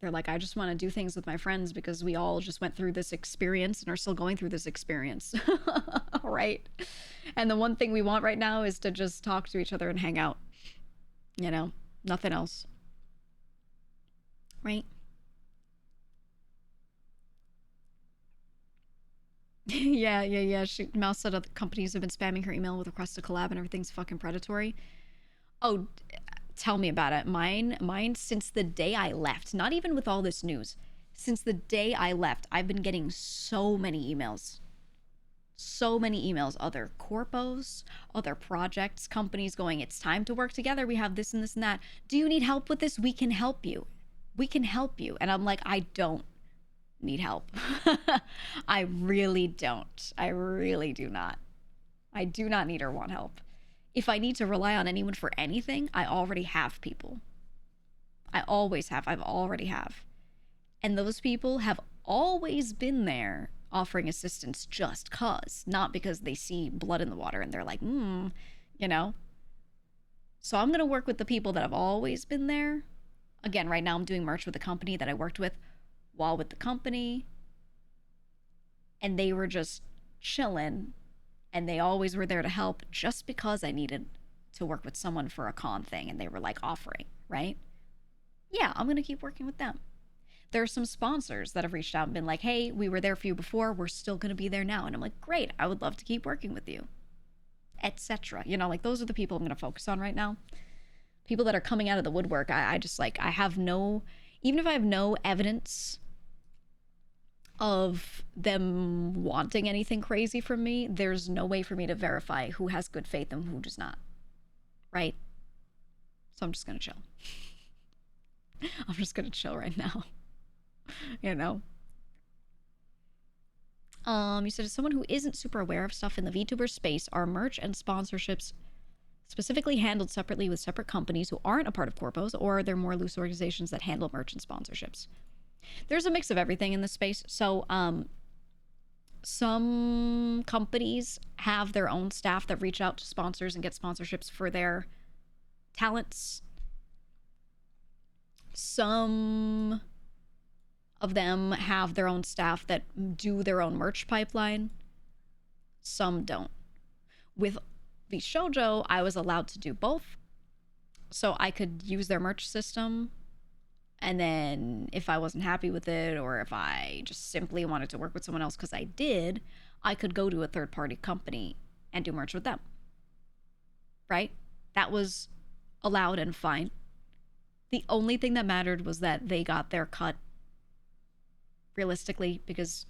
They're like, I just want to do things with my friends because we all just went through this experience and are still going through this experience. Right? And the one thing we want right now is to just talk to each other and hang out. You know, nothing else. Right? Yeah. Mouse said other companies have been spamming her email with requests to collab and everything's fucking predatory. Oh, tell me about it. Mine since the day I left, not even with all this news. Since the day I left, I've been getting so many emails. So many emails, other corpos, other projects, companies going, it's time to work together. We have this and this and that. Do you need help with this? We can help you. We can help you. And I'm like, I don't need help. I really don't. I really do not. I do not need or want help. If I need to rely on anyone for anything, I already have people. I always have. I've already have. And those people have always been there offering assistance just cause, not because they see blood in the water and they're like, you know? So I'm going to work with the people that have always been there. Again, right now I'm doing merch with a company that I worked with while with the company. And they were just chilling. And they always were there to help just because I needed to work with someone for a con thing. And they were like offering, right? Yeah, I'm going to keep working with them. There are some sponsors that have reached out and been like, hey, we were there for you before. We're still going to be there now. And I'm like, great. I would love to keep working with you, etc. You know, like those are the people I'm going to focus on right now. People that are coming out of the woodwork. I just like, I have no, even if I have no evidence of them wanting anything crazy from me, there's no way for me to verify who has good faith and who does not. Right? So I'm just going to chill. I'm just going to chill right now. You know? You said, as someone who isn't super aware of stuff in the VTuber space, are merch and sponsorships specifically handled separately with separate companies who aren't a part of corpos, or are there more loose organizations that handle merch and sponsorships? There's a mix of everything in this space. So, some companies have their own staff that reach out to sponsors and get sponsorships for their talents. Some of them have their own staff that do their own merch pipeline. Some don't. With the shoujo, I was allowed to do both. So I could use their merch system, and then if I wasn't happy with it, or if I just simply wanted to work with someone else because I did, I could go to a third-party company and do merch with them. Right? That was allowed and fine. The only thing that mattered was that they got their cut realistically, because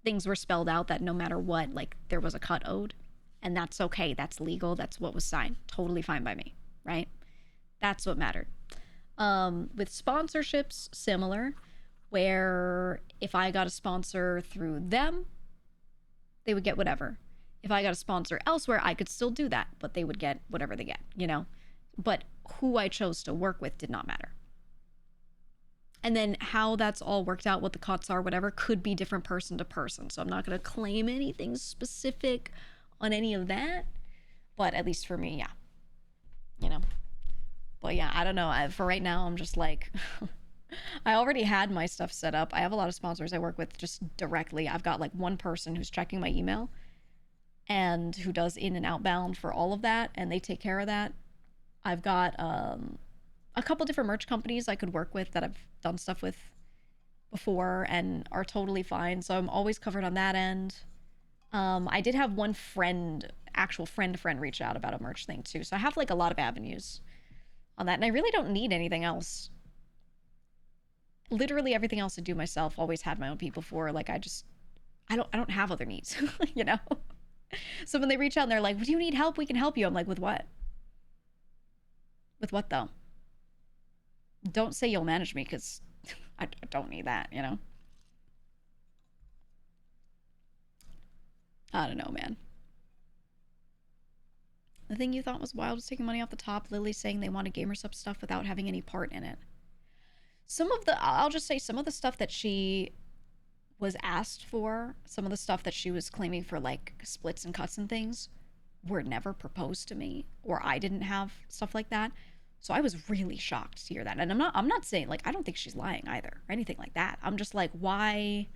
things were spelled out that no matter what, like, there was a cut owed. And that's okay. That's legal. That's what was signed. Totally fine by me. Right? That's what mattered. With sponsorships, similar, where if I got a sponsor through them, they would get whatever. If I got a sponsor elsewhere, I could still do that, but they would get whatever they get, you know? But who I chose to work with did not matter. And then how that's all worked out, what the cuts are, whatever, could be different person to person. So I'm not going to claim anything specific on any of that. But at least for me, yeah. You know? But yeah, I don't know. For right now, I'm just like... I already had my stuff set up. I have a lot of sponsors I work with just directly. I've got like one person who's checking my email and who does in and outbound for all of that, and they take care of that. I've got a couple different merch companies I could work with that I've done stuff with before and are totally fine. So I'm always covered on that end. I did have one friend, actual friend reach out about a merch thing too. So I have like a lot of avenues on that, and I really don't need anything else. Literally everything else I do myself, always had my own people for. Like, I just I don't have other needs, you know? So when they reach out and they're like, "Do you need help? We can help you." I'm like, "With what? With what though? Don't say you'll manage me because I don't need that, you know?" I don't know, man. The thing you thought was wild was taking money off the top. Lily saying they wanted gamer sub stuff without having any part in it. I'll just say some of the stuff that she was asked for, some of the stuff that she was claiming for like splits and cuts and things were never proposed to me, or I didn't have stuff like that. So I was really shocked to hear that. And I'm not saying like I don't think she's lying either or anything like that. I'm just like, why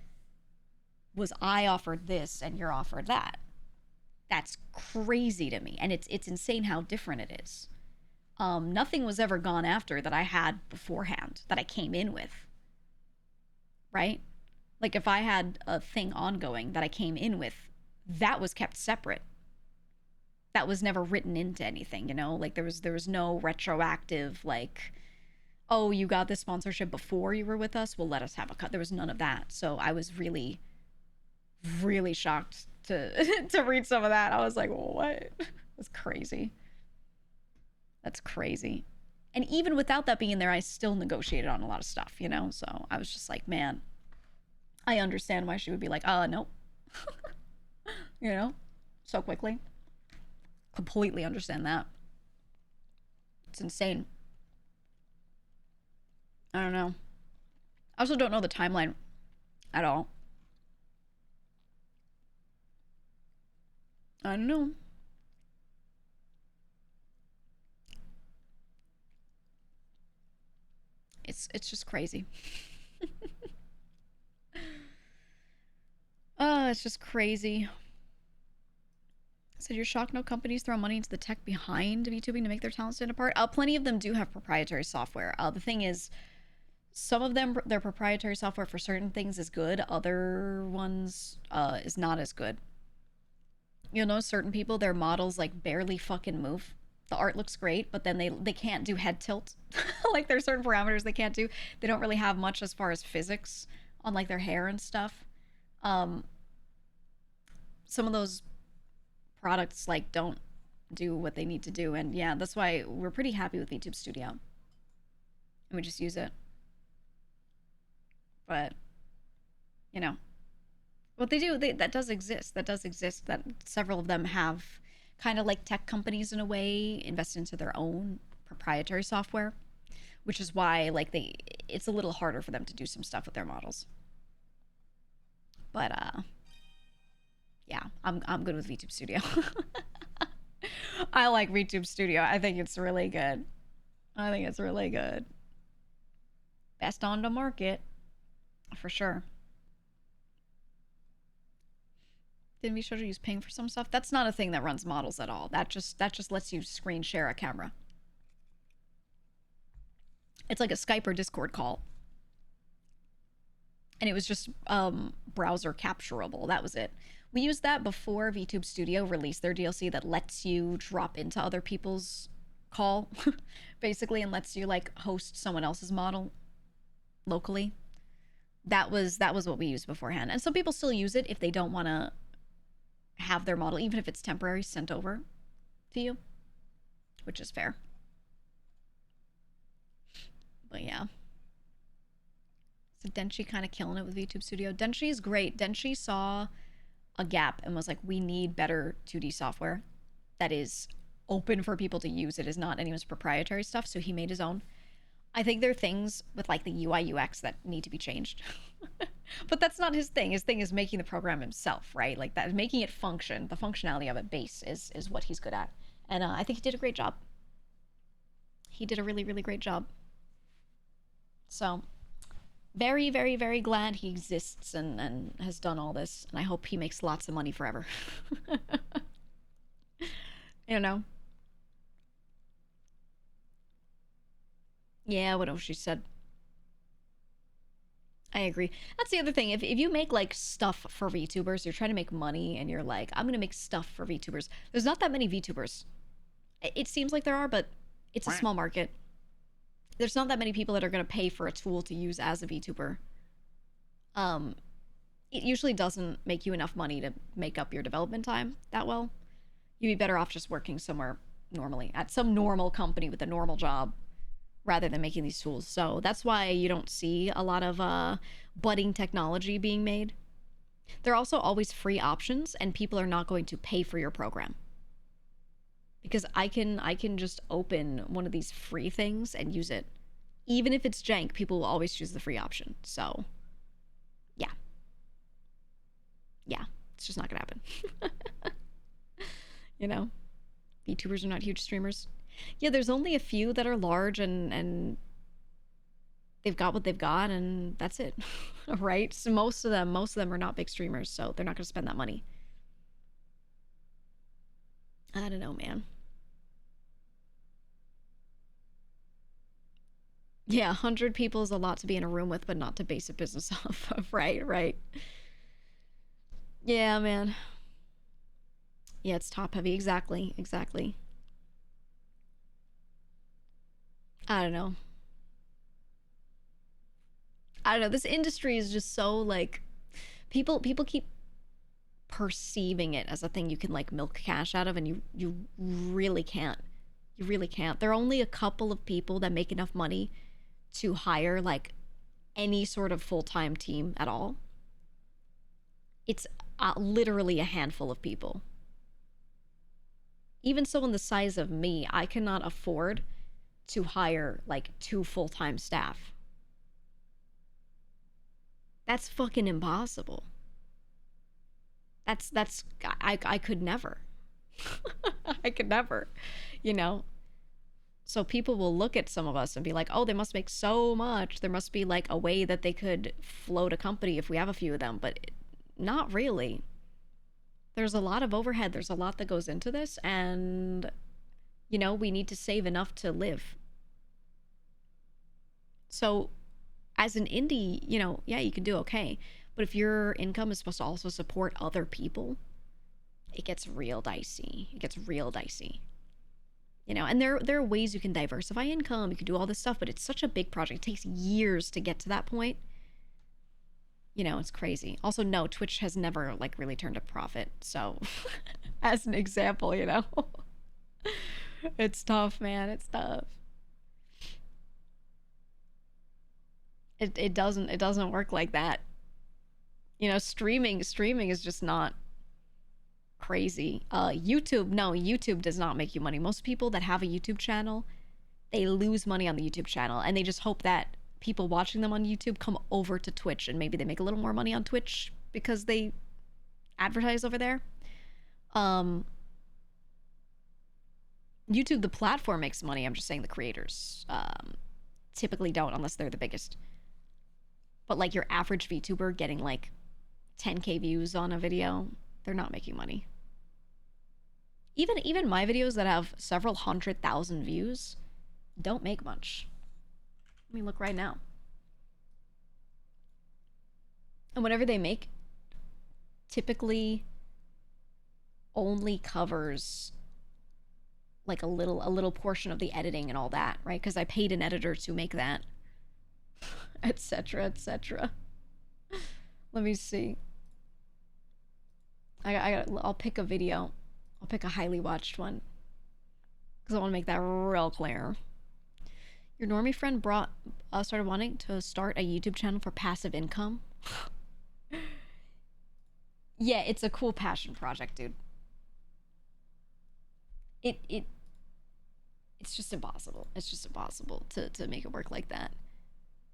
was I offered this and you're offered that? That's crazy to me. And it's insane how different it is. Nothing was ever gone after that I had beforehand that I came in with. Right? Like if I had a thing ongoing that I came in with, that was kept separate. That was never written into anything, you know? Like there was no retroactive like, oh, you got this sponsorship before you were with us, well let us have a cut. There was none of that. So I was really, really shocked to to read some of that. I was like, what? That's crazy. That's crazy. And even without that being there, I still negotiated on a lot of stuff, you know? So I was just like, man, I understand why she would be like, nope. You know? So quickly. Completely understand that. It's insane. I don't know. I also don't know the timeline at all. I don't know. It's just crazy. It's just crazy. Said you're shocked no companies throw money into the tech behind VTubing to make their talent stand apart. Plenty of them do have proprietary software. The thing is, some of them, their proprietary software for certain things is good. Other ones is not as good. You'll know certain people, their models like barely fucking move. The art looks great, but then they can't do head tilt. Like there's certain parameters they can't do. They don't really have much as far as physics on like their hair and stuff. Um, some of those products like don't do what they need to do, and yeah, that's why we're pretty happy with VTube Studio. And we just use it. But you know, what they do, that does exist. That does exist. That several of them have kind of like tech companies in a way invest into their own proprietary software, which is why like it's a little harder for them to do some stuff with their models. But yeah, I'm good with VTube Studio. I like VTube Studio. I think it's really good. I think it's really good. Best on the market, for sure. Didn't we show you use ping for some stuff? That's not a thing that runs models at all. That just lets you screen share a camera. It's like a Skype or Discord call. And it was just browser capturable. That was it. We used that before VTube Studio released their DLC that lets you drop into other people's call, basically, and lets you like host someone else's model locally. That was what we used beforehand. And some people still use it if they don't want to have their model, even if it's temporary, sent over to you, which is fair. But yeah. So Denshi kind of killing it with VTube Studio. Denshi is great. Denshi saw a gap and was like, we need better 2D software that is open for people to use. It is not anyone's proprietary stuff. So he made his own. I think there are things with like the UI UX that need to be changed. But that's not his thing. His thing is making the program himself, right? Like that, making it function. The functionality of it base is what he's good at. And I think he did a great job. He did a really, really great job. So very, very, very glad he exists and has done all this. And I hope he makes lots of money forever. You know? Yeah, what else she said. I agree. That's the other thing. If you make like stuff for VTubers, you're trying to make money and you're like, I'm gonna make stuff for VTubers. There's not that many VTubers. It seems like there are, but it's a small market. There's not that many people that are gonna pay for a tool to use as a VTuber. it usually doesn't make you enough money to make up your development time that well. You'd be better off just working somewhere normally at some normal company with a normal job rather than making these tools. So that's why you don't see a lot of budding technology being made. There are also always free options, and people are not going to pay for your program. Because I can just open one of these free things and use it. Even if it's jank, people will always choose the free option. So, yeah. Yeah, it's just not gonna happen. You know? VTubers are not huge streamers. Yeah, there's only a few that are large and they've got what they've got and that's it. Right? So most of them are not big streamers, so they're not gonna spend that money. I don't know, man. Yeah, 100 people is a lot to be in a room with, but not to base a business off of. Right, right. Yeah, man. Yeah, it's top heavy. Exactly, exactly. I don't know. I don't know. This industry is just so like people keep perceiving it as a thing you can like milk cash out of, and you really can't. You really can't. There are only a couple of people that make enough money to hire like any sort of full-time team at all. It's literally a handful of people. Even someone the size of me, I cannot afford to hire like two full-time staff. That's fucking impossible. That's I could never. I could never, you know. So people will look at some of us and be like, "Oh, they must make so much. There must be like a way that they could float a company if we have a few of them." But not really. There's a lot of overhead. There's a lot that goes into this, and we need to save enough to live. So as an indie, yeah, you can do okay. But if your income is supposed to also support other people, it gets real dicey. It gets real dicey. And there are ways you can diversify income. You can do all this stuff, but it's such a big project. It takes years to get to that point. It's crazy. Also, no, Twitch has never like really turned a profit. So, as an example, it's tough, man. It's tough. It doesn't work like that. Streaming is just not crazy. YouTube does not make you money. Most people that have a YouTube channel, they lose money on the YouTube channel, and they just hope that people watching them on YouTube come over to Twitch, and maybe they make a little more money on Twitch because they advertise over there. Um, YouTube, the platform, makes money. I'm just saying the creators typically don't unless they're the biggest. But like your average VTuber getting like 10K views on a video, they're not making money. Even my videos that have several 100,000 views don't make much. Let me look right now. And whatever they make typically only covers like a little portion of the editing and all that, right? Because I paid an editor to make that, etc., etc. Let me see. I'll pick a video. I'll pick a highly watched one because I want to make that real clear. Your normie friend started wanting to start a YouTube channel for passive income. Yeah, it's a cool passion project, dude. It's just impossible. It's just impossible to make it work like that.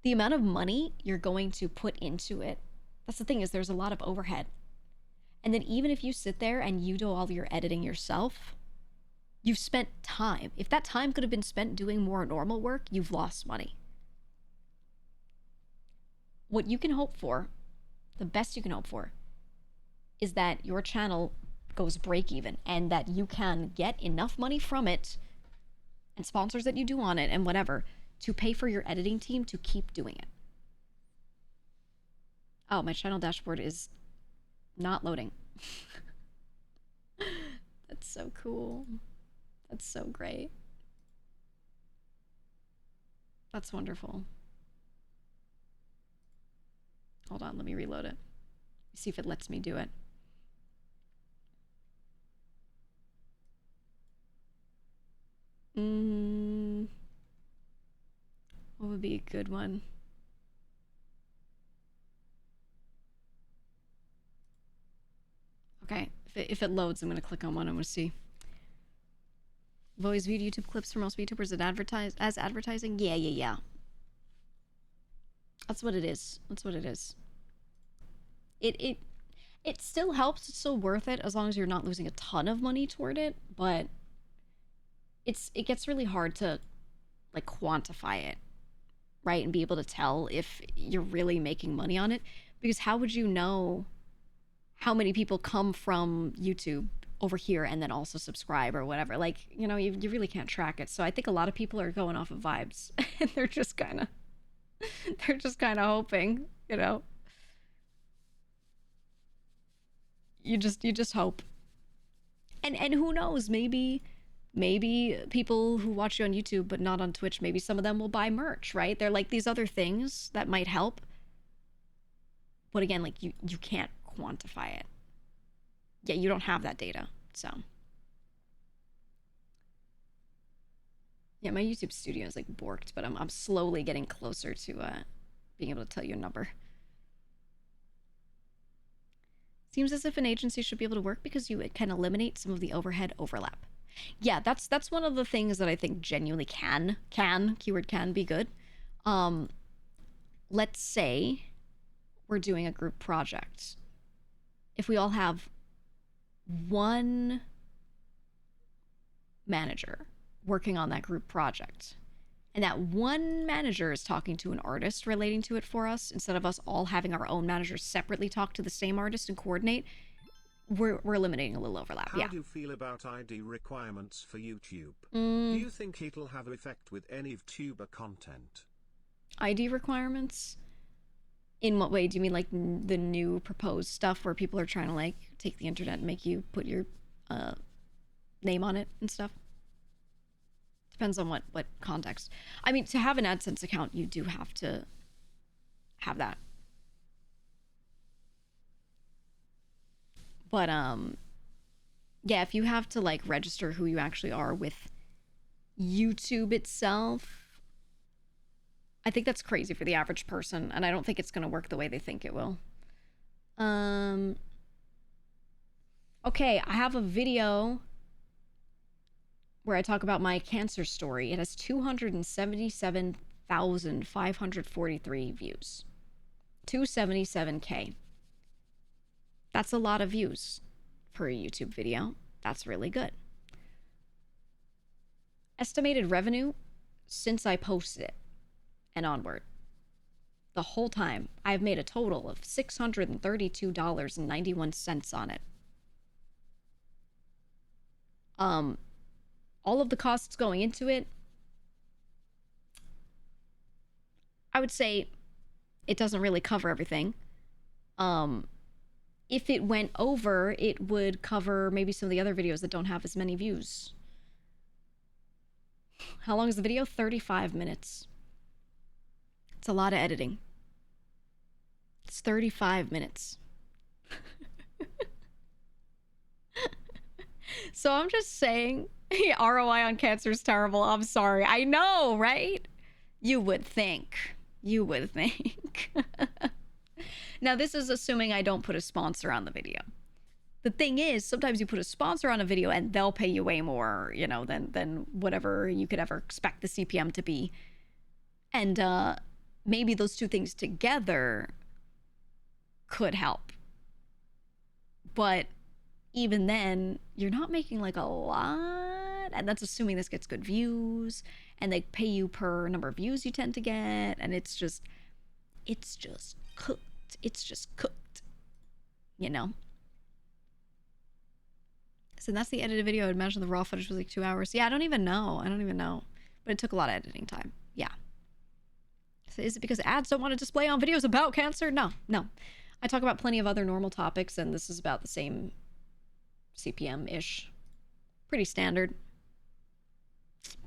The amount of money you're going to put into it, that's the thing, is there's a lot of overhead. And then even if you sit there and you do all your editing yourself, you've spent time. If that time could have been spent doing more normal work, you've lost money. What you can hope for, the best you can hope for, is that your channel goes break even and that you can get enough money from it and sponsors that you do on it and whatever to pay for your editing team to keep doing it. Oh, my channel dashboard is not loading. That's so cool. That's so great. That's wonderful. Hold on, let me reload it. See if it lets me do it. What would be a good one? Okay, if it loads, I'm gonna click on one. I'm gonna see. I've always viewed YouTube clips for most YouTubers that advertise as advertising. Yeah. That's what it is. That's what it is. It still helps. It's still worth it as long as you're not losing a ton of money toward it. But it gets really hard to like quantify it, right, and be able to tell if you're really making money on it, because how would you know how many people come from YouTube over here and then also subscribe or whatever? Like, you know, you really can't track it. So I think a lot of people are going off of vibes and they're just kind of hoping, you know. You just hope. And who knows, maybe people who watch you on YouTube but not on Twitch, maybe some of them will buy merch, right? They're like these other things that might help. But again, like you can't quantify it. Yeah, you don't have that data. So yeah, my YouTube studio is like borked, but I'm slowly getting closer to being able to tell you a number. Seems as if an agency should be able to work because you can eliminate some of the overhead overlap. Yeah, that's one of the things that I think genuinely can keyword can be good. Let's say we're doing a group project. If we all have one manager working on that group project, and that one manager is talking to an artist relating to it for us, instead of us all having our own managers separately talk to the same artist and coordinate, we're eliminating a little overlap. How yeah. do you feel about ID requirements for YouTube? Do you think it'll have effect with any VTuber content? ID requirements? In what way? Do you mean like the new proposed stuff where people are trying to like take the internet and make you put your name on it and stuff? Depends on what context. I mean, to have an AdSense account, you do have to have that. But yeah, if you have to like register who you actually are with YouTube itself, I think that's crazy for the average person, and I don't think it's going to work the way they think it will. Okay, I have a video where I talk about my cancer story. It has 277,543 views. 277K. That's a lot of views for a YouTube video. That's really good. Estimated revenue since I posted it and onward. The whole time, I've made a total of $632.91 on it. All of the costs going into it, I would say it doesn't really cover everything. If it went over, it would cover maybe some of the other videos that don't have as many views. How long is the video? 35 minutes. It's a lot of editing. It's 35 minutes. So I'm just saying, ROI on cancer is terrible. I'm sorry. I know, right? You would think. You would think. Now, this is assuming I don't put a sponsor on the video. The thing is, sometimes you put a sponsor on a video and they'll pay you way more, you know, than whatever you could ever expect the CPM to be. And maybe those two things together could help. But even then, you're not making like a lot. And that's assuming this gets good views. And they pay you per number of views you tend to get. And it's just cooked. It's just cooked, you know? So that's the edited video. I'd imagine the raw footage was like 2 hours. Yeah, I don't even know. But it took a lot of editing time. Yeah. So is it because ads don't want to display on videos about cancer? No. I talk about plenty of other normal topics, and this is about the same CPM-ish. Pretty standard.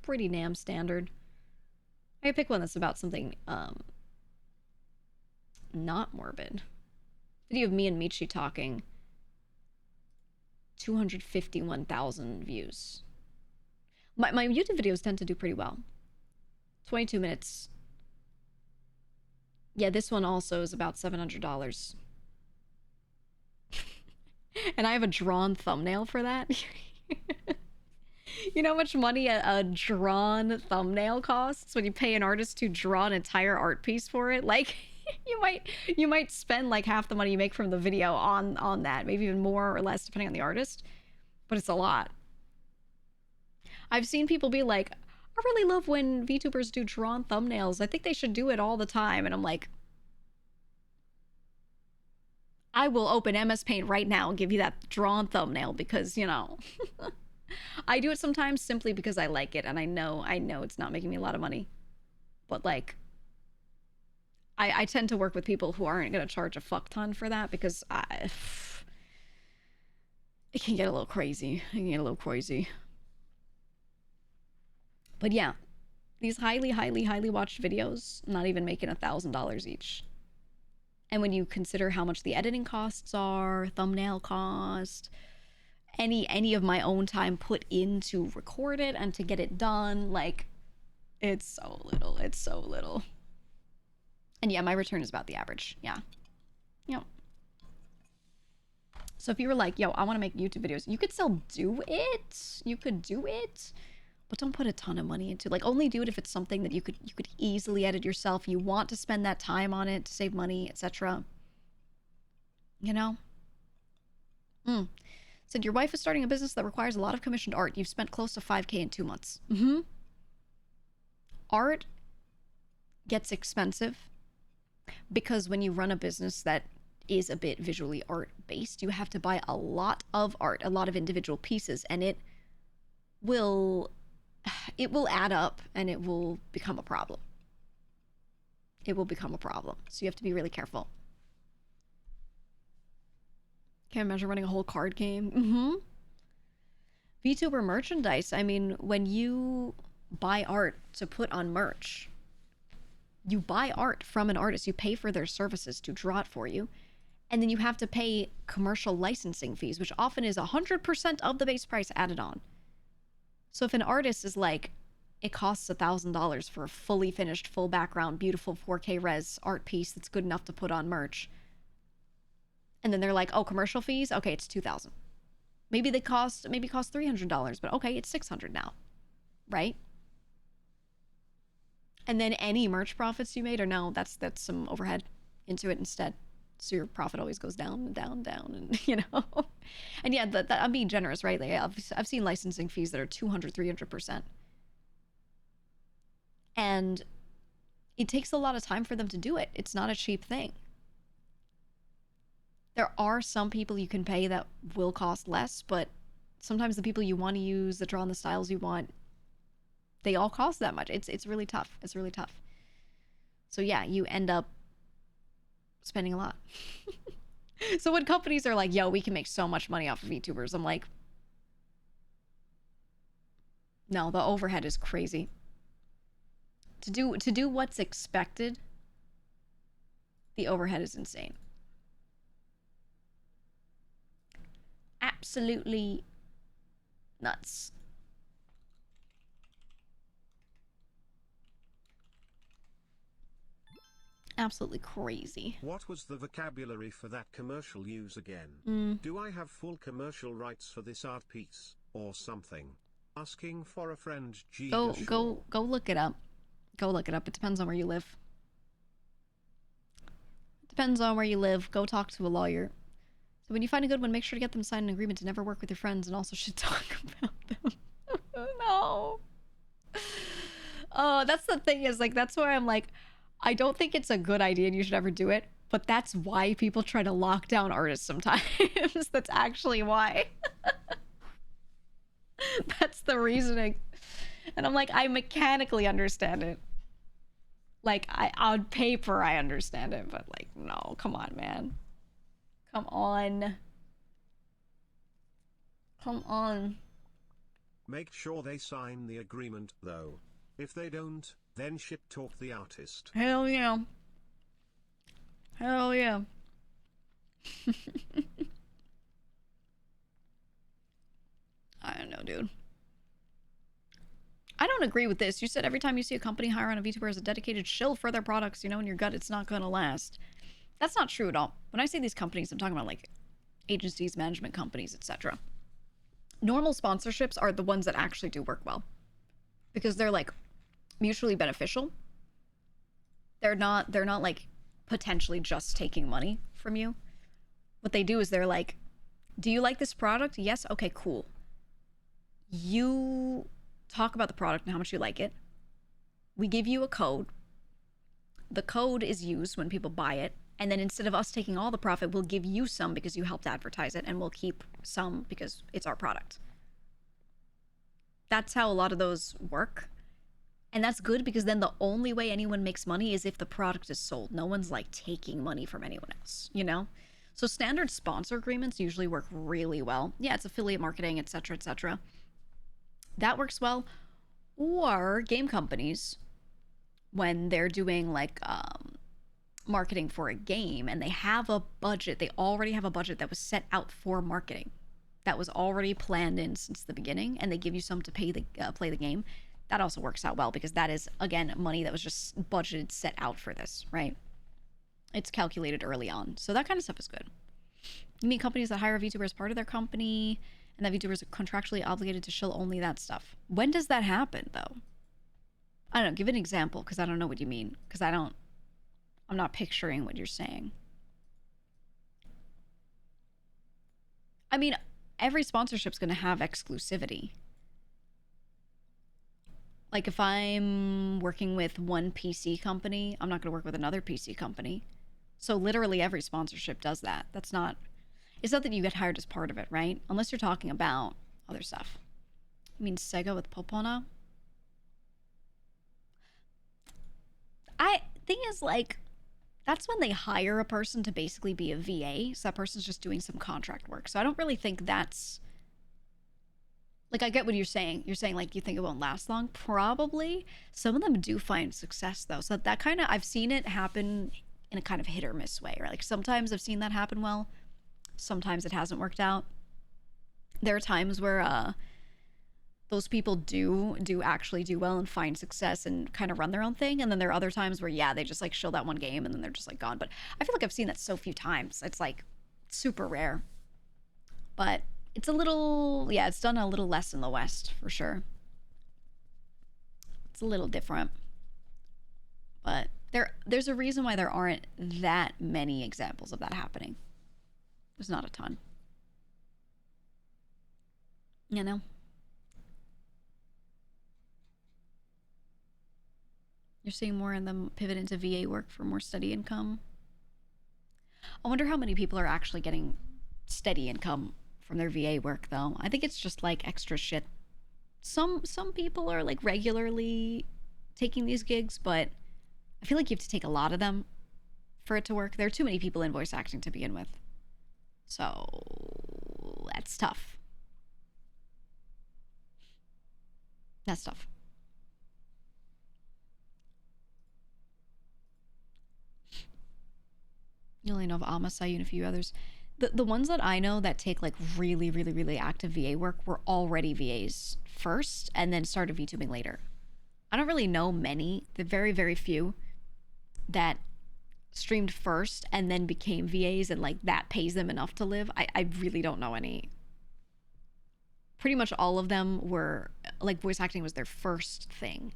Pretty damn standard. I could pick one that's about something not morbid. Video of me and Michi talking. 251,000 views. My YouTube videos tend to do pretty well. 22 minutes. Yeah, this one also is about $700. And I have a drawn thumbnail for that. You know how much money a drawn thumbnail costs when you pay an artist to draw an entire art piece for it? Like, you might spend like half the money you make from the video on that, maybe even more or less depending on the artist, but it's a lot. I've seen people be like, I really love when VTubers do drawn thumbnails. I think they should do it all the time. And I'm like, I will open MS Paint right now and give you that drawn thumbnail because, you know, I do it sometimes simply because I like it, and I know it's not making me a lot of money. But like I tend to work with people who aren't gonna charge a fuck ton for that because it can get a little crazy. It can get a little crazy. But yeah, these highly watched videos, not even making $1,000 each. And when you consider how much the editing costs are, thumbnail cost, any of my own time put in to record it and to get it done, like, it's so little. It's so little. And yeah, my return is about the average. Yeah. Yep. So if you were like, yo, I want to make YouTube videos, you could still do it. You could do it. But don't put a ton of money into, like, only do it if it's something that you could easily edit yourself. You want to spend that time on it to save money, etc. You know? Said your wife is starting a business that requires a lot of commissioned art. You've spent close to 5K in 2 months. Art gets expensive because when you run a business that is a bit visually art based, you have to buy a lot of art, a lot of individual pieces, and it will add up and it will become a problem. It will become a problem. So you have to be really careful. Can't imagine running a whole card game. VTuber merchandise. I mean, when you buy art to put on merch, you buy art from an artist. You pay for their services to draw it for you. And then you have to pay commercial licensing fees, which often is 100% of the base price added on. So if an artist is like, it costs $1,000 for a fully finished, full background, beautiful 4K res art piece that's good enough to put on merch, and then they're like, oh, commercial fees? Okay, it's $2,000. Maybe cost $300, but okay, it's $600 now, right? And then any merch profits you made, or no, that's some overhead into it instead. So your profit always goes down and down, and you know. And yeah, I'm being generous, right? Like I've seen licensing fees that are 200, 300%. And it takes a lot of time for them to do it. It's not a cheap thing. There are some people you can pay that will cost less, but sometimes the people you want to use that draw on the styles you want, they all cost that much. It's really tough. It's really tough. So yeah, you end up spending a lot. So when companies are like, yo, we can make so much money off of VTubers, I'm like, no, the overhead is crazy. To do what's expected, the overhead is insane. Absolutely nuts. Absolutely crazy. What was the vocabulary for that commercial use again? Do I have full commercial rights for this art piece, or something? Asking for a friend. GEEGA. Go look it up. Go look it up. It depends on where you live. Depends on where you live. Go talk to a lawyer. So when you find a good one, make sure to get them to sign an agreement to never work with your friends, and also should talk about them. No. Oh, that's the thing, is like, that's why I'm like, I don't think it's a good idea and you should ever do it, but that's why people try to lock down artists sometimes. That's actually why. That's the reasoning. And I'm like, I mechanically understand it. Like, on paper, I understand it, but like, no, come on, man. Come on. Come on. Make sure they sign the agreement, though. If they don't, then shit talk the artist. Hell yeah. Hell yeah. I don't know, dude. I don't agree with this. You said every time you see a company hire on a VTuber as a dedicated shill for their products, you know, in your gut, it's not going to last. That's not true at all. When I say these companies, I'm talking about like agencies, management companies, etc. Normal sponsorships are the ones that actually do work well because they're like mutually beneficial. They're not like potentially just taking money from you. What they do is they're like, do you like this product? Yes. Okay, cool. You talk about the product and how much you like it. We give you a code. The code is used when people buy it. And then instead of us taking all the profit, we'll give you some because you helped advertise it, and we'll keep some because it's our product. That's how a lot of those work. And that's good because then the only way anyone makes money is if the product is sold. No one's like taking money from anyone else, you know? So standard sponsor agreements usually work really well. Yeah, it's affiliate marketing, etc., etc. That works well. Or game companies, when they're doing like marketing for a game and they have a budget, they already have a budget that was set out for marketing, that was already planned in since the beginning, and they give you some to play the game. That also works out well because that is, again, money that was just budgeted, set out for this, right? It's calculated early on. So that kind of stuff is good. You mean companies that hire a VTuber as part of their company and that VTubers are contractually obligated to shill only that stuff. When does that happen, though? I don't know. Give an example because I don't know what you mean. Because I'm not picturing what you're saying. I mean, every sponsorship's going to have exclusivity. Like if I'm working with one PC company, I'm not going to work with another PC company. So literally every sponsorship does that. It's not that you get hired as part of it, right? Unless you're talking about other stuff. You mean Sega with Popona? Thing is, like, that's when they hire a person to basically be a VA. So that person's just doing some contract work. So I don't really think that's, like, I get what you're saying. You're saying, like, you think it won't last long? Probably. Some of them do find success, though. So that kind of, I've seen it happen in a kind of hit or miss way, right? Like, sometimes I've seen that happen well. Sometimes it hasn't worked out. There are times where those people do actually do well and find success and kind of run their own thing. And then there are other times where, yeah, they just, like, shill that one game and then they're just, like, gone. But I feel like I've seen that so few times. It's, like, super rare. But it's a little, yeah, it's done a little less in the West, for sure. It's a little different. But there's a reason why there aren't that many examples of that happening. There's not a ton. You know? You're seeing more in them pivot into VA work for more steady income. I wonder how many people are actually getting steady income from their VA work, though. I think it's just like extra shit. Some people are like regularly taking these gigs, but I feel like you have to take a lot of them for it to work. There are too many people in voice acting to begin with. So that's tough. That's tough. You only know of Alma, Sayun, and a few others. The ones that I know that take like really, really, really active VA work were already VAs first and then started VTubing later. I don't really know many. The very, very few that streamed first and then became VAs and like that pays them enough to live. I really don't know any. Pretty much all of them were like voice acting was their first thing.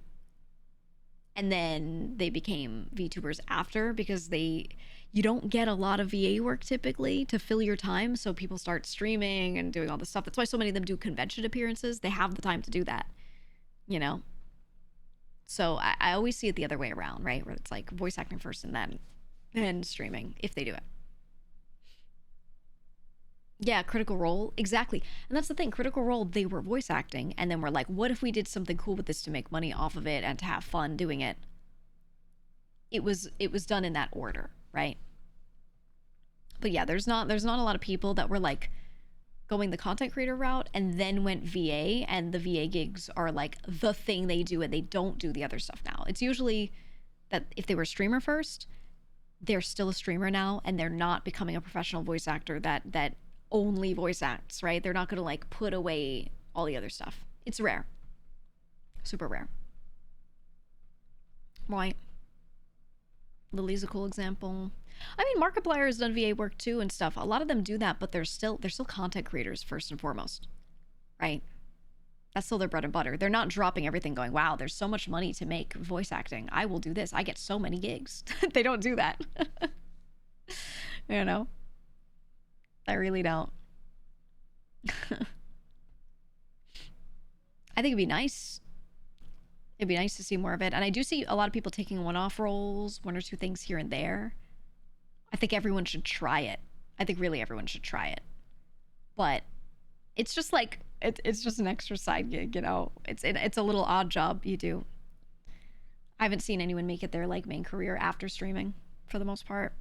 And then they became VTubers after because you don't get a lot of VA work typically to fill your time. So people start streaming and doing all this stuff. That's why so many of them do convention appearances. They have the time to do that, you know? So I always see it the other way around, right? Where it's like voice acting first and then streaming, if they do it. Yeah, Critical Role, exactly. And that's the thing, Critical Role, they were voice acting, and then we're like, what if we did something cool with this to make money off of it and to have fun doing it? It was done in that order, right? But yeah, there's not a lot of people that were like going the content creator route and then went VA, and the VA gigs are like the thing they do and they don't do the other stuff now. It's usually that if they were streamer first, they're still a streamer now and they're not becoming a professional voice actor that only voice acts, right? They're not going to like put away all the other stuff. It's rare. Super rare. Right. Lily's a cool example. I mean, Markiplier has done VA work too and stuff. A lot of them do that, but they're still content creators first and foremost, right? That's still their bread and butter. They're not dropping everything going, wow, there's so much money to make voice acting. I will do this. I get so many gigs. They don't do that. You know? I really don't. I think it'd be nice. It'd be nice to see more of it. And I do see a lot of people taking one-off roles, one or two things here and there. I think everyone should try it. I think really everyone should try it. But it's just like, it's just an extra side gig, you know? It's a little odd job you do. I haven't seen anyone make it their like main career after streaming for the most part.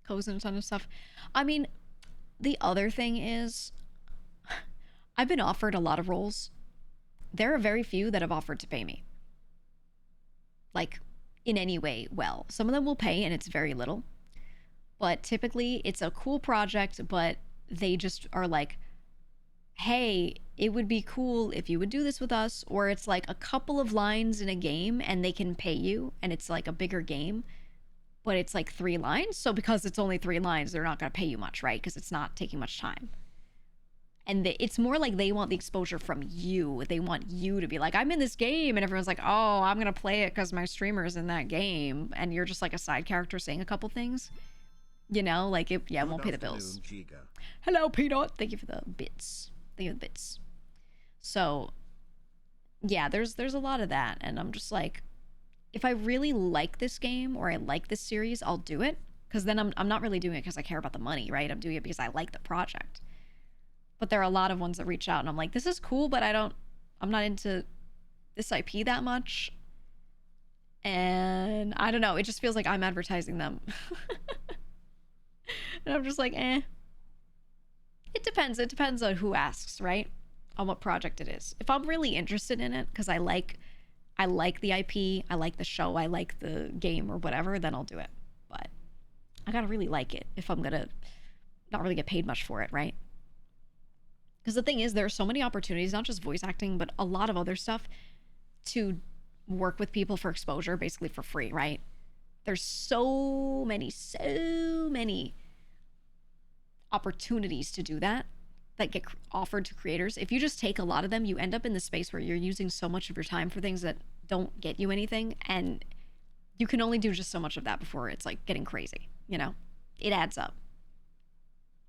Goes in a ton of stuff. I mean, the other thing is, I've been offered a lot of roles. There are very few that have offered to pay me. Like, in any way well. Some of them will pay, and it's very little. But typically, it's a cool project, but they just are like, hey, it would be cool if you would do this with us. Or it's like a couple of lines in a game, and they can pay you, and it's like a bigger game. But it's like 3 lines. So because it's only 3 lines, they're not going to pay you much, right? Because it's not taking much time. And it's more like they want the exposure from you. They want you to be like, I'm in this game. And everyone's like, oh, I'm going to play it because my streamer's in that game. And you're just like a side character saying a couple things. You know, like, it won't pay the bills. GEEGA. Hello, Peanut. Thank you for the bits. Thank you for the bits. So, yeah, there's a lot of that. And I'm just like, if I really like this game or I like this series, I'll do it. Because then I'm not really doing it because I care about the money, right? I'm doing it because I like the project. But there are a lot of ones that reach out and I'm like, this is cool, but I'm not into this IP that much. And I don't know, it just feels like I'm advertising them. And I'm just like, eh. It depends. It depends on who asks, right? On what project it is. If I'm really interested in it, because I like the IP, I like the show, I like the game or whatever, then I'll do it. But I gotta really like it if I'm gonna not really get paid much for it, right? Because the thing is, there are so many opportunities, not just voice acting, but a lot of other stuff to work with people for exposure, basically for free, right? There's so many opportunities to do that get offered to creators. If you just take a lot of them, you end up in the space where you're using so much of your time for things that don't get you anything. And you can only do just so much of that before it's like getting crazy, you know? It adds up.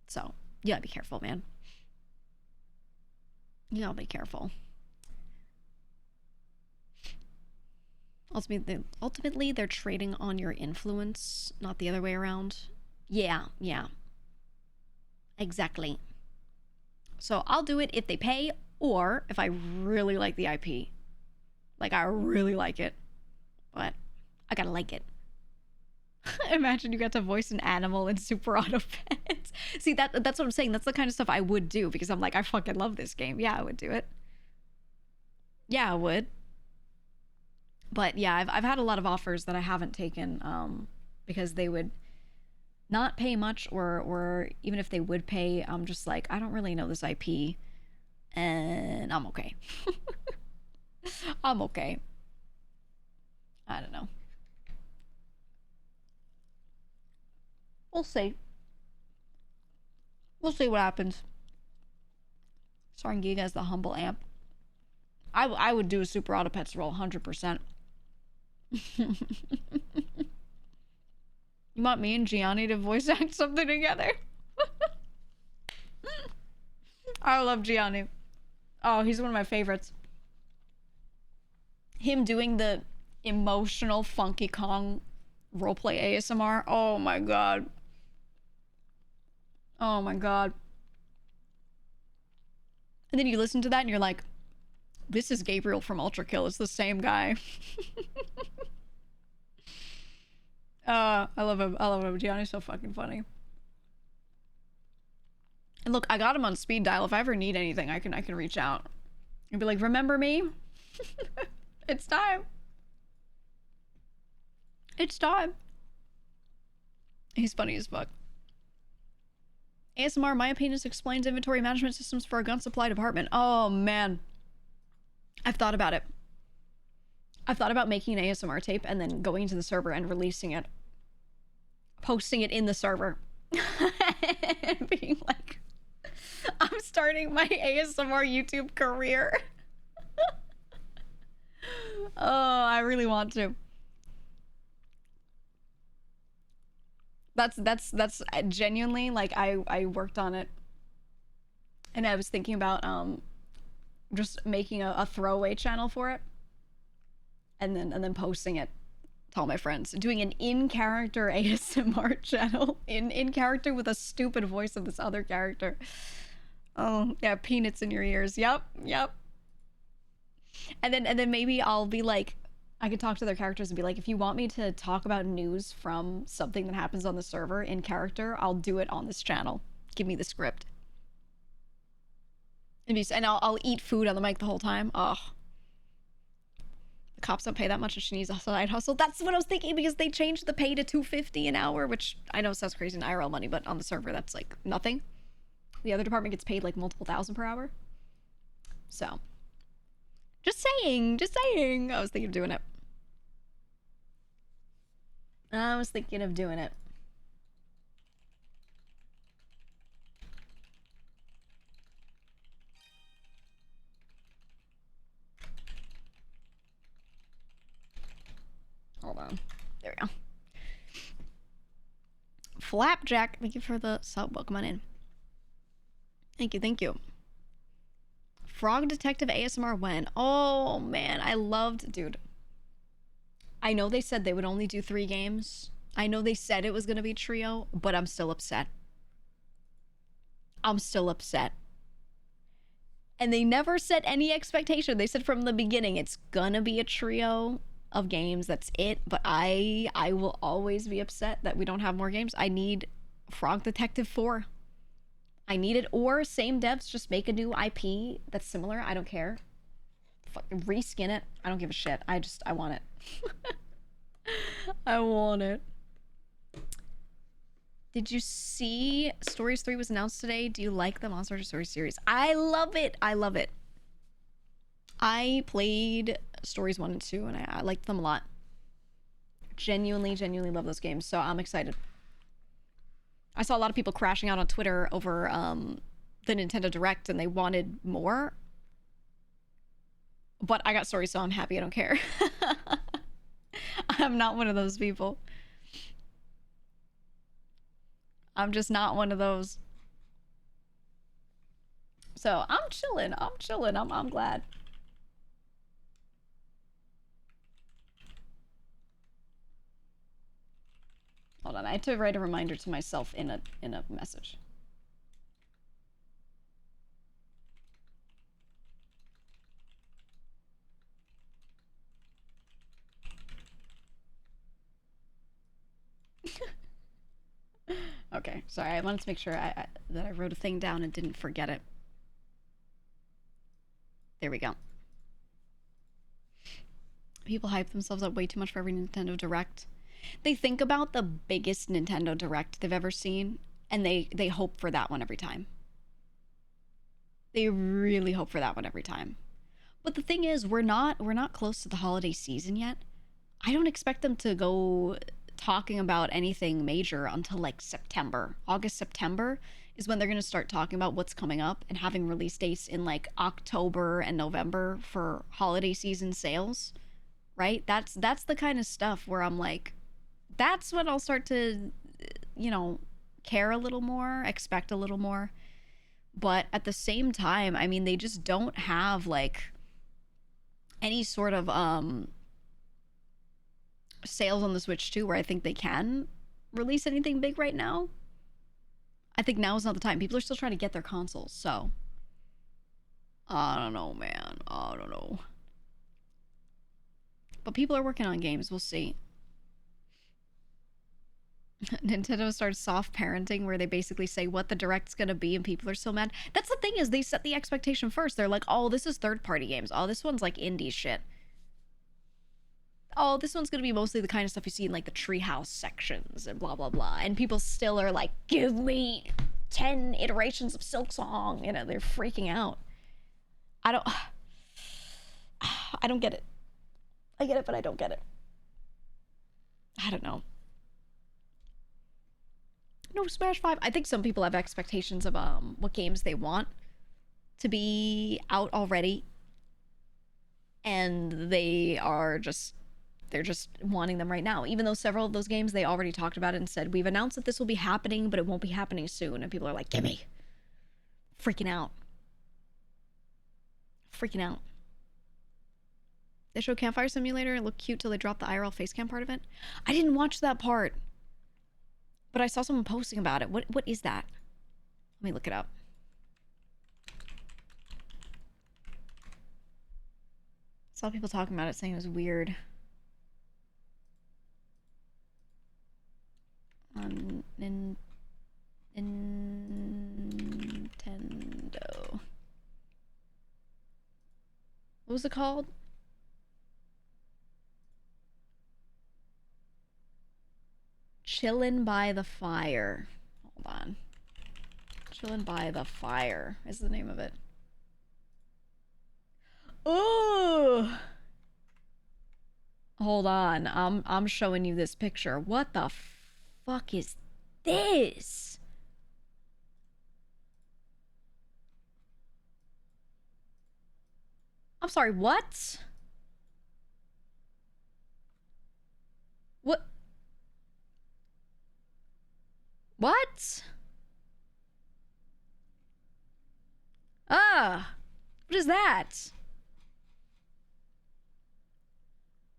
So, you gotta be careful, man. You gotta be careful. Ultimately, they're trading on your influence, not the other way around. Yeah. Exactly. So I'll do it if they pay or if I really like the IP. Like, I really like it. But I gotta like it. Imagine you got to voice an animal in Super Auto Pets. See, that's what I'm saying. That's the kind of stuff I would do because I'm like, I fucking love this game. Yeah, I would do it. Yeah, I would. But yeah, I've had a lot of offers that I haven't taken because they would not pay much or even if they would pay, I'm just like, I don't really know this IP and I'm okay. I'm okay. I don't know. We'll see. We'll see what happens. Starring Giga as the humble amp. I would do a Super Auto Pets role 100%. You want me and Gianni to voice act something together? I love Gianni. Oh, he's one of my favorites. Him doing the emotional Funky Kong roleplay ASMR. Oh my god. Oh my god. And then you listen to that and you're like, this is Gabriel from Ultra Kill. It's the same guy. I love him. I love him. Gianni's so fucking funny. And look, I got him on speed dial. If I ever need anything, I can reach out and be like, remember me? It's time. It's time. He's funny as fuck. ASMR, my opinion, explains inventory management systems for a gun supply department. Oh, man. I've thought about it. I've thought about making an ASMR tape and then going into the server and releasing it. Posting it in the server. And being like, I'm starting my ASMR YouTube career. Oh, I really want to. That's genuinely, like, I worked on it. And I was thinking about just making a throwaway channel for it. And then posting it to all my friends. Doing an in-character ASMR channel. In character with a stupid voice of this other character. Oh, yeah, peanuts in your ears. Yep. And then maybe I'll be like, I could talk to their characters and be like, if you want me to talk about news from something that happens on the server in character, I'll do it on this channel. Give me the script. And I'll eat food on the mic the whole time. Oh. The cops don't pay that much and she needs a side hustle. That's what I was thinking, because they changed the pay to $250 an hour, which I know sounds crazy in IRL money, but on the server that's like nothing. The other department gets paid like multiple thousand per hour. So, just saying. I was thinking of doing it. Hold on. There we go. Flapjack, thank you for the sub. Welcome on in. Thank you. Frog Detective ASMR when? Oh, man. I loved... Dude. I know they said they would only do 3 games. I know they said it was going to be trio, but I'm still upset. And they never set any expectation. They said from the beginning, it's gonna be a trio of games. That's it. But I will always be upset that we don't have more games. I need Frog Detective 4. I need it. Or same devs, just make a new IP that's similar. I don't care. Fucking reskin it. I don't give a shit. I want it. I want it. Did you see Stories 3 was announced today? Do you like the Monster Hunter Stories series? I love it. I played Stories 1 and 2 and I liked them a lot. Genuinely love those games, so I'm excited. I saw a lot of people crashing out on Twitter over the Nintendo Direct and they wanted more. But I got Stories, so I'm happy. I don't care. I'm not one of those people. I'm just not one of those. So I'm chilling. I'm glad. Hold on, I had to write a reminder to myself in a message. Okay, sorry, I wanted to make sure that I wrote a thing down and didn't forget it. There we go. People hype themselves up way too much for every Nintendo Direct. They think about the biggest Nintendo Direct they've ever seen, and they hope for that one every time. They really hope for that one every time. But the thing is, we're not close to the holiday season yet. I don't expect them to go talking about anything major until like September. August, September is when they're going to start talking about what's coming up and having release dates in like October and November for holiday season sales, right? That's the kind of stuff where I'm like, that's when I'll start to, you know, care a little more, expect a little more. But at the same time, I mean, they just don't have like any sort of sales on the Switch 2 where I think they can release anything big right now. I think now is not the time. People are still trying to get their consoles, so I don't know, man. I don't know. But people are working on games. We'll see. Nintendo starts soft parenting where they basically say what the Direct's gonna be and people are still mad. That's the thing, is they set the expectation first. They're like, oh, this is third-party games. Oh, this one's like indie shit. oh, this one's gonna be mostly the kind of stuff you see in like the treehouse sections and blah blah blah. And people still are like, give me 10 iterations of Silk Song. You know, they're freaking out. I don't get it. I get it, but I don't get it. I don't know. No, Smash 5. I think some people have expectations of what games they want to be out already. And they're just wanting them right now. Even though several of those games, they already talked about it and said, we've announced that this will be happening, but it won't be happening soon. And people are like, gimme. Freaking out. Freaking out. They show Campfire Simulator. It looked cute till they dropped the IRL facecam part of it. I didn't watch that part. But I saw someone posting about it. What is that? Let me look it up. Saw people talking about it saying it was weird. On Nintendo. What was it called? Chillin' by the Fire. Hold on. Chillin' by the Fire is the name of it. Ooh. Hold on. I'm showing you this picture. What the fuck is this? I'm sorry, what? What? What? Ah. What is that?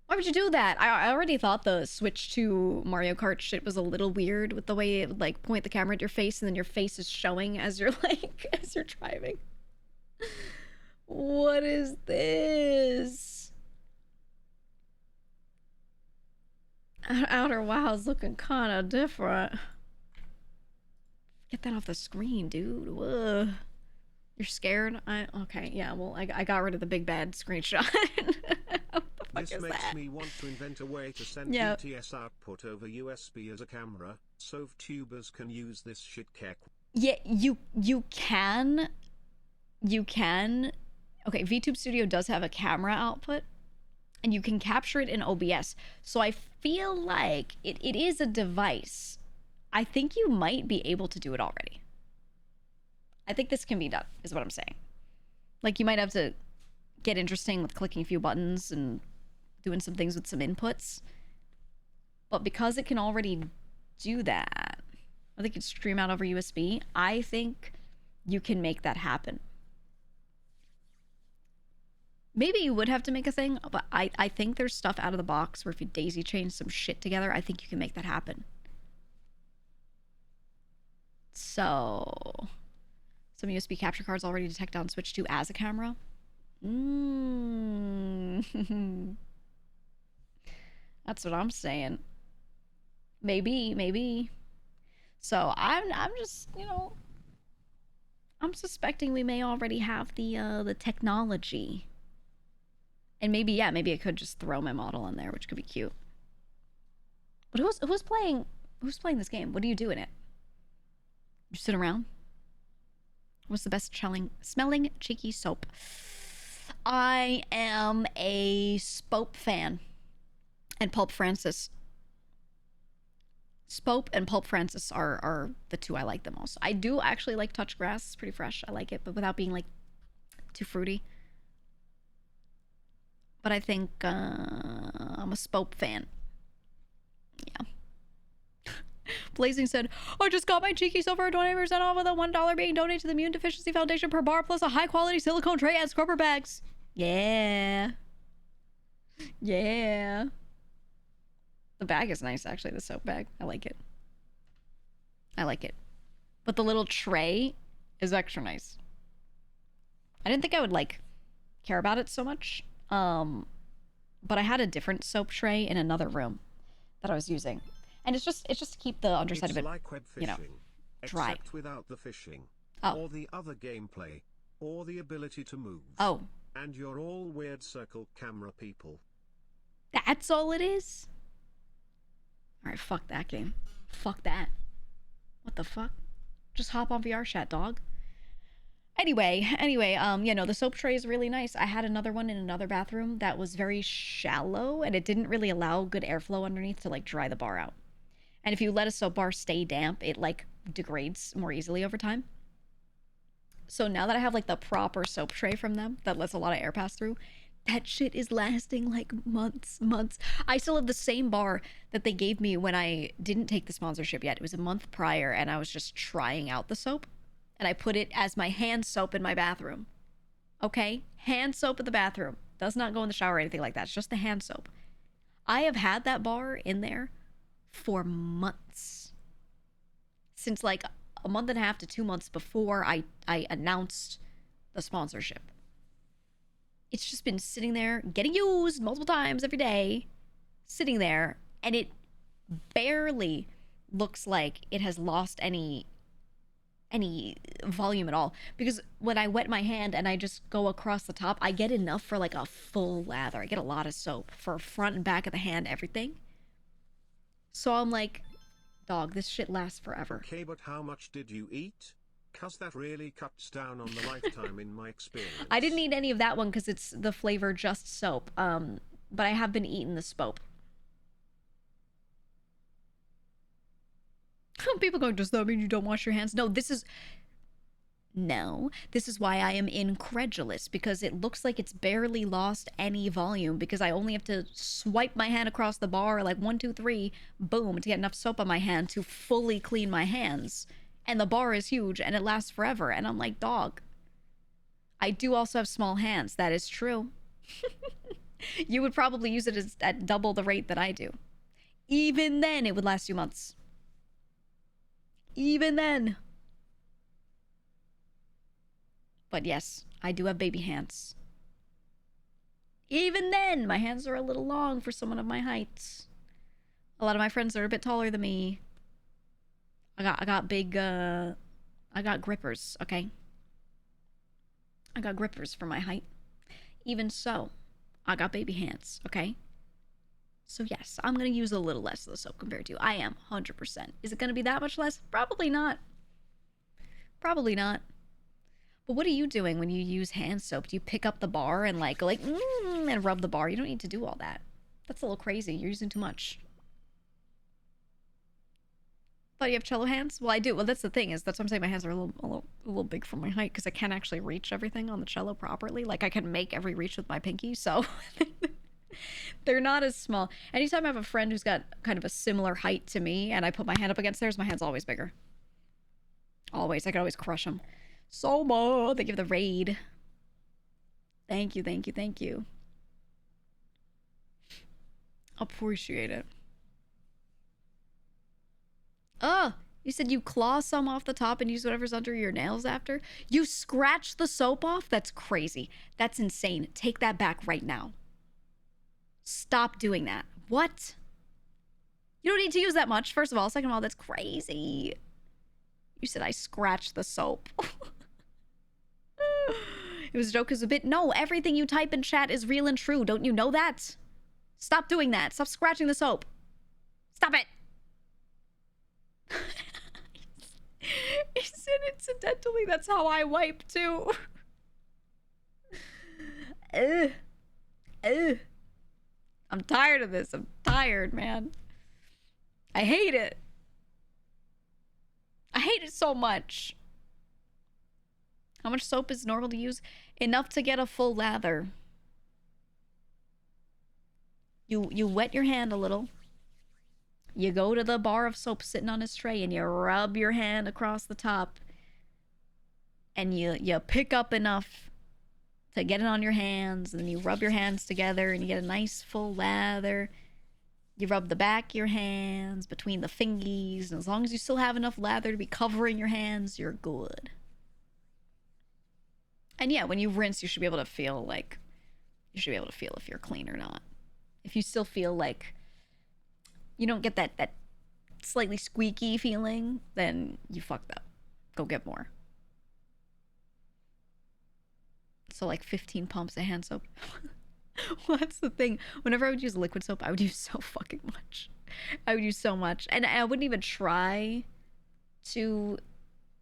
Why would you do that? I already thought the switch to Mario Kart shit was a little weird with the way it would like point the camera at your face and then your face is showing as you're like as you're driving. What is this? Outer Wilds looking kind of different. Get that off the screen, dude. Ugh. You're scared? Okay, yeah, well, I got rid of the big bad screenshot. This makes me want to invent a way to send BTS output over USB as a camera, so VTubers can use this shit kek. Yeah, you can. You can. Okay, VTube Studio does have a camera output, and you can capture it in OBS. So I feel like it is a device. I think you might be able to do it already. I think this can be done, is what I'm saying. Like, you might have to get interesting with clicking a few buttons and doing some things with some inputs. But because it can already do that, I think it can stream out over USB. I think you can make that happen. Maybe you would have to make a thing, but I think there's stuff out of the box where if you daisy chain some shit together, I think you can make that happen. So, some USB capture cards already detect on Switch 2 as a camera. That's what I'm saying. Maybe. So I'm just, you know, I'm suspecting we may already have the technology. And maybe, yeah, maybe I could just throw my model in there, which could be cute. But who's playing this game? What do you do in it? You sit around? What's the best smelling cheeky soap? I am a Spope fan. And Pulp Francis. Spope and Pulp Francis are the two I like the most. I do actually like Touch Grass. It's pretty fresh. I like it, but without being like too fruity. But I think I'm a Spope fan. Yeah. Blazing said, I just got my cheeky soap for 20% off with a $1 being donated to the Immune Deficiency Foundation per bar, plus a high-quality silicone tray and scrubber bags. Yeah. Yeah. The bag is nice, actually, the soap bag. I like it. I like it. But the little tray is extra nice. I didn't think I would, like, care about it so much. But I had a different soap tray in another room that I was using. And it's just to keep the underside It's of it, like web fishing, you know, dry. Except without the fishing, Oh. or the other gameplay, or the ability to move. Oh. And you're all weird circle camera people. That's all it is? Alright, fuck that game. Fuck that. What the fuck? Just hop on VR chat, dog. Anyway, you know, the soap tray is really nice. I had another one in another bathroom that was very shallow, and it didn't really allow good airflow underneath to, like, dry the bar out. And if you let a soap bar stay damp, it, like, degrades more easily over time. So now that I have, like, the proper soap tray from them that lets a lot of air pass through, that shit is lasting, like, months. I still have the same bar that they gave me when I didn't take the sponsorship yet. It was a month prior, and I was just trying out the soap. And I put it as my hand soap in my bathroom. Okay? Hand soap in the bathroom. Does not go in the shower or anything like that. It's just the hand soap. I have had that bar in there for months. Since like a month and a half to 2 months before I announced the sponsorship. It's just been sitting there, getting used multiple times every day. Sitting there, and it barely looks like it has lost any volume at all, because when I wet my hand and I just go across the top, I get enough for like a full lather. I get a lot of soap for front and back of the hand, everything. So I'm like, dog, this shit lasts forever. Okay, but how much did you eat? Cause that really cuts down on the lifetime in my experience. I didn't eat any of that one because it's the flavor just soap. But I have been eating the spope. People going, does that mean you don't wash your hands? No, this is why I am incredulous, because it looks like it's barely lost any volume, because I only have to swipe my hand across the bar like 1, 2, 3, boom, to get enough soap on my hand to fully clean my hands. And the bar is huge and it lasts forever. And I'm like, dog, I do also have small hands. That is true. You would probably use it at double the rate that I do. Even then, it would last you months. Even then. But yes, I do have baby hands. Even then, my hands are a little long for someone of my height. A lot of my friends are a bit taller than me. I got grippers, okay? I got grippers for my height. Even so, I got baby hands, okay? So yes, I'm going to use a little less of the soap compared to you. I am, 100%. Is it going to be that much less? Probably not. Probably not. But what are you doing when you use hand soap? Do you pick up the bar and like, go like, and rub the bar? You don't need to do all that. That's a little crazy. You're using too much. Thought you have cello hands? Well, I do. Well, that's the thing, is that's what I'm saying. My hands are a little big for my height, because I can't actually reach everything on the cello properly. Like, I can make every reach with my pinky, so they're not as small. Anytime I have a friend who's got kind of a similar height to me, and I put my hand up against theirs, my hand's always bigger. Always. I can always crush them. Soma, thank you for the raid. Thank you, thank you, thank you. Appreciate it. You said you claw some off the top and use whatever's under your nails after? You scratch the soap off? That's crazy. That's insane. Take that back right now. Stop doing that. What? You don't need to use that much, first of all. Second of all, that's crazy. You said I scratched the soap. It was a joke as a bit. No, everything you type in chat is real and true. Don't you know that? Stop doing that. Stop scratching the soap. Stop it. He said incidentally, that's how I wipe too. I'm tired of this. I'm tired, man. I hate it. I hate it so much. How much soap is normal to use? Enough to get a full lather. You wet your hand a little. You go to the bar of soap sitting on his tray and you rub your hand across the top. And you pick up enough to get it on your hands. And then you rub your hands together and you get a nice full lather. You rub the back of your hands between the fingies. And as long as you still have enough lather to be covering your hands, you're good. And yeah, when you rinse, you should be able to feel like... You should be able to feel if you're clean or not. If you still feel like... You don't get that slightly squeaky feeling, then you fucked up. Go get more. So like 15 pumps of hand soap. Well, that's the thing. Whenever I would use liquid soap, I would use so fucking much. I would use so much. And I wouldn't even try to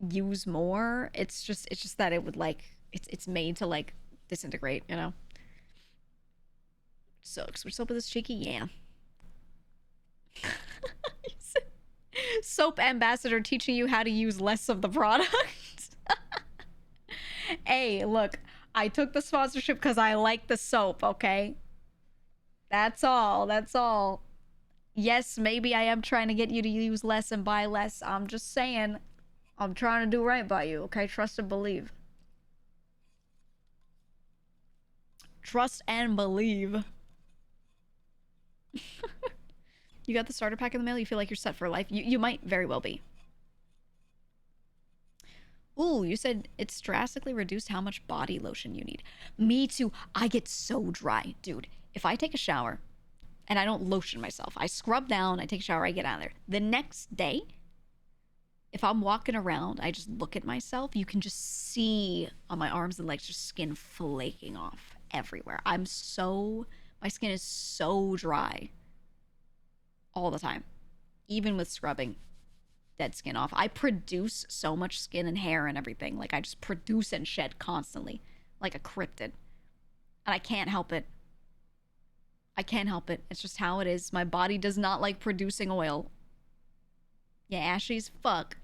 use more. It's just that it would like it's made to like disintegrate, you know? So switch soap with this cheeky, yeah. Soap ambassador teaching you how to use less of the product. Hey, look, I took the sponsorship because I like the soap, okay? That's all. That's all. Yes, maybe I am trying to get you to use less and buy less. I'm just saying, I'm trying to do right by you, okay? Trust and believe. Trust and believe. You got the starter pack in the mail? You feel like you're set for life? You might very well be. Ooh, you said it's drastically reduced how much body lotion you need. Me too. I get so dry, dude. If I take a shower and I don't lotion myself, I scrub down, I take a shower, I get out of there. The next day, if I'm walking around, I just look at myself, you can just see on my arms and legs just skin flaking off everywhere. My skin is so dry all the time, even with scrubbing. Dead skin off. I produce so much skin and hair and everything. Like I just produce and shed constantly, like a cryptid. And I can't help it. I can't help it. It's just how it is. My body does not like producing oil. Yeah, ashy as fuck.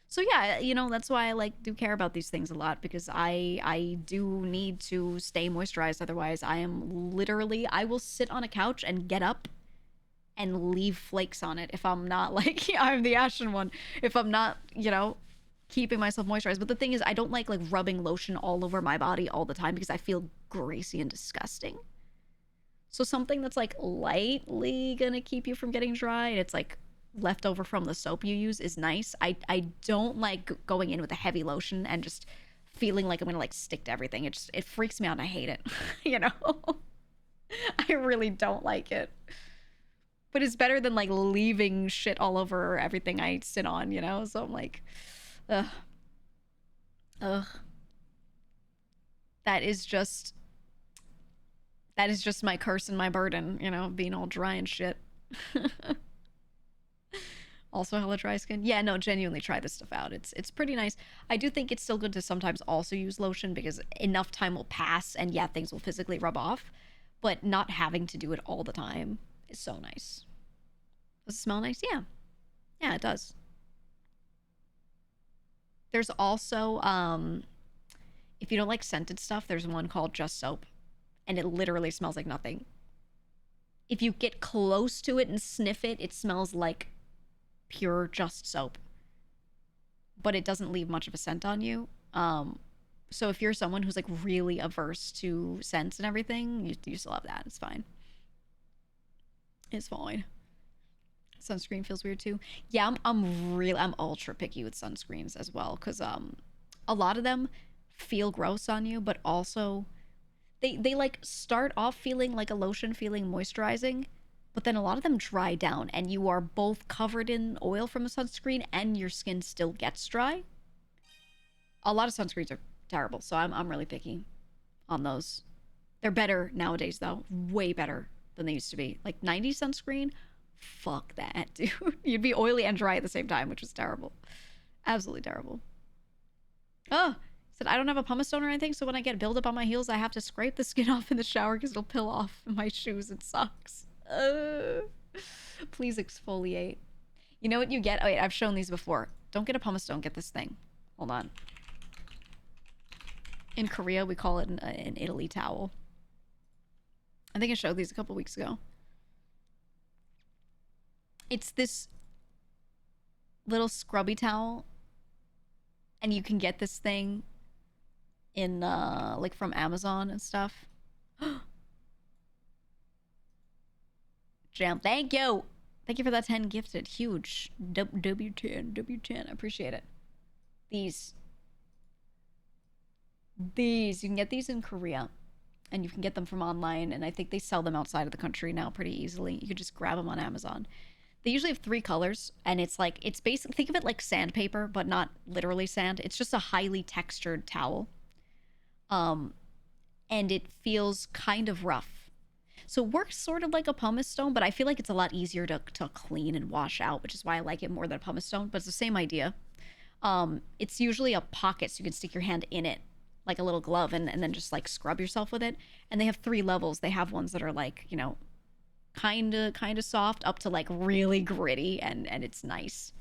So yeah, you know, that's why I like do care about these things a lot, because I do need to stay moisturized. Otherwise, I will sit on a couch and get up and leave flakes on it if I'm not like I'm the ashen one, if I'm not, you know, keeping myself moisturized. But the thing is, I don't like rubbing lotion all over my body all the time because I feel greasy and disgusting. So something that's like lightly gonna keep you from getting dry and it's like left over from the soap you use is nice. I don't like going in with a heavy lotion and just feeling like I'm gonna like stick to everything. It freaks me out and I hate it. You know? I really don't like it. But it's better than like leaving shit all over everything I sit on, you know? So I'm like, ugh. Ugh. That is just my curse and my burden, you know, being all dry and shit. Also hella dry skin. Yeah, no, genuinely try this stuff out. It's pretty nice. I do think it's still good to sometimes also use lotion because enough time will pass and yeah, things will physically rub off. But not having to do it all the time is so nice. Does it smell nice? Yeah. Yeah, it does. There's also, if you don't like scented stuff, there's one called Just Soap. And it literally smells like nothing. If you get close to it and sniff it, it smells like pure Just Soap. But it doesn't leave much of a scent on you. So if you're someone who's like really averse to scents and everything, you still have that. It's fine. It's fine. Sunscreen feels weird too. Yeah, I'm ultra picky with sunscreens as well, because a lot of them feel gross on you, but also they like start off feeling like a lotion, feeling moisturizing, but then a lot of them dry down and you are both covered in oil from the sunscreen and your skin still gets dry. A lot of sunscreens are terrible, so I'm really picky on those. They're better nowadays though, way better than they used to be. Like 90s sunscreen, fuck that, dude. You'd be oily and dry at the same time, which is terrible. Absolutely terrible. Oh, said I don't have a pumice stone or anything, so when I get buildup on my heels, I have to scrape the skin off in the shower because it'll peel off my shoes. It sucks. Please exfoliate. You know what you get? Oh, wait, I've shown these before. Don't get a pumice stone, get this thing. Hold on. In Korea, we call it an Italy towel. I think I showed these a couple weeks ago. It's this little scrubby towel, and you can get this thing in like from Amazon and stuff. Jam, thank you for that 10 gifted. Huge. W10 I appreciate it. These you can get these in Korea, and you can get them from online, and I think they sell them outside of the country now pretty easily. You could just grab them on Amazon. They usually have 3 colors, and it's basically, think of it like sandpaper, but not literally sand. It's just a highly textured towel. And and it feels kind of rough. So it works sort of like a pumice stone, but I feel like it's a lot easier to clean and wash out, which is why I like it more than a pumice stone. But it's the same idea. It's usually a pocket, so you can stick your hand in it like a little glove, and then just like scrub yourself with it. And they have 3 levels. They have ones that are like, you know, kind of soft up to like really gritty, and it's nice.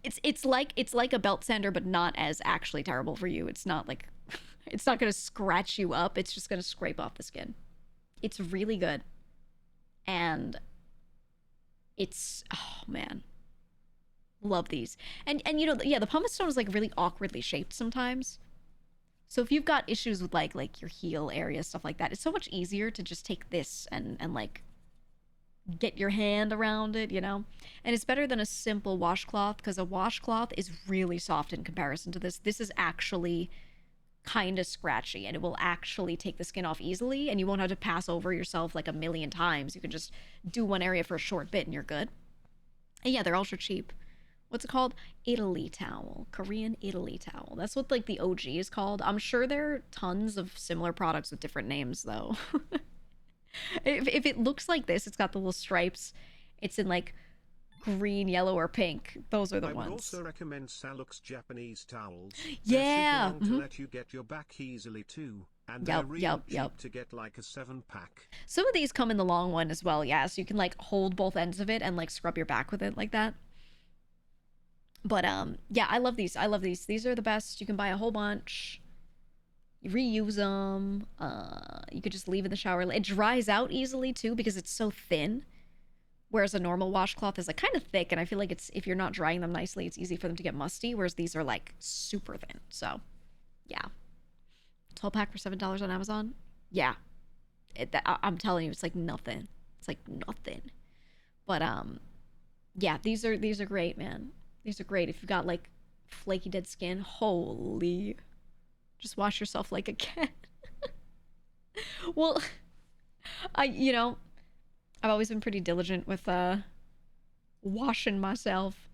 It's like a belt sander, but not as actually terrible for you. It's not like it's not gonna scratch you up. It's just gonna scrape off the skin. It's really good, and it's, oh man, love these. And you know, yeah, the pumice stone is like really awkwardly shaped sometimes. So if you've got issues with like your heel area, stuff like that, it's so much easier to just take this and like get your hand around it, you know? And it's better than a simple washcloth, because a washcloth is really soft in comparison to this. This is actually kind of scratchy, and it will actually take the skin off easily, and you won't have to pass over yourself like a million times. You can just do one area for a short bit and you're good. And yeah, they're ultra cheap. What's it called? Italy towel. Korean Italy towel. That's what like the OG is called. I'm sure there are tons of similar products with different names though. If it looks like this, it's got the little stripes. It's in like green, yellow, or pink. Those are the I ones. would also recommend Saluk's Japanese towels. Yeah. They're super long to let you get your back easily too, and they're real cheap to get like a 7-pack. Some of these come in the long one as well, yeah. So you can like hold both ends of it and like scrub your back with it like that. But yeah, I love these. I love these. These are the best. You can buy a whole bunch. You reuse them. You could just leave in the shower. It dries out easily too because it's so thin. Whereas a normal washcloth is like kind of thick, and I feel like it's, if you're not drying them nicely, it's easy for them to get musty. Whereas these are like super thin. So, yeah, 12-pack for $7 on Amazon. Yeah, I'm telling you, it's like nothing. It's like nothing. But yeah, these are great, man. These are great if you've got like flaky dead skin. Holy, just wash yourself like a cat. Well, you know, I've always been pretty diligent with washing myself.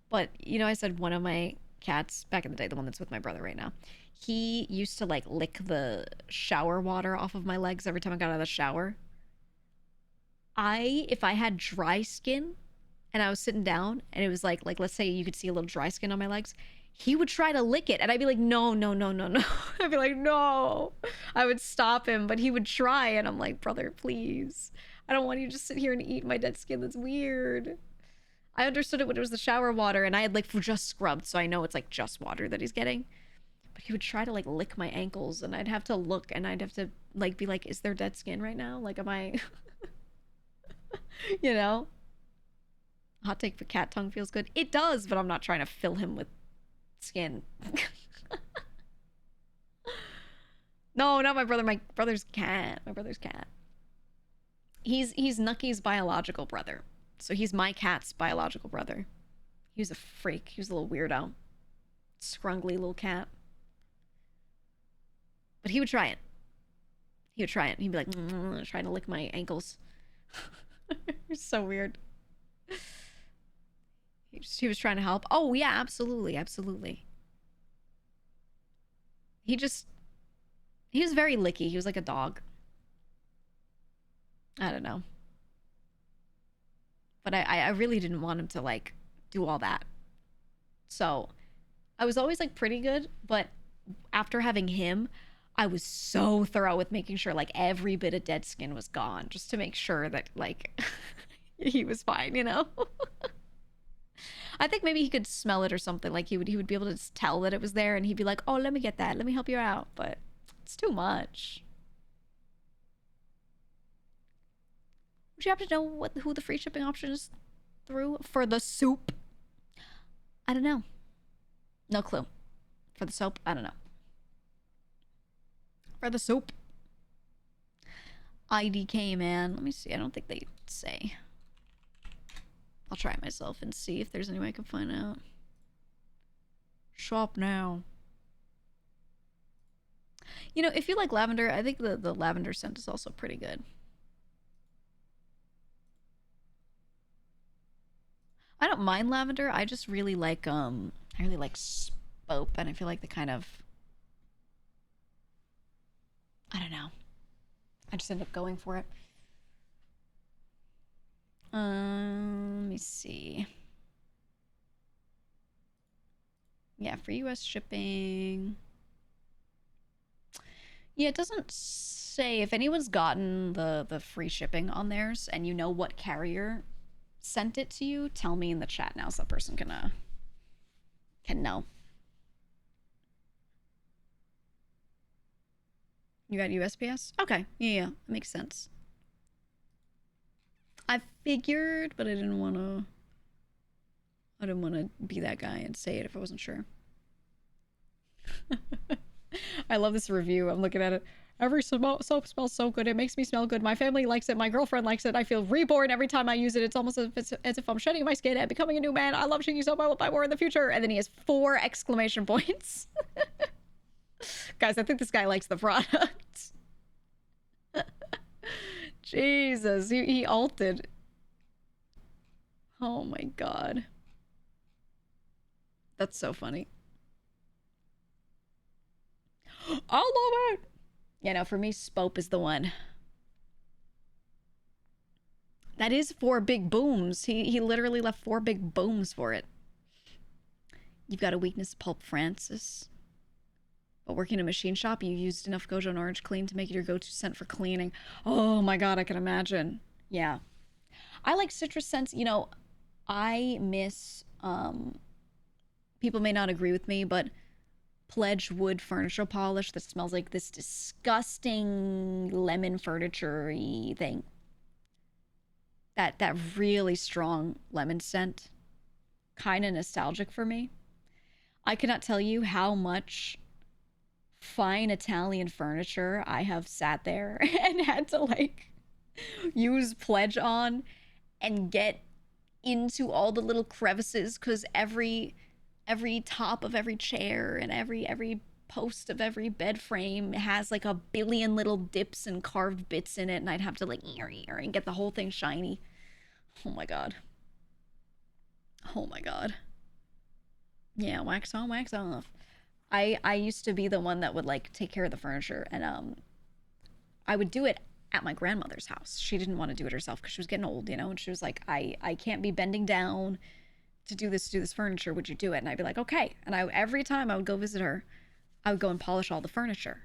But, you know, I said one of my cats back in the day, the one that's with my brother right now, he used to like lick the shower water off of my legs every time I got out of the shower. If I had dry skin and I was sitting down and it was like let's say you could see a little dry skin on my legs, he would try to lick it and I'd be like, no, no, no, no, no. I'd be like, no. I would stop him, but he would try, and I'm like, brother, please. I don't want you to just sit here and eat my dead skin. That's weird. I understood it when it was the shower water, and I had like just scrubbed, so I know it's like just water that he's getting. But he would try to like lick my ankles, and I'd have to look, and I'd have to like be like, is there dead skin right now? Like, am I, you know? Hot take for cat tongue feels good. It does, but I'm not trying to fill him with skin. No, not my brother. My brother's cat. My brother's cat. He's Nucky's biological brother. So he's my cat's biological brother. He was a freak. He was a little weirdo. Scrungly little cat. But he would try it. He would try it. He'd be like, trying to lick my ankles. It's so weird. He was trying to help. Oh, yeah, absolutely. Absolutely. He was very licky. He was like a dog. I don't know. But I really didn't want him to like do all that. So I was always like pretty good, but after having him, I was so thorough with making sure like every bit of dead skin was gone, just to make sure that like he was fine, you know? I think maybe he could smell it or something. Like he would be able to tell that it was there, and he'd be like, oh, let me get that. Let me help you out. But it's too much. Would you happen to know who the free shipping option is through for the soup? I don't know. No clue. For the soap, I don't know. For the soap. IDK, man. Let me see. I don't think they say. I'll try it myself and see if there's any way I can find out. Shop now. You know, if you like lavender, I think the lavender scent is also pretty good. I don't mind lavender. I just really like soap, and I feel like the kind of, I don't know. I just ended up going for it. Let me see. Yeah, for US shipping. Yeah, it doesn't say if anyone's gotten the free shipping on theirs and you know what carrier sent it to you, tell me in the chat now so that person can know. You got USPS? Okay, yeah, that makes sense. I figured, but I didn't want to be that guy and say it if I wasn't sure. I love this review. I'm looking at it. Every soap smells so good. It makes me smell good. My family likes it. My girlfriend likes it. I feel reborn every time I use it. It's almost as if I'm shedding my skin and becoming a new man. I love Shingy soap. I will buy more in the future. And then he has 4 exclamation points. Guys, I think this guy likes the product. Jesus, he ulted. Oh my god. That's so funny. I love it. Yeah, no, for me, Spope is the one. That is 4 big booms. He literally left 4 big booms for it. You've got a weakness, Pulp Francis. But working in a machine shop, you used enough Gojo and Orange Clean to make it your go-to scent for cleaning. Oh my god, I can imagine. Yeah. I like citrus scents. You know, I miss, people may not agree with me, but Pledge wood furniture polish that smells like this disgusting lemon furniture-y thing. That really strong lemon scent. Kind of nostalgic for me. I cannot tell you how much fine Italian furniture I have sat there and had to like use Pledge on and get into all the little crevices because every top of every chair and every post of every bed frame has like a billion little dips and carved bits in it, and I'd have to like and get the whole thing shiny. Oh my god. Oh my god. Yeah, wax on, wax off. I used to be the one that would like take care of the furniture, and I would do it at my grandmother's house. She didn't want to do it herself because she was getting old, you know, and she was like, I can't be bending down to do this furniture. Would you do it? And I'd be like, okay. And every time I would go visit her, I would go and polish all the furniture.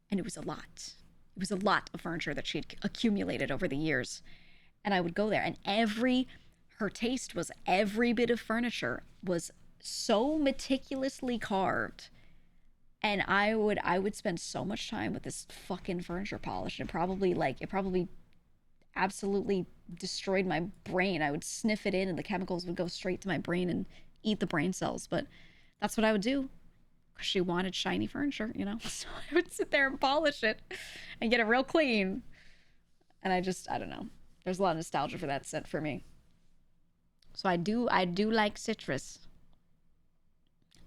And it was a lot. It was a lot of furniture that she'd accumulated over the years. And I would go there, and her taste was every bit of furniture was so meticulously carved. And I would spend so much time with this fucking furniture polish, and it probably absolutely destroyed my brain. I would sniff it in and the chemicals would go straight to my brain and eat the brain cells. But that's what I would do because she wanted shiny furniture, you know? So I would sit there and polish it and get it real clean. And I don't know. There's a lot of nostalgia for that scent for me. So I do like citrus.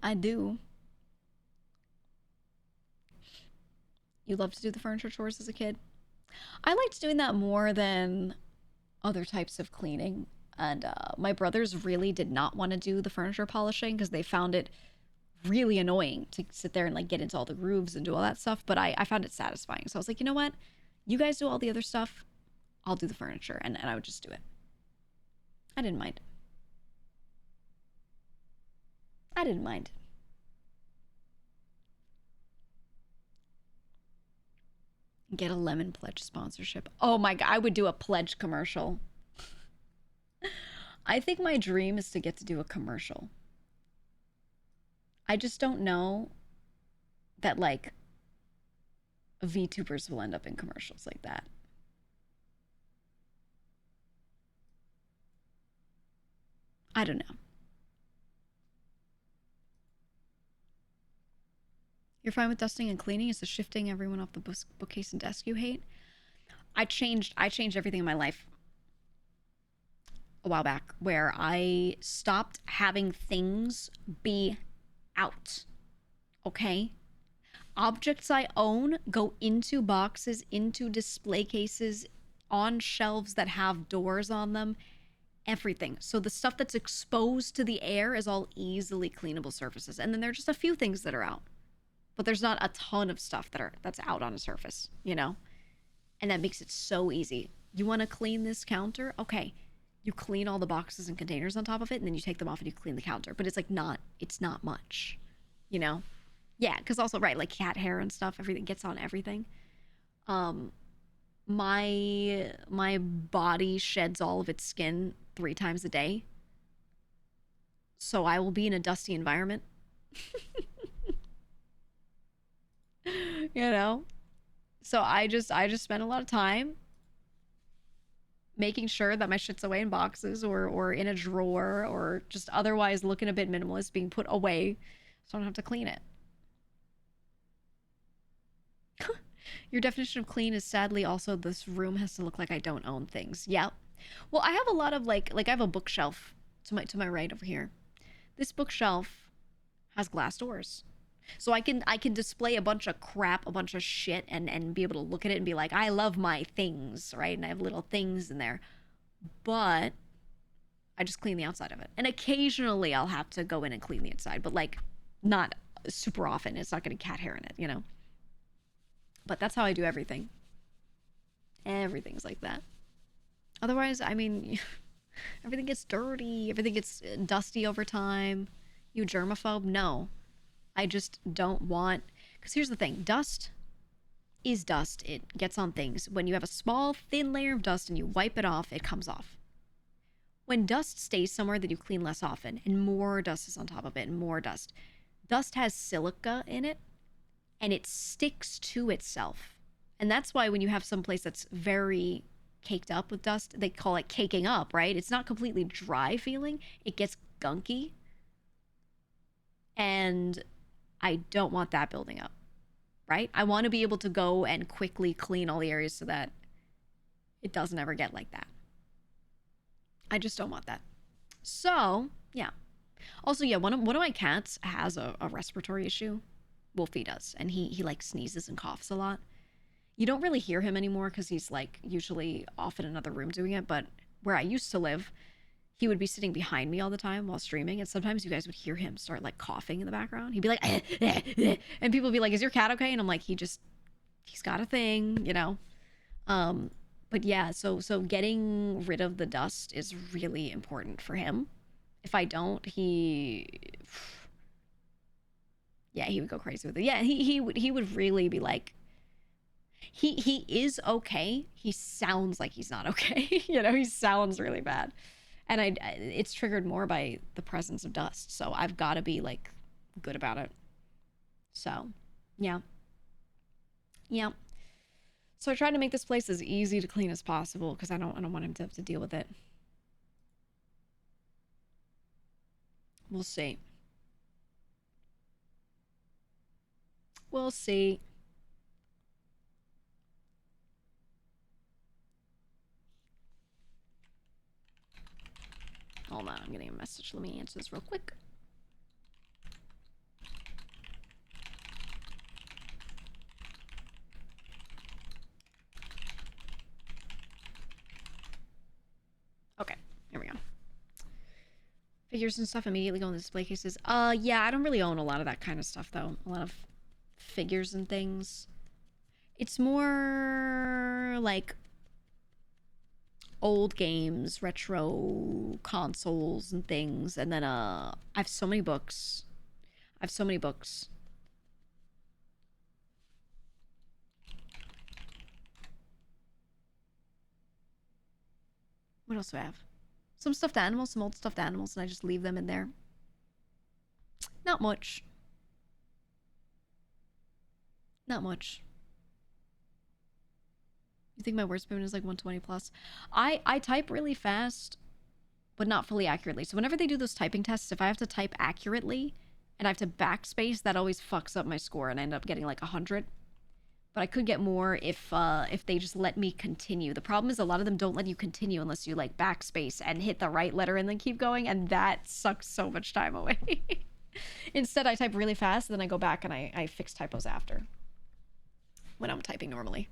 I do. You loved to do the furniture chores as a kid? I liked doing that more than other types of cleaning. And my brothers really did not want to do the furniture polishing because they found it really annoying to sit there and like get into all the grooves and do all that stuff. But I found it satisfying. So I was like, you know what? You guys do all the other stuff. I'll do the furniture. And I would just do it. I didn't mind. I didn't mind. Get a lemon Pledge sponsorship. Oh my god, I would do a Pledge commercial. I think my dream is to get to do a commercial. I just don't know that like VTubers will end up in commercials like that. I don't know. You're fine with dusting and cleaning? Is the shifting everyone off the bookcase and desk you hate? I changed everything in my life a while back where I stopped having things be out. Okay? Objects I own go into boxes, into display cases, on shelves that have doors on them, everything. So the stuff that's exposed to the air is all easily cleanable surfaces. And then there are just a few things that are out. but there's not a ton of stuff that's out on a surface, you know? And that makes it so easy. You want to clean this counter? Okay. You clean all the boxes and containers on top of it, and then you take them off and you clean the counter. But it's like it's not much, you know? Yeah, because also, right, like cat hair and stuff, everything gets on everything. My body sheds all of its skin 3 times a day. So I will be in a dusty environment. You know? So I just spend a lot of time making sure that my shit's away in boxes or in a drawer or just otherwise looking a bit minimalist, being put away so I don't have to clean it. Your definition of clean is sadly also this room has to look like I don't own things. Yeah. Well, I have a lot of like I have a bookshelf to my right over here. This bookshelf has glass doors. So I can display a bunch of crap, a bunch of shit, and be able to look at it and be like, I love my things, right? And I have little things in there. But I just clean the outside of it. And occasionally I'll have to go in and clean the inside, but like not super often. It's not getting cat hair in it, you know? But that's how I do everything. Everything's like that. Otherwise, I mean, everything gets dirty, everything gets dusty over time. You germaphobe? No. I just don't want... Because here's the thing. Dust is dust. It gets on things. When you have a small, thin layer of dust and you wipe it off, it comes off. When dust stays somewhere that you clean less often, and more dust is on top of it, and more dust, dust has silica in it, and it sticks to itself. And that's why when you have some place that's very caked up with dust, they call it caking up, right? It's not completely dry feeling. It gets gunky. And I don't want that building up, right? I want to be able to go and quickly clean all the areas so that it doesn't ever get like that. I just don't want that. So, yeah. Also, yeah, one of my cats has a respiratory issue. Wolfie does, and he like sneezes and coughs a lot. You don't really hear him anymore because he's like usually off in another room doing it, but where I used to live, he would be sitting behind me all the time while streaming, and sometimes you guys would hear him start like coughing in the background. He'd be like and people would be like, is your cat okay? And I'm like, he's got a thing, you know. But yeah, so getting rid of the dust is really important for him. If I don't, yeah, he would go crazy with it. Yeah, he would really be like, he is okay. He sounds like he's not okay. You know, he sounds really bad. And it's triggered more by the presence of dust. So I've got to be like good about it. So, yeah. Yeah. So I tried to make this place as easy to clean as possible because I don't want him to have to deal with it. We'll see. We'll see. Hold on, I'm getting a message. Let me answer this real quick. Okay, here we go. Figures and stuff immediately go in the display cases. Yeah, I don't really own a lot of that kind of stuff, though. A lot of figures and things. It's more like old games, retro consoles and things. And then, I have so many books. What else do I have? Some stuffed animals, some old stuffed animals, and I just leave them in there. Not much. Not much. You think my word spoon is like 120 plus? I type really fast, but not fully accurately. So whenever they do those typing tests, if I have to type accurately and I have to backspace, that always fucks up my score and I end up getting like 100. But I could get more if they just let me continue. The problem is a lot of them don't let you continue unless you like backspace and hit the right letter and then keep going, and that sucks so much time away. Instead, I type really fast, and then I go back and I fix typos after when I'm typing normally.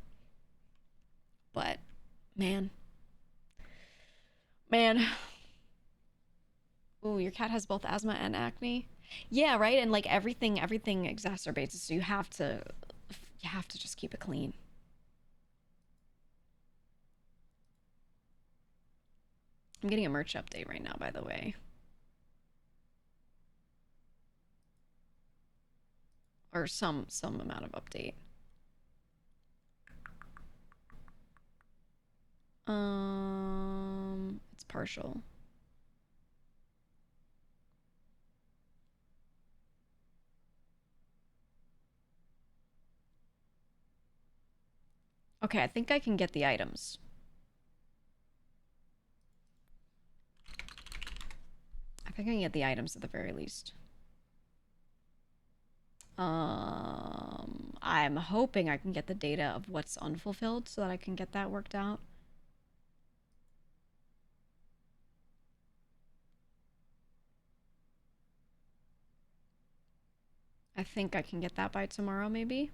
But man. Ooh, your cat has both asthma and acne. Yeah, right? And like everything exacerbates it, so you have to just keep it clean. I'm getting a merch update right now, by the way. Or some amount of update. It's partial. Okay, I think I can get the items. I think I can get the items at the very least. I'm hoping I can get the data of what's unfulfilled so that I can get that worked out. I think I can get that by tomorrow, maybe.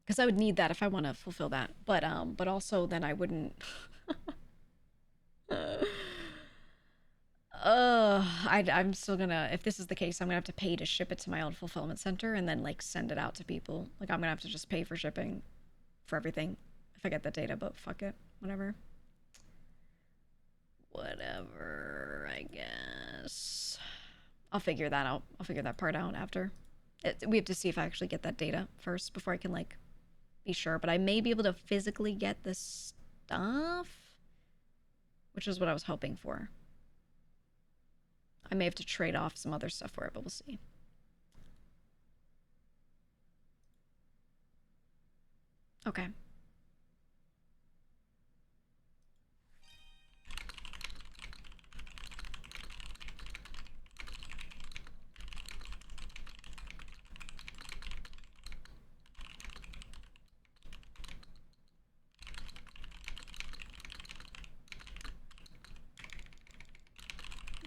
Because I would need that if I want to fulfill that. But also then I wouldn't. I'm still gonna. If this is the case, I'm gonna have to pay to ship it to my own fulfillment center and then like send it out to people. Like I'm gonna have to just pay for shipping for everything if I get that data. But fuck it, whatever. Whatever, I guess. I'll figure that out. I'll figure that part out after. We have to see if I actually get that data first before I can like be sure. But I may be able to physically get this stuff, which is what I was hoping for. I may have to trade off some other stuff for it, but we'll see. Okay.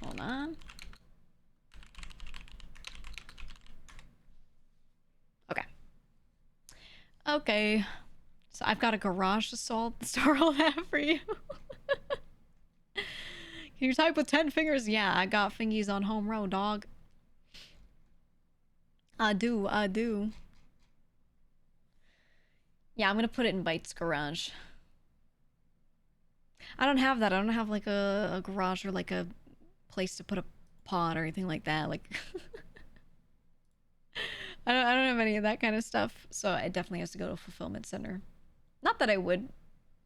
Hold on. Okay. Okay. So I've got a garage to store all that for you. Can you type with 10 fingers? Yeah, I got fingies on home row, dog. I do. Yeah, I'm gonna put it in Byte's garage. I don't have that. I don't have like a garage or like a place to put a pod or anything like that. Like I don't have any of that kind of stuff. So it definitely has to go to a fulfillment center. Not that I would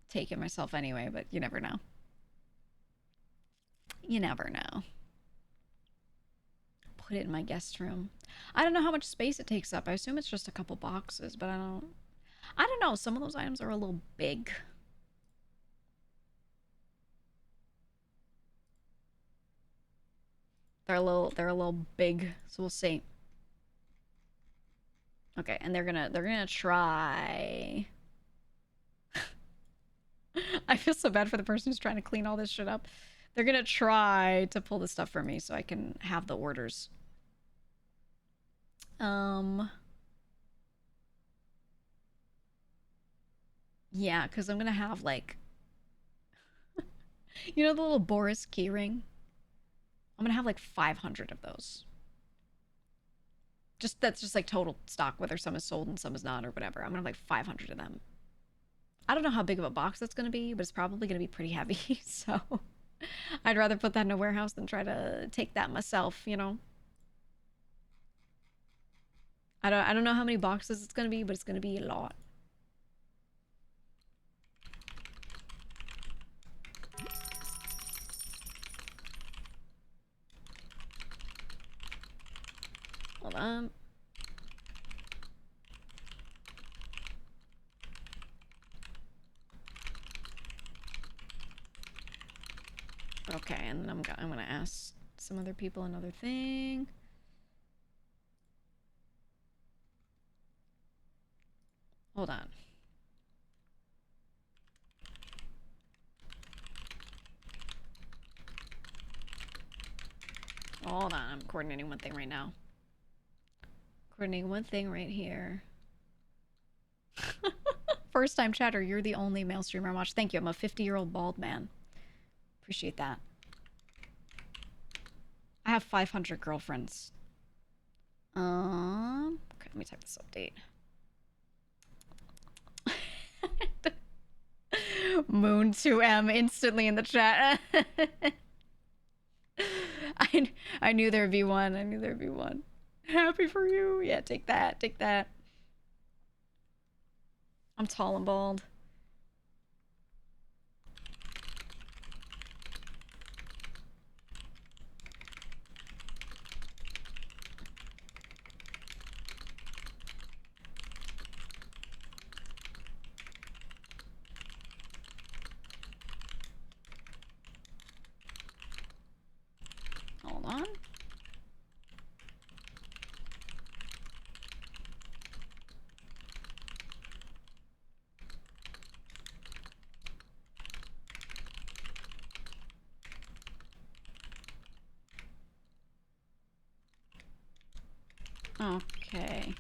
take it myself anyway, but you never know. You never know. Put it in my guest room. I don't know how much space it takes up. I assume it's just a couple boxes, but I don't know. Some of those items are a little big. They're a little big, so we'll see. Okay, and they're gonna try. I feel so bad for the person who's trying to clean all this shit up. They're gonna try to pull this stuff for me so I can have the orders. Yeah, because I'm gonna have like, you know, the little Boris keyring. I'm gonna have like 500 of those. That's just like total stock, whether some is sold and some is not or whatever. I'm gonna have like 500 of them. I don't know how big of a box that's gonna be, but it's probably gonna be pretty heavy. So I'd rather put that in a warehouse than try to take that myself, you know. I don't know how many boxes it's gonna be, but it's gonna be a lot. Hold on. Okay, and then I'm gonna ask some other people another thing. Hold on. Hold on, I'm coordinating one thing right now. Coordinating one thing right here. First time chatter, you're the only male streamer I watch. Thank you, I'm a 50-year-old bald man. Appreciate that. I have 500 girlfriends. Okay, let me type this update. Moon 2M instantly in the chat. I knew there'd be one. I knew there'd be one. Happy for you. Yeah, take that. Take that. I'm tall and bald. Hold on. Okay.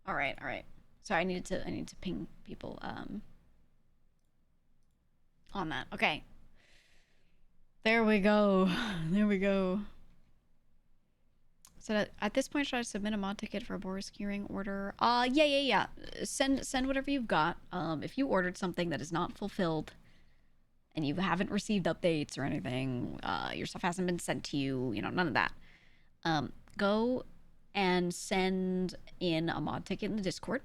All right, all right. Sorry, I need to ping people on that. Okay. There we go. There we go. So at this point, should I submit a mod ticket for a Boris keyring order? Yeah. Send whatever you've got. If you ordered something that is not fulfilled and you haven't received updates or anything, your stuff hasn't been sent to you, you know, none of that. Go and send in a mod ticket in the Discord.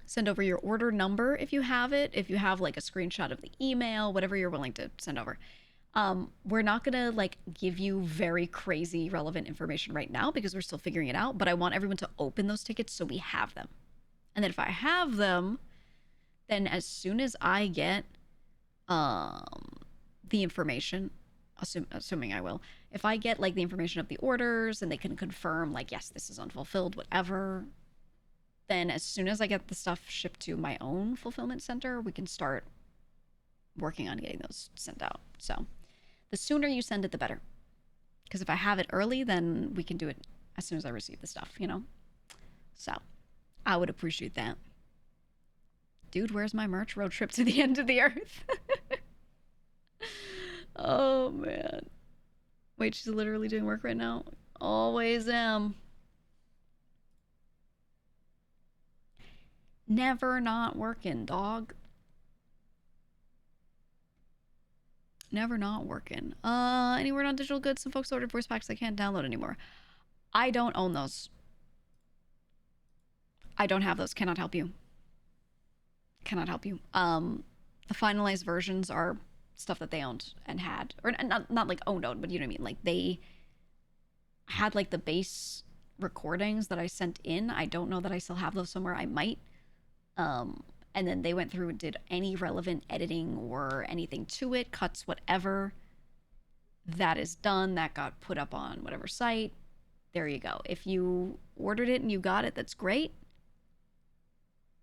Send over your order number if you have it. If you have like a screenshot of the email, whatever you're willing to send over. We're not gonna like give you very crazy relevant information right now because we're still figuring it out, but I want everyone to open those tickets so we have them. And then if I have them, then as soon as I get the information, assuming I will, if I get like the information of the orders and they can confirm like, yes, this is unfulfilled, whatever, then as soon as I get the stuff shipped to my own fulfillment center, we can start working on getting those sent out. So the sooner you send it, the better. Because if I have it early, then we can do it as soon as I receive the stuff, you know? So I would appreciate that. Dude, where's my merch? Road trip to the end of the earth. Oh, man. Wait, she's literally doing work right now? Always am. Never not working, dog. Never not working. Any word on digital goods? Some folks ordered voice packs I can't download anymore. I don't own those. I don't have those. Cannot help you. Cannot help you. The finalized versions are stuff that they owned and had. Or not like owned, but you know what I mean? Like they had like the base recordings that I sent in. I don't know that I still have those somewhere. I might. And then they went through and did any relevant editing or anything to it, cuts, whatever. That is done. That got put up on whatever site. There you go. If you ordered it and you got it, that's great.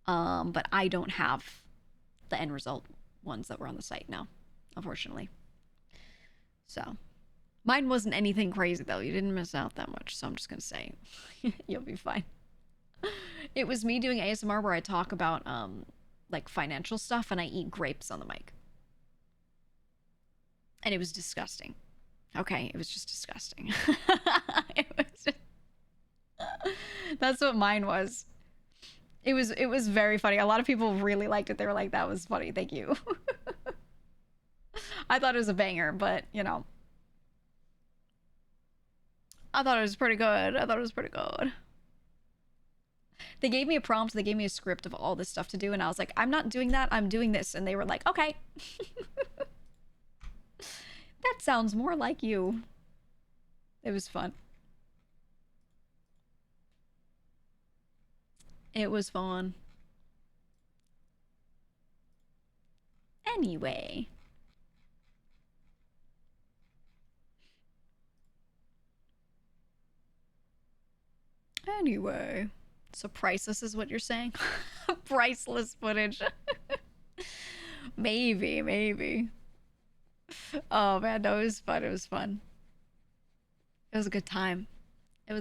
But I don't have the end result ones that were on the site now, unfortunately. So mine wasn't anything crazy though. You didn't miss out that much. So I'm just gonna say you'll be fine. It was me doing ASMR where I talk about like financial stuff and I eat grapes on the mic. And it was disgusting. Okay, it was just disgusting. It was just... That's what mine was. It was very funny. A lot of people really liked it. They were like, that was funny. Thank you. I thought it was a banger, but you know. I thought it was pretty good. They gave me a prompt, they gave me a script of all this stuff to do, and I was like, I'm not doing that, I'm doing this. And they were like, okay. That sounds more like you. It was fun. It was fun. Anyway. So priceless is what you're saying? Priceless footage. Maybe. Oh man, no, it was fun. It was a good time. But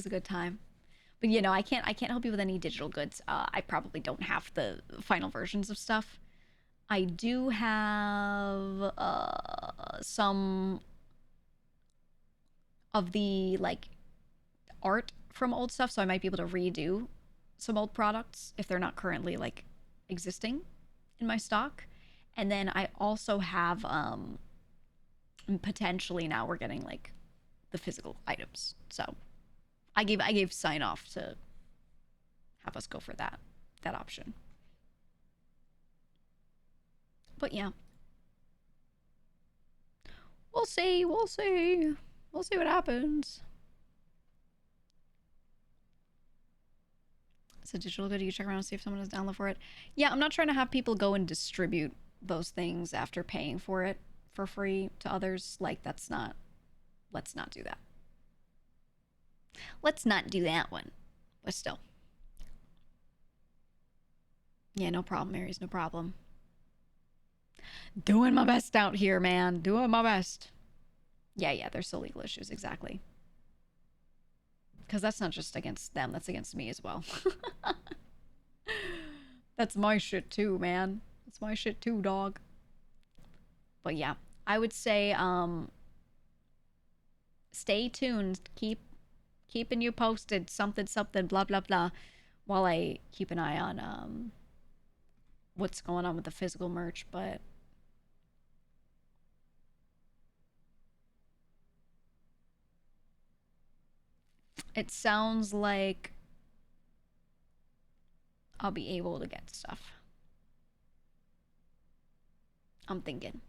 you know, I can't help you with any digital goods. I probably don't have the final versions of stuff. I do have some of the like art from old stuff, so I might be able to redo some old products if they're not currently like existing in my stock. And then I also have potentially now we're getting like the physical items. So I gave sign off to have us go for that option. But yeah. We'll see, we'll see. We'll see what happens. So digital good, you check around and see if someone has download for it. Yeah, I'm not trying to have people go and distribute those things after paying for it for free to others. Like let's not do that. Let's not do that one. But still. Yeah, no problem, Marys, no problem. Doing my best out here, man. Doing my best. Yeah, there's still legal issues, exactly. Because that's not just against them, that's against me as well. That's my shit too, man. That's my shit too, dog. But yeah, I would say stay tuned. Keeping you posted. Something, blah, blah, blah. While I keep an eye on what's going on with the physical merch, but it sounds like I'll be able to get stuff. I'm thinking.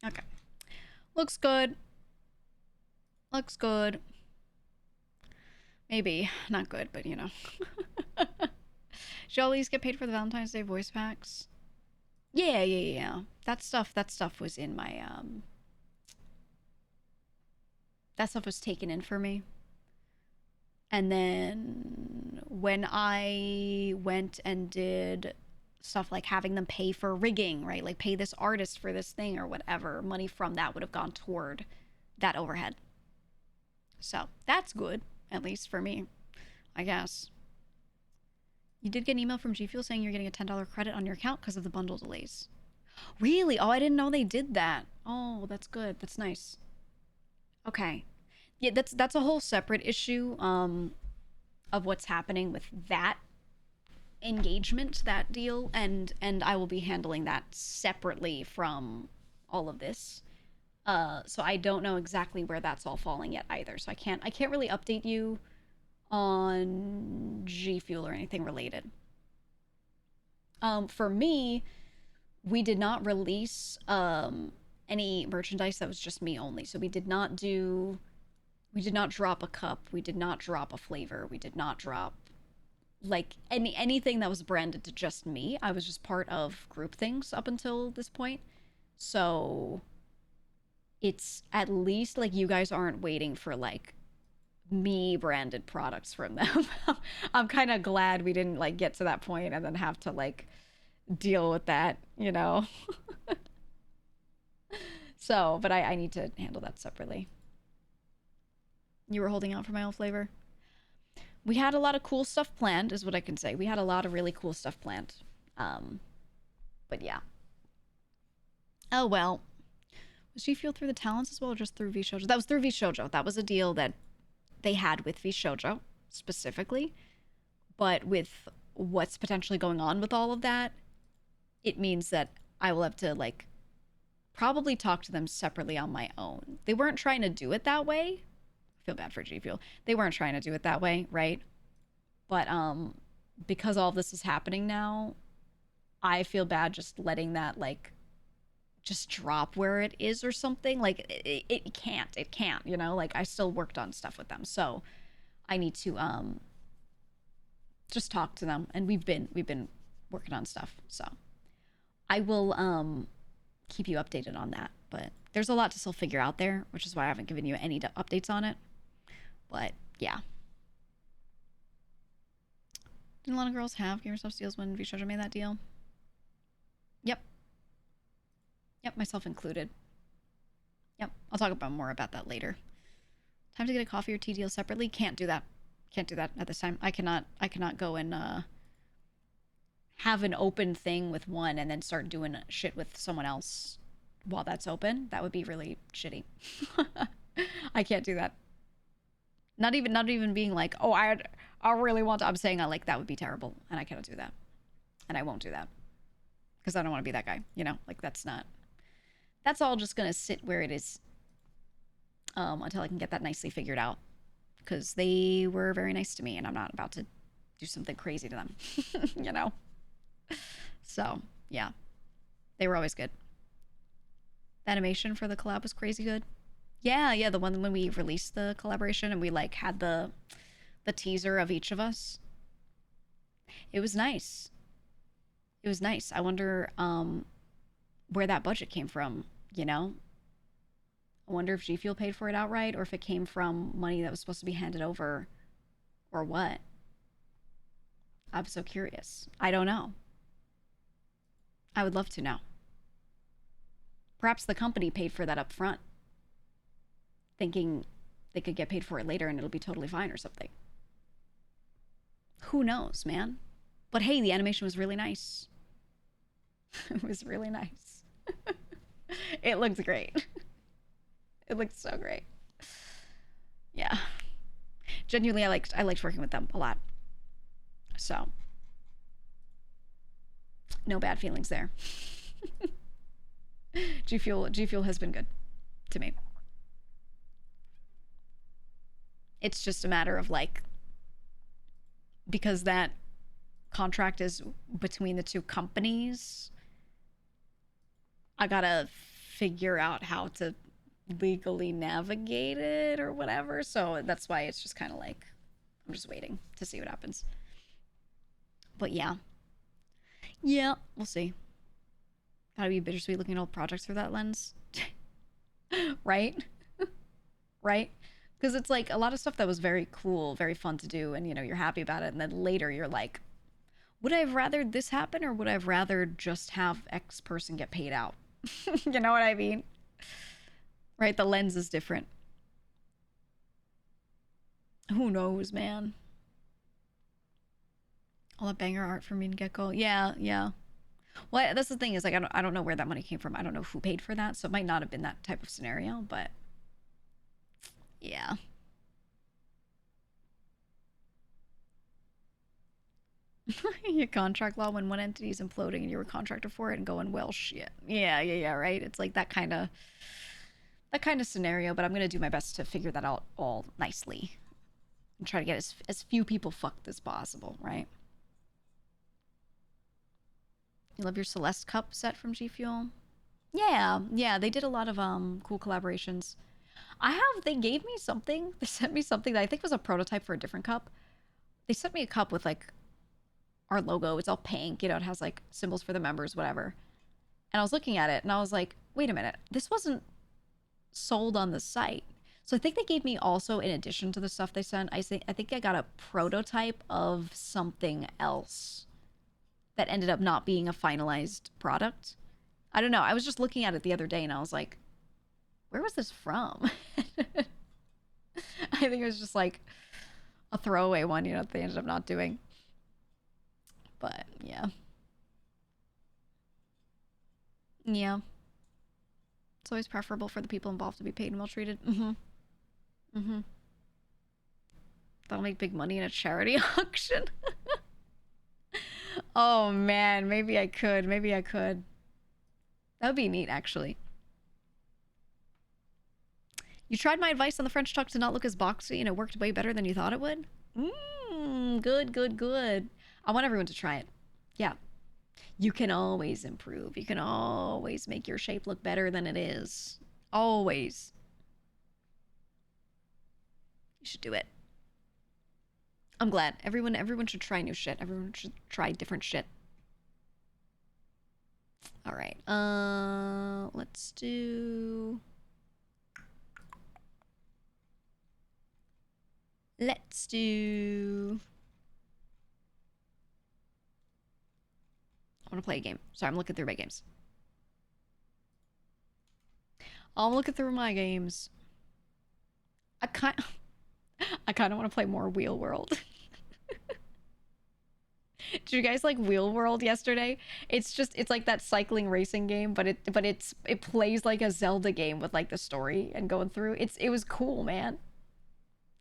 Okay. Looks good. Looks good. Maybe not good, but you know. Should always get paid for the Valentine's Day voice packs? Yeah. That stuff was in my that stuff was taken in for me. And then when I went and did stuff like having them pay for rigging, right? Like pay this artist for this thing or whatever, money from that would have gone toward that overhead. So that's good, at least for me, I guess. You did get an email from G Fuel saying you're getting a $10 credit on your account because of the bundle delays. Really? Oh, I didn't know they did that. Oh, that's good. That's nice. Okay. Yeah, that's a whole separate issue of what's happening with that engagement, that deal, and I will be handling that separately from all of this. So I don't know exactly where that's all falling yet either. So I can't really update you on G Fuel or anything related. For me, we did not release any merchandise that was just me only. So we did not drop a cup, we did not drop a flavor, we did not drop like anything that was branded to just me. I was just part of group things up until this point. So it's at least like you guys aren't waiting for like me branded products from them. I'm kind of glad we didn't like get to that point and then have to like deal with that, you know. So, but I need to handle that separately. You were holding out for my own flavor? We had a lot of cool stuff planned, is what I can say. We had a lot of really cool stuff planned. But yeah. Oh, well. Was G Fuel through the talents as well, or just through V Shoujo? That was through V Shoujo. That was a deal that they had with V Shoujo, specifically. But with what's potentially going on with all of that, it means that I will have to, like, probably talk to them separately on my own. They weren't trying to do it that way. I feel bad for G Fuel. They weren't trying to do it that way, right? But because all of this is happening now, I feel bad just letting that like just drop where it is or something. Like it can't, you know? Like I still worked on stuff with them. So I need to just talk to them, and we've been working on stuff. So I will keep you updated on that. But there's a lot to still figure out there, which is why I haven't given you any updates on it. But yeah. Didn't a lot of girls have Give Yourself deals when VShojo made that deal? Yep. Yep, myself included. Yep. I'll talk about more about that later. Time to get a coffee or tea deal separately? Can't do that. Can't do that at this time. I cannot go and have an open thing with one and then start doing shit with someone else while that's open. That would be really shitty. I can't do that. Not even being like, oh, I really want to. I'm saying like that would be terrible, and I cannot do that, and I won't do that because I don't want to be that guy. You know, like that's not. That's all just gonna sit where it is until I can get that nicely figured out. Because they were very nice to me, and I'm not about to do something crazy to them. You know. So yeah, they were always good. The animation for the collab was crazy good. Yeah, the one when we released the collaboration and we like had the teaser of each of us. It was nice. It was nice. I wonder where that budget came from, you know? I wonder if G Fuel paid for it outright or if it came from money that was supposed to be handed over or what. I'm so curious. I don't know. I would love to know. Perhaps the company paid for that up front, thinking they could get paid for it later and it'll be totally fine or something. Who knows, man? But hey, the animation was really nice. It was really nice. It looked great. It looked so great. Yeah. Genuinely, I liked working with them a lot. So, no bad feelings there. G Fuel has been good to me. It's just a matter of like, because that contract is between the two companies, I gotta figure out how to legally navigate it or whatever. So that's why it's just kind of like, I'm just waiting to see what happens. But yeah. Yeah, we'll see. Gotta be bittersweet looking at old projects through that lens. Right? Right? Because it's like a lot of stuff that was very cool, very fun to do, and you know, you're happy about it, and then later you're like, would I have rather this happen or would I have rather just have X person get paid out? You know what I mean? Right? The lens is different. Who knows, man? All that banger art from Mean Gecko. Yeah. Well, that's the thing is like I don't know where that money came from. I don't know who paid for that, so it might not have been that type of scenario, but yeah. Your contract law when one entity is imploding and you're a contractor for it and going, well, shit. Yeah, right? It's like that kind of scenario, but I'm going to do my best to figure that out all nicely and try to get as few people fucked as possible, right? You love your Celeste cup set from G Fuel? Yeah, they did a lot of cool collaborations. They gave me something. They sent me something that I think was a prototype for a different cup. They sent me a cup with like our logo. It's all pink, you know, it has like symbols for the members, whatever. And I was looking at it and I was like, wait a minute, this wasn't sold on the site. So I think they gave me also, in addition to the stuff they sent, I think I got a prototype of something else that ended up not being a finalized product. I don't know. I was just looking at it the other day and I was like, where was this from? I think it was just like a throwaway one, you know, that they ended up not doing. But yeah. Yeah. It's always preferable for the people involved to be paid and well treated. That'll make big money in a charity auction. Oh man, maybe I could. That would be neat, actually. You tried my advice on the French tuck to not look as boxy and it worked way better than you thought it would? Good. I want everyone to try it. Yeah. You can always improve. You can always make your shape look better than it is. Always. You should do it. I'm glad. Everyone should try new shit. Everyone should try different shit. All right. Let's do I want to play a game. Sorry, I'm looking through my games. I'm looking through my games. I kind I kind of want to play more Wheel World. Did you guys like Wheel World yesterday? It's like that cycling racing game, but it plays like a Zelda game with like the story and going through. It was cool, man.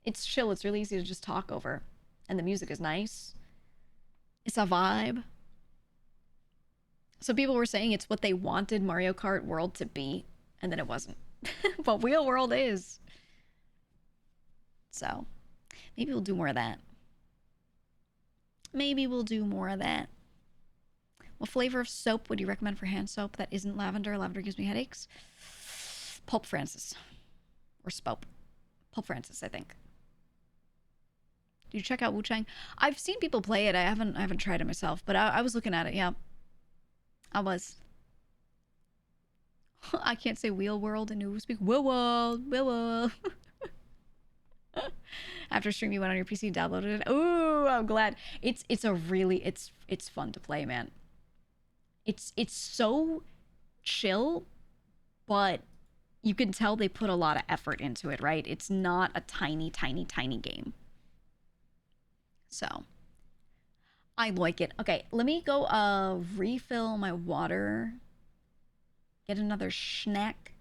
It's chill. It's really easy to just talk over, and the music is nice. It's a vibe. So people were saying it's what they wanted Mario Kart World to be, and then it wasn't. But Wheel World is. So maybe we'll do more of that. Maybe we'll do more of that. What flavor of soap would you recommend for hand soap that isn't lavender? Lavender gives me headaches. Pulp Francis. Or Spope. Pulp Francis, I think. Did you check out Wu Chang? I've seen people play it. I haven't tried it myself, but I was looking at it, yeah. I was. I can't say Wheel World and you speak Wheel World, Wheel World. After stream you went on your PC, downloaded it. Ooh, I'm glad. It's a really it's fun to play, man. It's so chill, but you can tell they put a lot of effort into it, right? It's not a tiny, tiny, tiny game. So I like it. Okay, let me go refill my water, get another snack,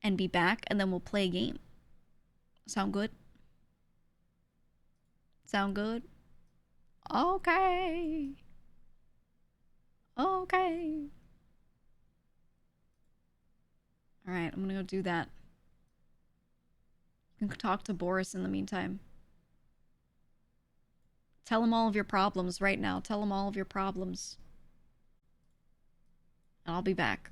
and be back, and then we'll play a game. Sound good? Sound good? Okay. Okay. All right, I'm gonna go do that. You can talk to Boris in the meantime. Tell him all of your problems right now. Tell him all of your problems. And I'll be back.